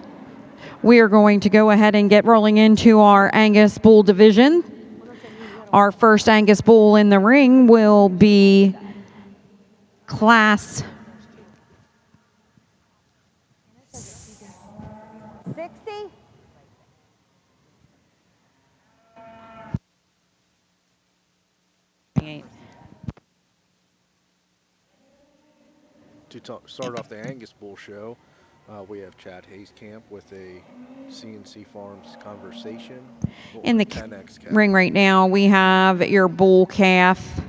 We are going to go ahead and get rolling into our Angus bull division. Our first Angus bull in the ring will be class 60. To start off the Angus Bull show, we have Chad Hayscamp with a CNC Farms Conversation. In the 10X calf. ring right now, we have your bull calf,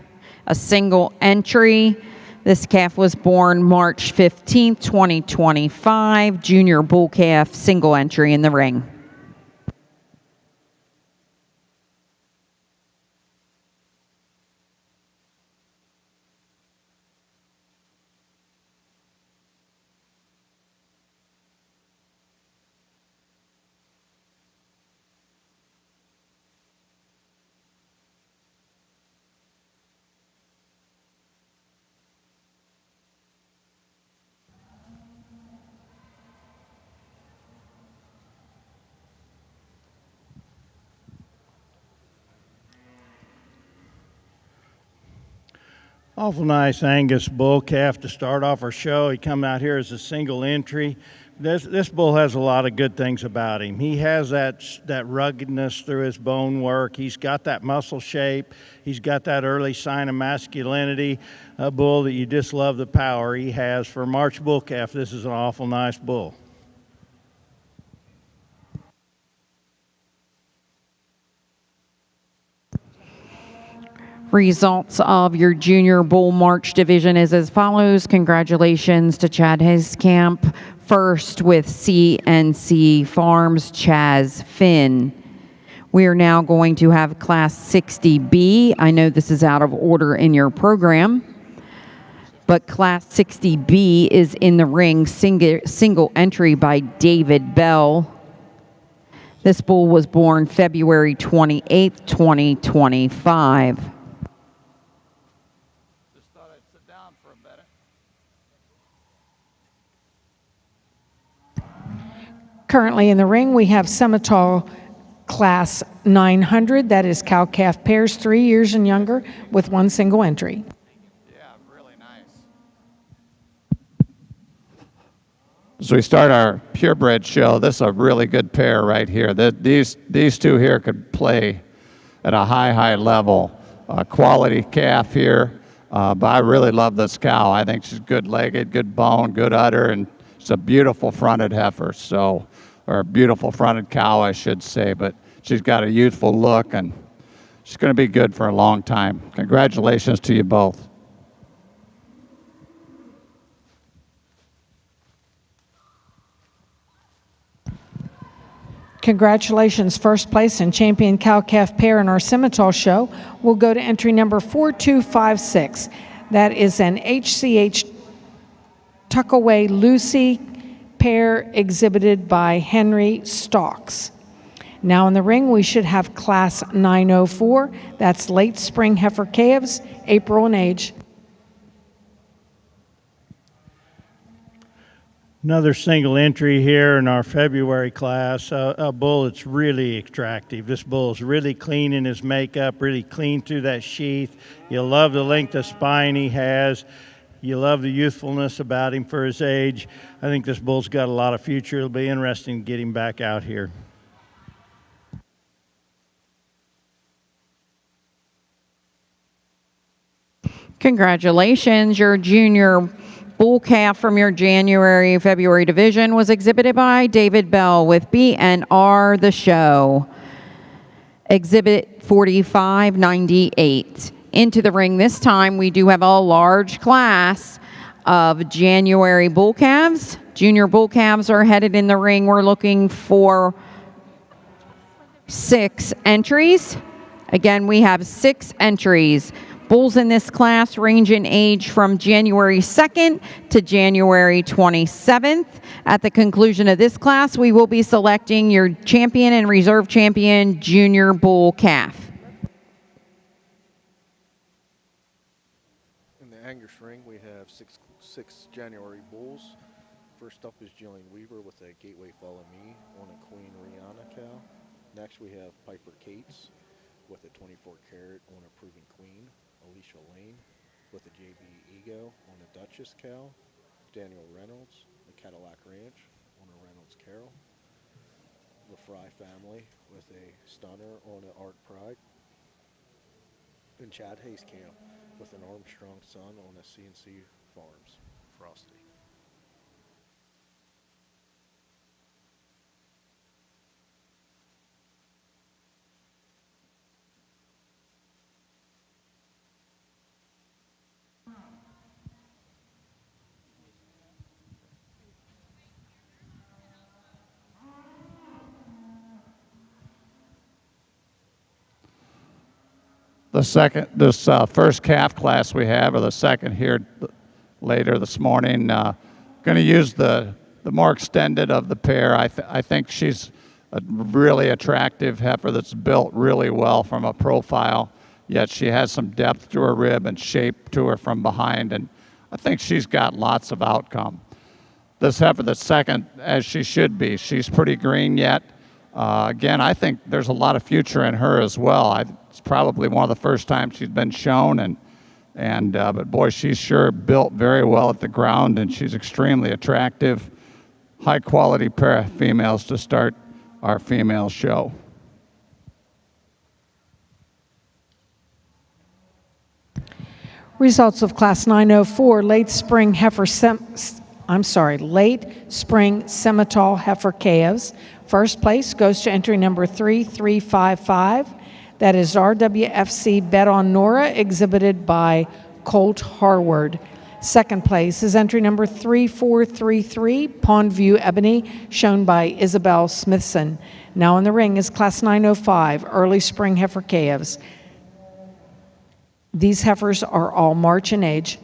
a single entry. This calf was born March 15th, 2025. Junior bull calf, single entry in the ring. Awful nice Angus bull calf to start off our show. He come out here as a single entry. This bull has a lot of good things about him. He has that ruggedness through his bone work. He's got that muscle shape. He's got that early sign of masculinity. A bull that you just love the power he has. For a March bull calf, this is an awful nice bull. Results of your junior bull March division is as follows. Congratulations to Chad Hayscamp. First with CNC Farms, Chaz Finn. We are now going to have class 60B. I know this is out of order in your program, but class 60B is in the ring, single entry by David Bell. This bull was born February 28th, 2025. Currently in the ring, we have Semitol class 900. That is cow-calf pairs, 3 years and younger, with one single entry. Yeah, really nice. As we start our purebred show, this is a really good pair right here. These two here could play at a high level. Quality calf here, but I really love this cow. I think she's good-legged, good bone, good udder, and it's a beautiful fronted heifer. So, or a beautiful fronted cow, I should say, but she's got a youthful look, and she's going to be good for a long time. Congratulations to you both. Congratulations, first place and champion cow-calf pair in our Semitol show. We'll go to entry number 4256. That is an HCH Tuckaway Lucy pair exhibited by Henry Stocks. Now in the ring, we should have class 904. That's late spring heifer calves, April in age. Another single entry here in our February class, a bull that's really attractive. This bull is really clean in his makeup, really clean through that sheath. You love the length of spine he has. You love the youthfulness about him for his age. I think this bull's got a lot of future. It'll be interesting to get him back out here. Congratulations, your junior bull calf from your February division was exhibited by David Bell with BNR The Show. Exhibit 4598. Into the ring this time, we do have a large class of January bull calves. Junior bull calves are headed in the ring. We're looking for 6 entries. Again, we have 6 entries. Bulls in this class range in age from January 2nd to January 27th. At the conclusion of this class, we will be selecting your champion and reserve champion junior bull calf. In the Angus ring, we have six January bulls. First up is Jillian Weaver with a Gateway Follow Me on a Queen Rihanna cow. Next we have Piper Cates with a 24 karat on a Proven Queen. Alicia Lane with a JB Ego on a Duchess cow. Daniel Reynolds, the Cadillac Ranch on a Reynolds Carroll. The Fry family with a Stunner on an Art Pride. And Chad Hayescamp with an Armstrong Son on a CNC Farms Frosty. This first calf class we have, or the second here later this morning, going to use the more extended of the pair. I think she's a really attractive heifer that's built really well from a profile, yet she has some depth to her rib and shape to her from behind, and I think she's got lots of outcome. This heifer, the second, as she should be. She's pretty green yet. Again, I think there's a lot of future in her as well. It's probably one of the first times she's been shown, but boy, she's sure built very well at the ground, and she's extremely attractive. High quality pair of females to start our female show. Results of Class 904 late spring Simmental heifer calves. First place goes to entry number 3355. That is RWFC Bet on Nora, exhibited by Colt Harward. Second place is entry number 3433, Pondview Ebony, shown by Isabel Smithson. Now in the ring is Class 905, early spring heifer calves. These heifers are all March in age.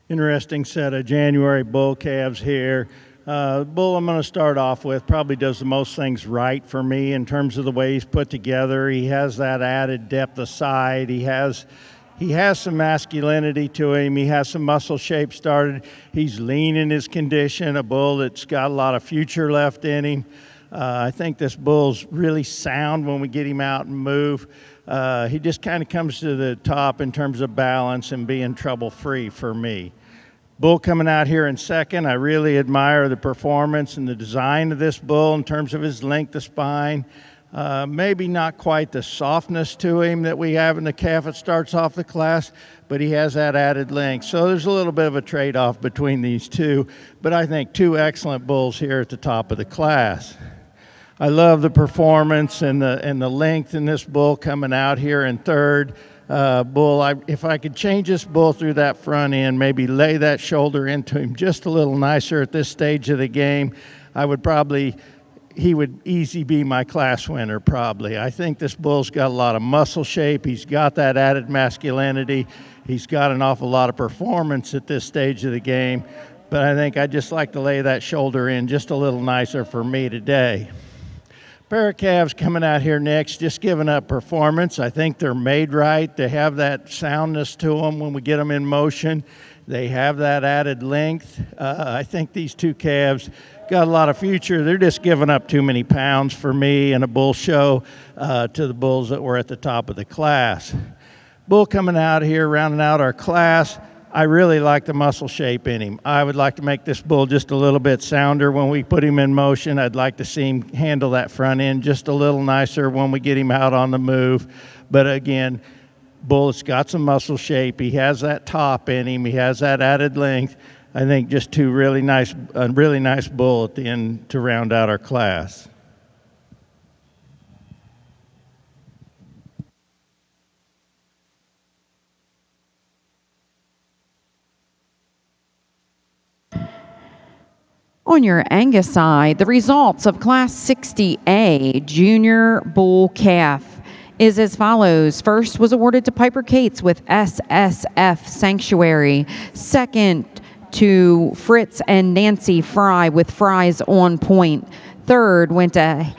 Interesting set of January bull calves here. The bull I'm going to start off with probably does the most things right for me in terms of the way he's put together. He has that added depth of side. He has He has some masculinity to him. He has some muscle shape started. He's lean in his condition, a bull that's got a lot of future left in him. I think this bull's really sound when we get him out and move. He just kind of comes to the top in terms of balance and being trouble-free for me. Bull coming out here in second. I really admire the performance and the design of this bull in terms of his length of spine. Maybe not quite the softness to him that we have in the calf that starts off the class, but he has that added length. So there's a little bit of a trade-off between these two, but I think two excellent bulls here at the top of the class. I love the performance and the length in this bull coming out here in third. If I could change this bull through that front end, maybe lay that shoulder into him just a little nicer at this stage of the game, he would easily be my class winner probably. I think this bull's got a lot of muscle shape. He's got that added masculinity. He's got an awful lot of performance at this stage of the game, but I think I'd just like to lay that shoulder in just a little nicer for me today. Pair of calves coming out here next, just giving up performance. I think they're made right. They have that soundness to them when we get them in motion. They have that added length. I think these two calves got a lot of future. They're just giving up too many pounds for me in a bull show to the bulls that were at the top of the class. Bull coming out here, rounding out our class. I really like the muscle shape in him. I would like to make this bull just a little bit sounder when we put him in motion. I'd like to see him handle that front end just a little nicer when we get him out on the move. But again, bull's got some muscle shape. He has that top in him. He has that added length. I think just a really nice bull at the end to round out our class. On your Angus side, the results of Class 60A Junior Bull Calf is as follows. First was awarded to Piper Cates with SSF Sanctuary. Second to Fritz and Nancy Fry with Fries on Point. Third went to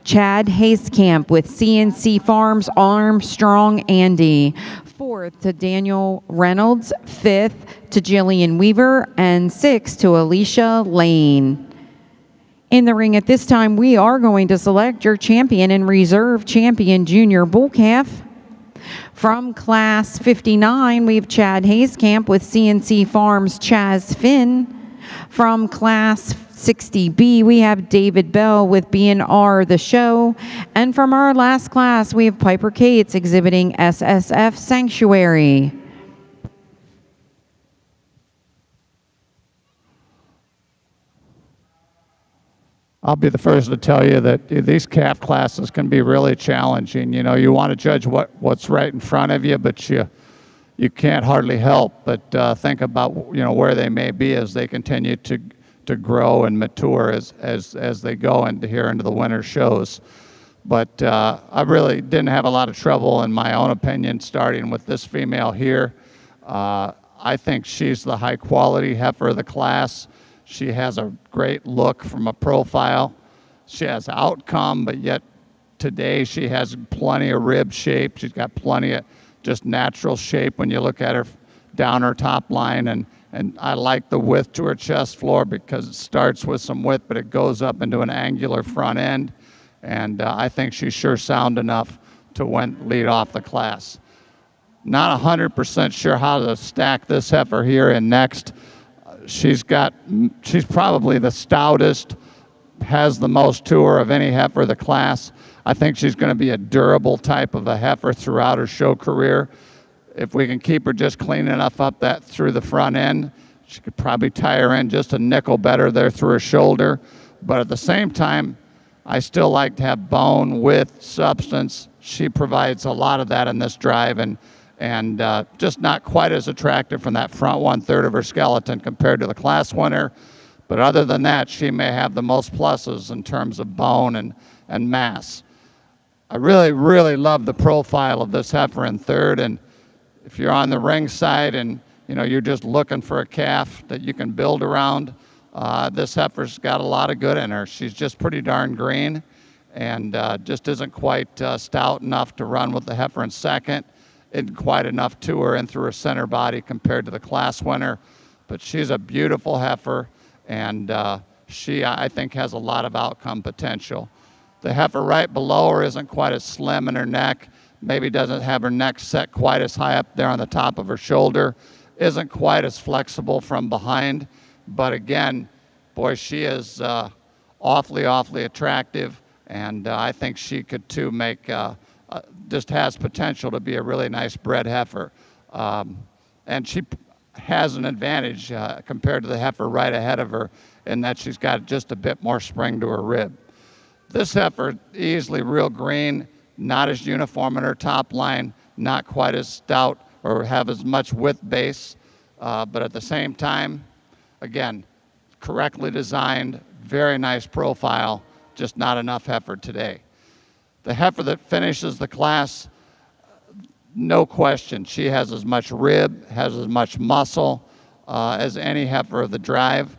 Chad Hasekamp with CNC Farms Armstrong Andy. Fourth to Daniel Reynolds. Fifth to Jillian Weaver. And sixth to Alicia Lane. In the ring at this time, we are going to select your champion and reserve champion junior bull calf. From Class 59, we have Chad Hasekamp with CNC Farms Chaz Finn. From Class 60B, we have David Bell with B&R The Show. And from our last class, we have Piper Cates exhibiting SSF Sanctuary. I'll be the first to tell you that these calf classes can be really challenging. You know, you want to judge what's right in front of you, but you can't hardly help but think about, you know, where they may be as they continue to grow and mature as they go into the winter shows. But I really didn't have a lot of trouble, in my own opinion, starting with this female here. I think she's the high quality heifer of the class. She has a great look from a profile. She has outcome, but yet today she has plenty of rib shape. She's got plenty of just natural shape when you look at her down her top line. And I like the width to her chest floor because it starts with some width, but it goes up into an angular front end. And I think she's sure sound enough to lead off the class. Not 100% sure how to stack this heifer here in next. She's probably the stoutest, has the most to her of any heifer of the class. I think she's going to be a durable type of a heifer throughout her show career. If we can keep her just clean enough up that through the front end, she could probably tie her in just a nickel better there through her shoulder. But at the same time, I still like to have bone, width, substance. She provides a lot of that in this drive, and just not quite as attractive from that front 1/3 of her skeleton compared to the class winner. But other than that, she may have the most pluses in terms of bone and mass. I really, really love the profile of this heifer in third. And if you're on the ring side and you're just looking for a calf that you can build around, this heifer's got a lot of good in her. She's just pretty darn green and just isn't quite stout enough to run with the heifer in second. isn't quite enough to her and through her center body compared to the class winner. But she's a beautiful heifer, and she, I think, has a lot of outcome potential. The heifer right below her isn't quite as slim in her neck, maybe doesn't have her neck set quite as high up there on the top of her shoulder, isn't quite as flexible from behind, but again, boy, she is awfully attractive, and I think she could too make, just has potential to be a really nice bred heifer. And she has an advantage compared to the heifer right ahead of her in that she's got just a bit more spring to her rib. This heifer, easily real green, not as uniform in her top line, not quite as stout or have as much width base, but at the same time, again, correctly designed, very nice profile, just not enough heifer today. The heifer that finishes the class, no question, she has as much rib, has as much muscle as any heifer of the drive.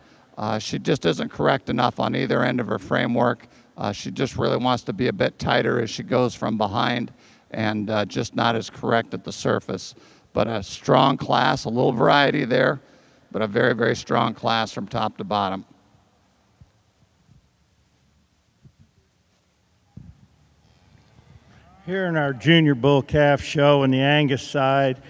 She just isn't correct enough on either end of her framework. She just really wants to be a bit tighter as she goes from behind, and just not as correct at the surface. But a strong class, a little variety there, but a very strong class from top to bottom. Here in our junior bull calf show on the Angus side,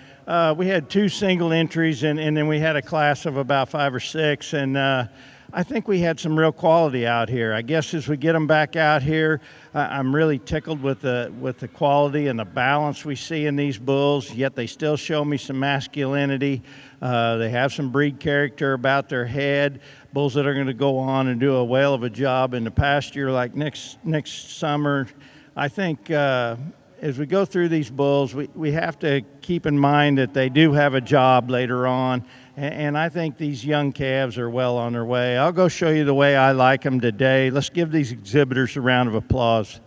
we had 2 single entries, and then we had a class of about 5 or 6, and I think we had some real quality out here. I guess as we get them back out here, I'm really tickled with the quality and the balance we see in these bulls, yet they still show me some masculinity. They have some breed character about their head, bulls that are going to go on and do a whale of a job in the pasture like next summer. I think as we go through these bulls, we have to keep in mind that they do have a job later on, and I think these young calves are well on their way. I'll go show you the way I like them today. Let's give these exhibitors a round of applause.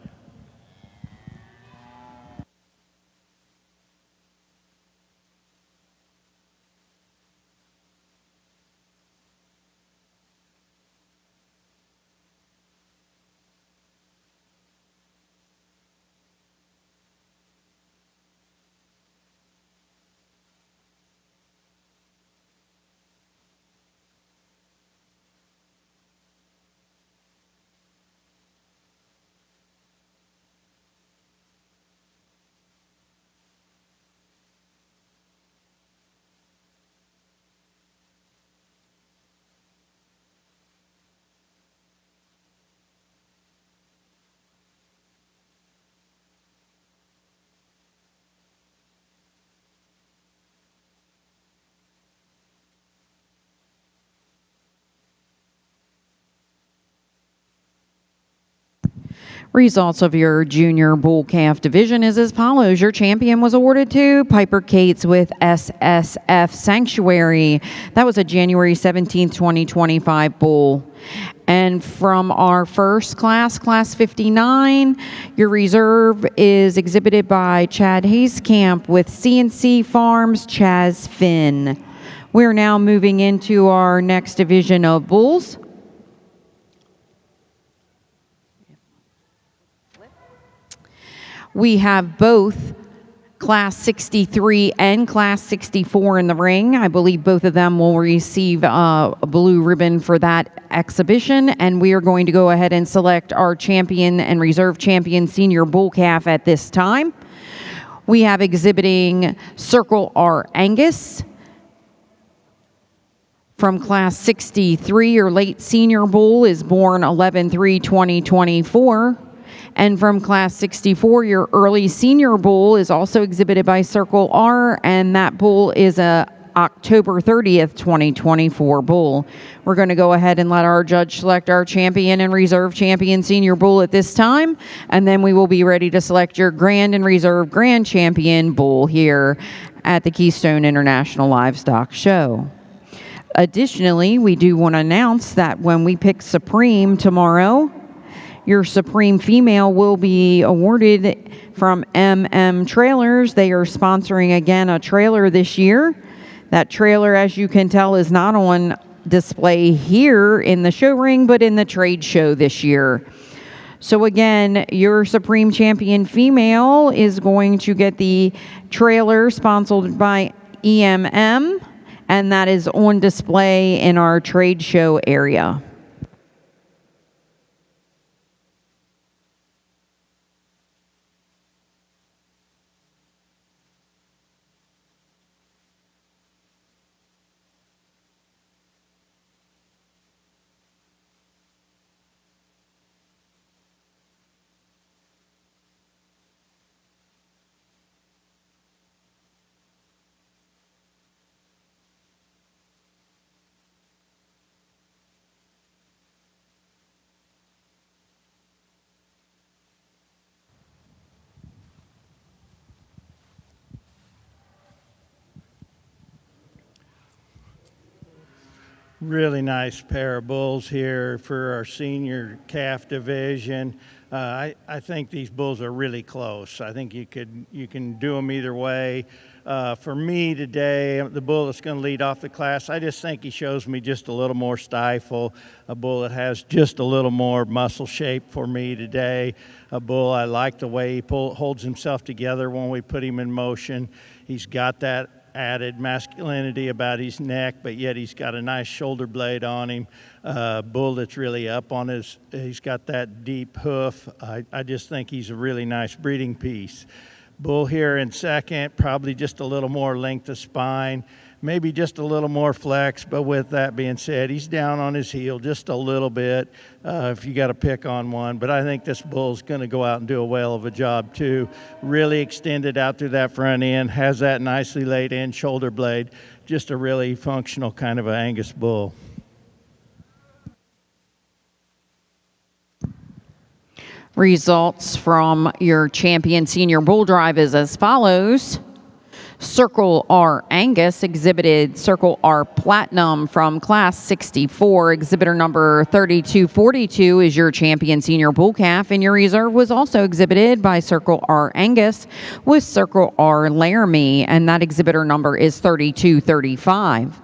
Results of your junior bull calf division is as follows. Your champion was awarded to Piper Cates with SSF Sanctuary. That was a January 17th, 2025 bull. And from our first class, class 59, your reserve is exhibited by Chad Hayscamp with CNC Farms Chaz Finn. We're now moving into our next division of bulls. We have both Class 63 and Class 64 in the ring. I believe both of them will receive a blue ribbon for that exhibition, and we are going to go ahead and select our champion and reserve champion senior bull calf at this time. We have exhibiting Circle R Angus from Class 63. Your late senior bull is born 11/3/2024. And from Class 64, your early senior bull is also exhibited by Circle R, and that bull is a October 30th, 2024 bull. We're going to go ahead and let our judge select our champion and reserve champion senior bull at this time, and then we will be ready to select your grand and reserve grand champion bull here at the Keystone International Livestock Show. Additionally, we do want to announce that when we pick Supreme tomorrow, your Supreme female will be awarded from MM Trailers. They are sponsoring again a trailer this year. That trailer, as you can tell, is not on display here in the show ring, but in the trade show this year. So again, your Supreme Champion female is going to get the trailer sponsored by EMM, and that is on display in our trade show area. Really nice pair of bulls here for our senior calf division. I think these bulls are really close. I think you can do them either way. For me today, the bull that's going to lead off the class, I just think he shows me just a little more stifle, a bull that has just a little more muscle shape for me today. A bull, I like the way he holds himself together when we put him in motion. He's got that added masculinity about his neck, but yet he's got a nice shoulder blade on him. Bull that's really up on he's got that deep hoof. I just think he's a really nice breeding piece. Bull here in second, probably just a little more length of spine, maybe just a little more flex, but with that being said, he's down on his heel just a little bit if you got to pick on one. But I think this bull's going to go out and do a whale of a job too. Really extended out through that front end, has that nicely laid in shoulder blade, just a really functional kind of an Angus bull. Results from your champion senior bull drive is as follows. Circle R Angus exhibited Circle R Platinum from class 64. Exhibitor number 3242 is your champion senior bull calf, and your reserve was also exhibited by Circle R Angus with Circle R Laramie, and that exhibitor number is 3235.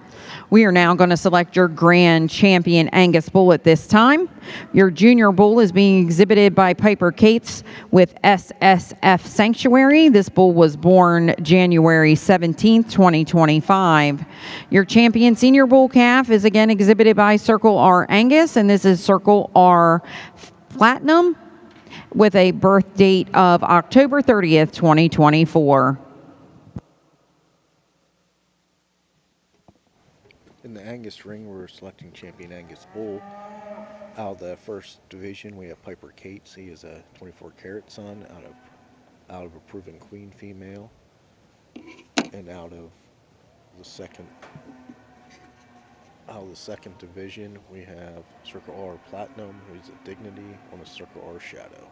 We are now going to select your grand champion Angus bull at this time. Your junior bull is being exhibited by Piper Cates with SSF Sanctuary. This bull was born January 17th, 2025. Your champion senior bull calf is again exhibited by Circle R Angus, and this is Circle R Platinum with a birth date of October 30th, 2024. In the Angus ring, we're selecting champion Angus bull. Out of the first division, we have Piper Cates. He is a 24-carat son out of a proven queen female. And out of the second division, we have Circle R Platinum, who's a Dignity on a Circle R Shadow.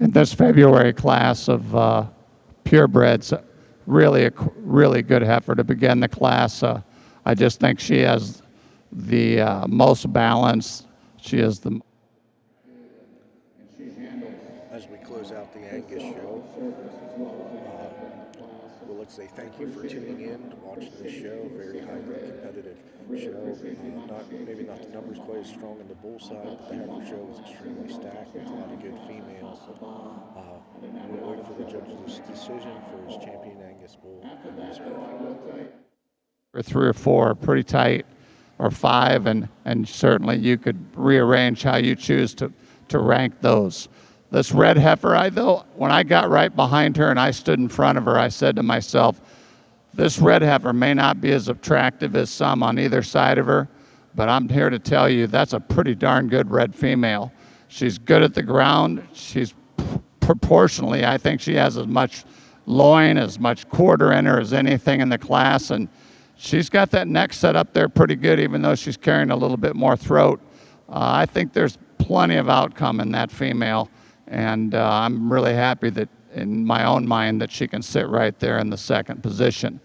In this February class of purebreds, really good heifer to begin the class. I just think she has the most balance. She is the. As we close out the Angus show, we'll let's say thank you for tuning in, watching this show. Very highly competitive show. Maybe not the numbers quite as strong on the bull side, but the heifer show was extremely stacked with a lot of good females. We'll wait for the judge's decision for his champion Angus bull in reserve. Or 3 or 4, pretty tight, or 5, and certainly you could rearrange how you choose to rank those. This red heifer, when I got right behind her and I stood in front of her, I said to myself, this red heifer may not be as attractive as some on either side of her, but I'm here to tell you that's a pretty darn good red female. She's good at the ground. She's proportionally, I think she has as much loin, as much quarter in her as anything in the class, and she's got that neck set up there pretty good, even though she's carrying a little bit more throat. I think there's plenty of outcome in that female, and I'm really happy that, in my own mind, that she can sit right there in the second position.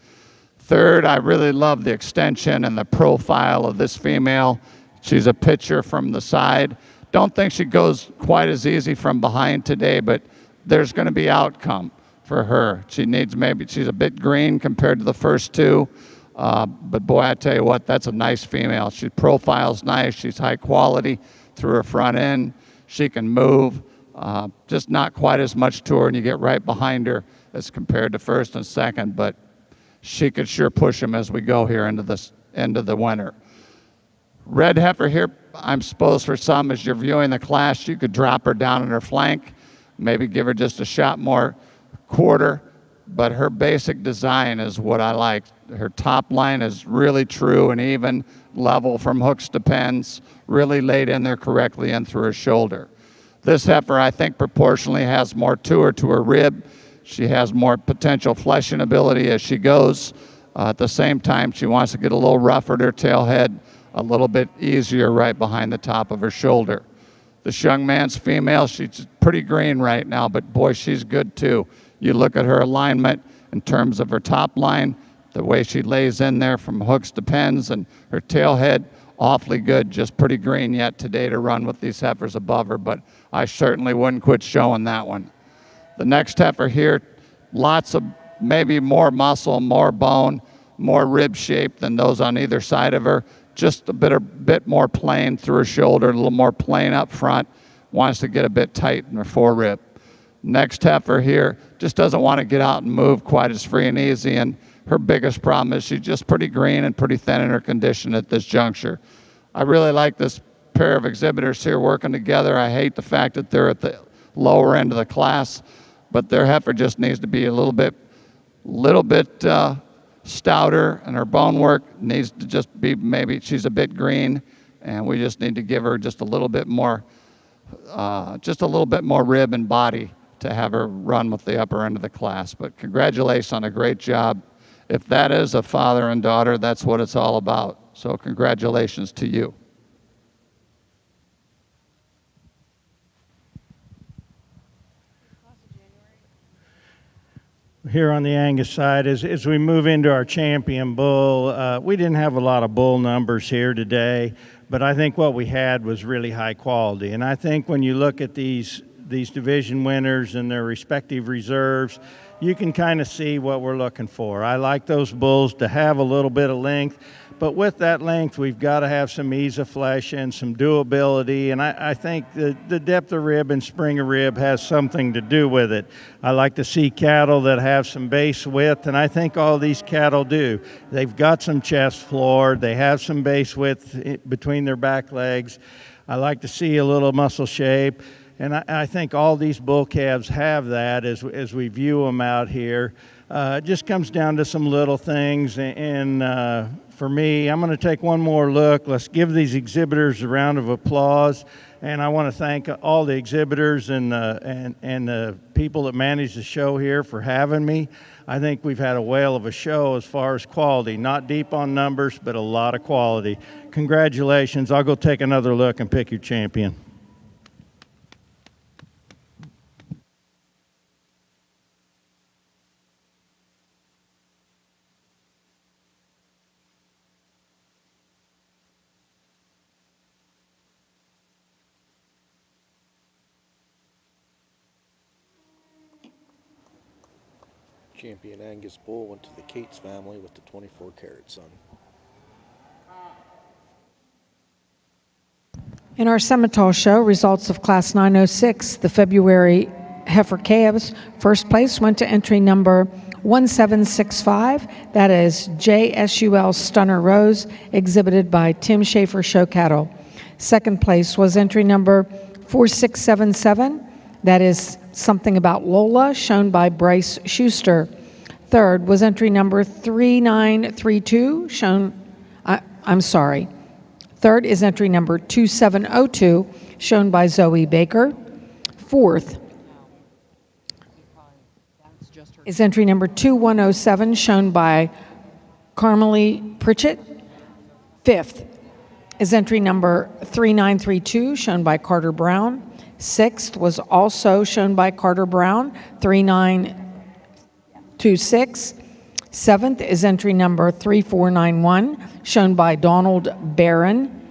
Third, I really love the extension and the profile of this female. She's a pitcher from the side. Don't think she goes quite as easy from behind today, but there's going to be outcome for her. She needs, maybe she's a bit green compared to the first two, but boy, I tell you what, that's a nice female. She profiles nice. She's high quality through her front end. She can move, just not quite as much to her, and you get right behind her as compared to first and second, but she could sure push them as we go here into this end of the winter. Red heifer here, I'm supposed for some, as you're viewing the class, you could drop her down on her flank, maybe give her just a shot more quarter, but her basic design is what I like. Her top line is really true and even, level from hooks to pens, really laid in there correctly in through her shoulder. This heifer, I think, proportionally has more to her rib. She has more potential fleshing ability as she goes. At the same time, she wants to get a little rougher at her tail head, a little bit easier right behind the top of her shoulder. This young man's female, she's pretty green right now, but boy, she's good too. You look at her alignment in terms of her top line, the way she lays in there from hooks to pens, and her tail head, awfully good, just pretty green yet today to run with these heifers above her, but I certainly wouldn't quit showing that one. The next heifer here, lots of maybe more muscle, more bone, more rib shape than those on either side of her. Just a bit more plain through her shoulder, a little more plain up front. Wants to get a bit tight in her forerib. Next heifer here just doesn't want to get out and move quite as free and easy, and her biggest problem is she's just pretty green and pretty thin in her condition at this juncture. I really like this pair of exhibitors here working together. I hate the fact that they're at the lower end of the class, but their heifer just needs to be a little bit stouter, and her bone work needs to just be, maybe she's a bit green, and we just need to give her just a little bit more rib and body to have her run with the upper end of the class. But congratulations on a great job. If that is a father and daughter, that's what it's all about. So congratulations to you. Here on the Angus side, as we move into our champion bull, we didn't have a lot of bull numbers here today, but I think what we had was really high quality. And I think when you look at these division winners and their respective reserves, you can kind of see what we're looking for. I like those bulls to have a little bit of length, but with that length, we've got to have some ease of flesh and some doability, and I think the depth of rib and spring of rib has something to do with it. I like to see cattle that have some base width, and I think all these cattle do. They've got some chest floor, they have some base width between their back legs. I like to see a little muscle shape, and I think all these bull calves have that as we view them out here. It just comes down to some little things, and for me, I'm going to take one more look. Let's give these exhibitors a round of applause, and I want to thank all the exhibitors and the people that manage the show here for having me. I think we've had a whale of a show as far as quality, not deep on numbers, but a lot of quality. Congratulations. I'll go take another look and pick your champion. Champion Angus bull went to the Cates family with the 24-carat son. In our Simmental show, results of Class 906, the February heifer calves, first place went to entry number 1765. That is JSUL Stunner Rose, exhibited by Tim Schaefer Show Cattle. Second place was entry number 4677. That is Something About Lola, shown by Bryce Schuster. Third was entry number 3932, Third is entry number 2702, shown by Zoe Baker. Fourth is entry number 2107, shown by Carmelie Pritchett. Fifth is entry number 3932, shown by Carter Brown. Sixth was also shown by Carter Brown, 3926. Seventh is entry number 3491, shown by Donald Barron.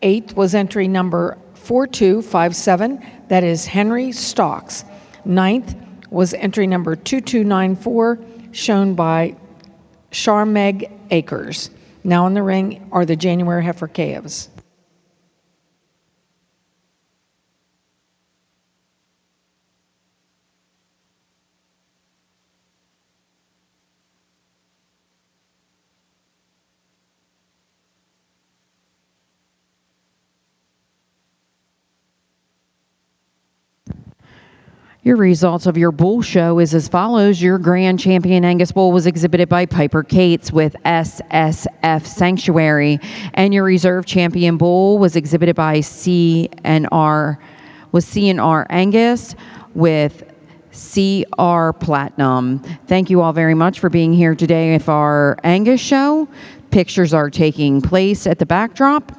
Eighth was entry number 4257, that is Henry Stocks. Ninth was entry number 2294, shown by Charmeg Akers. Now in the ring are the January heifer calves. Your results of your bull show is as follows. Your grand champion Angus bull was exhibited by Piper Cates with SSF Sanctuary, and your reserve champion bull was exhibited by CNR Angus with CR Platinum. Thank you all very much for being here today for our Angus show. Pictures are taking place at the backdrop.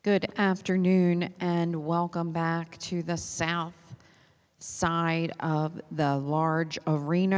Good afternoon and welcome back to the south side of the large arena.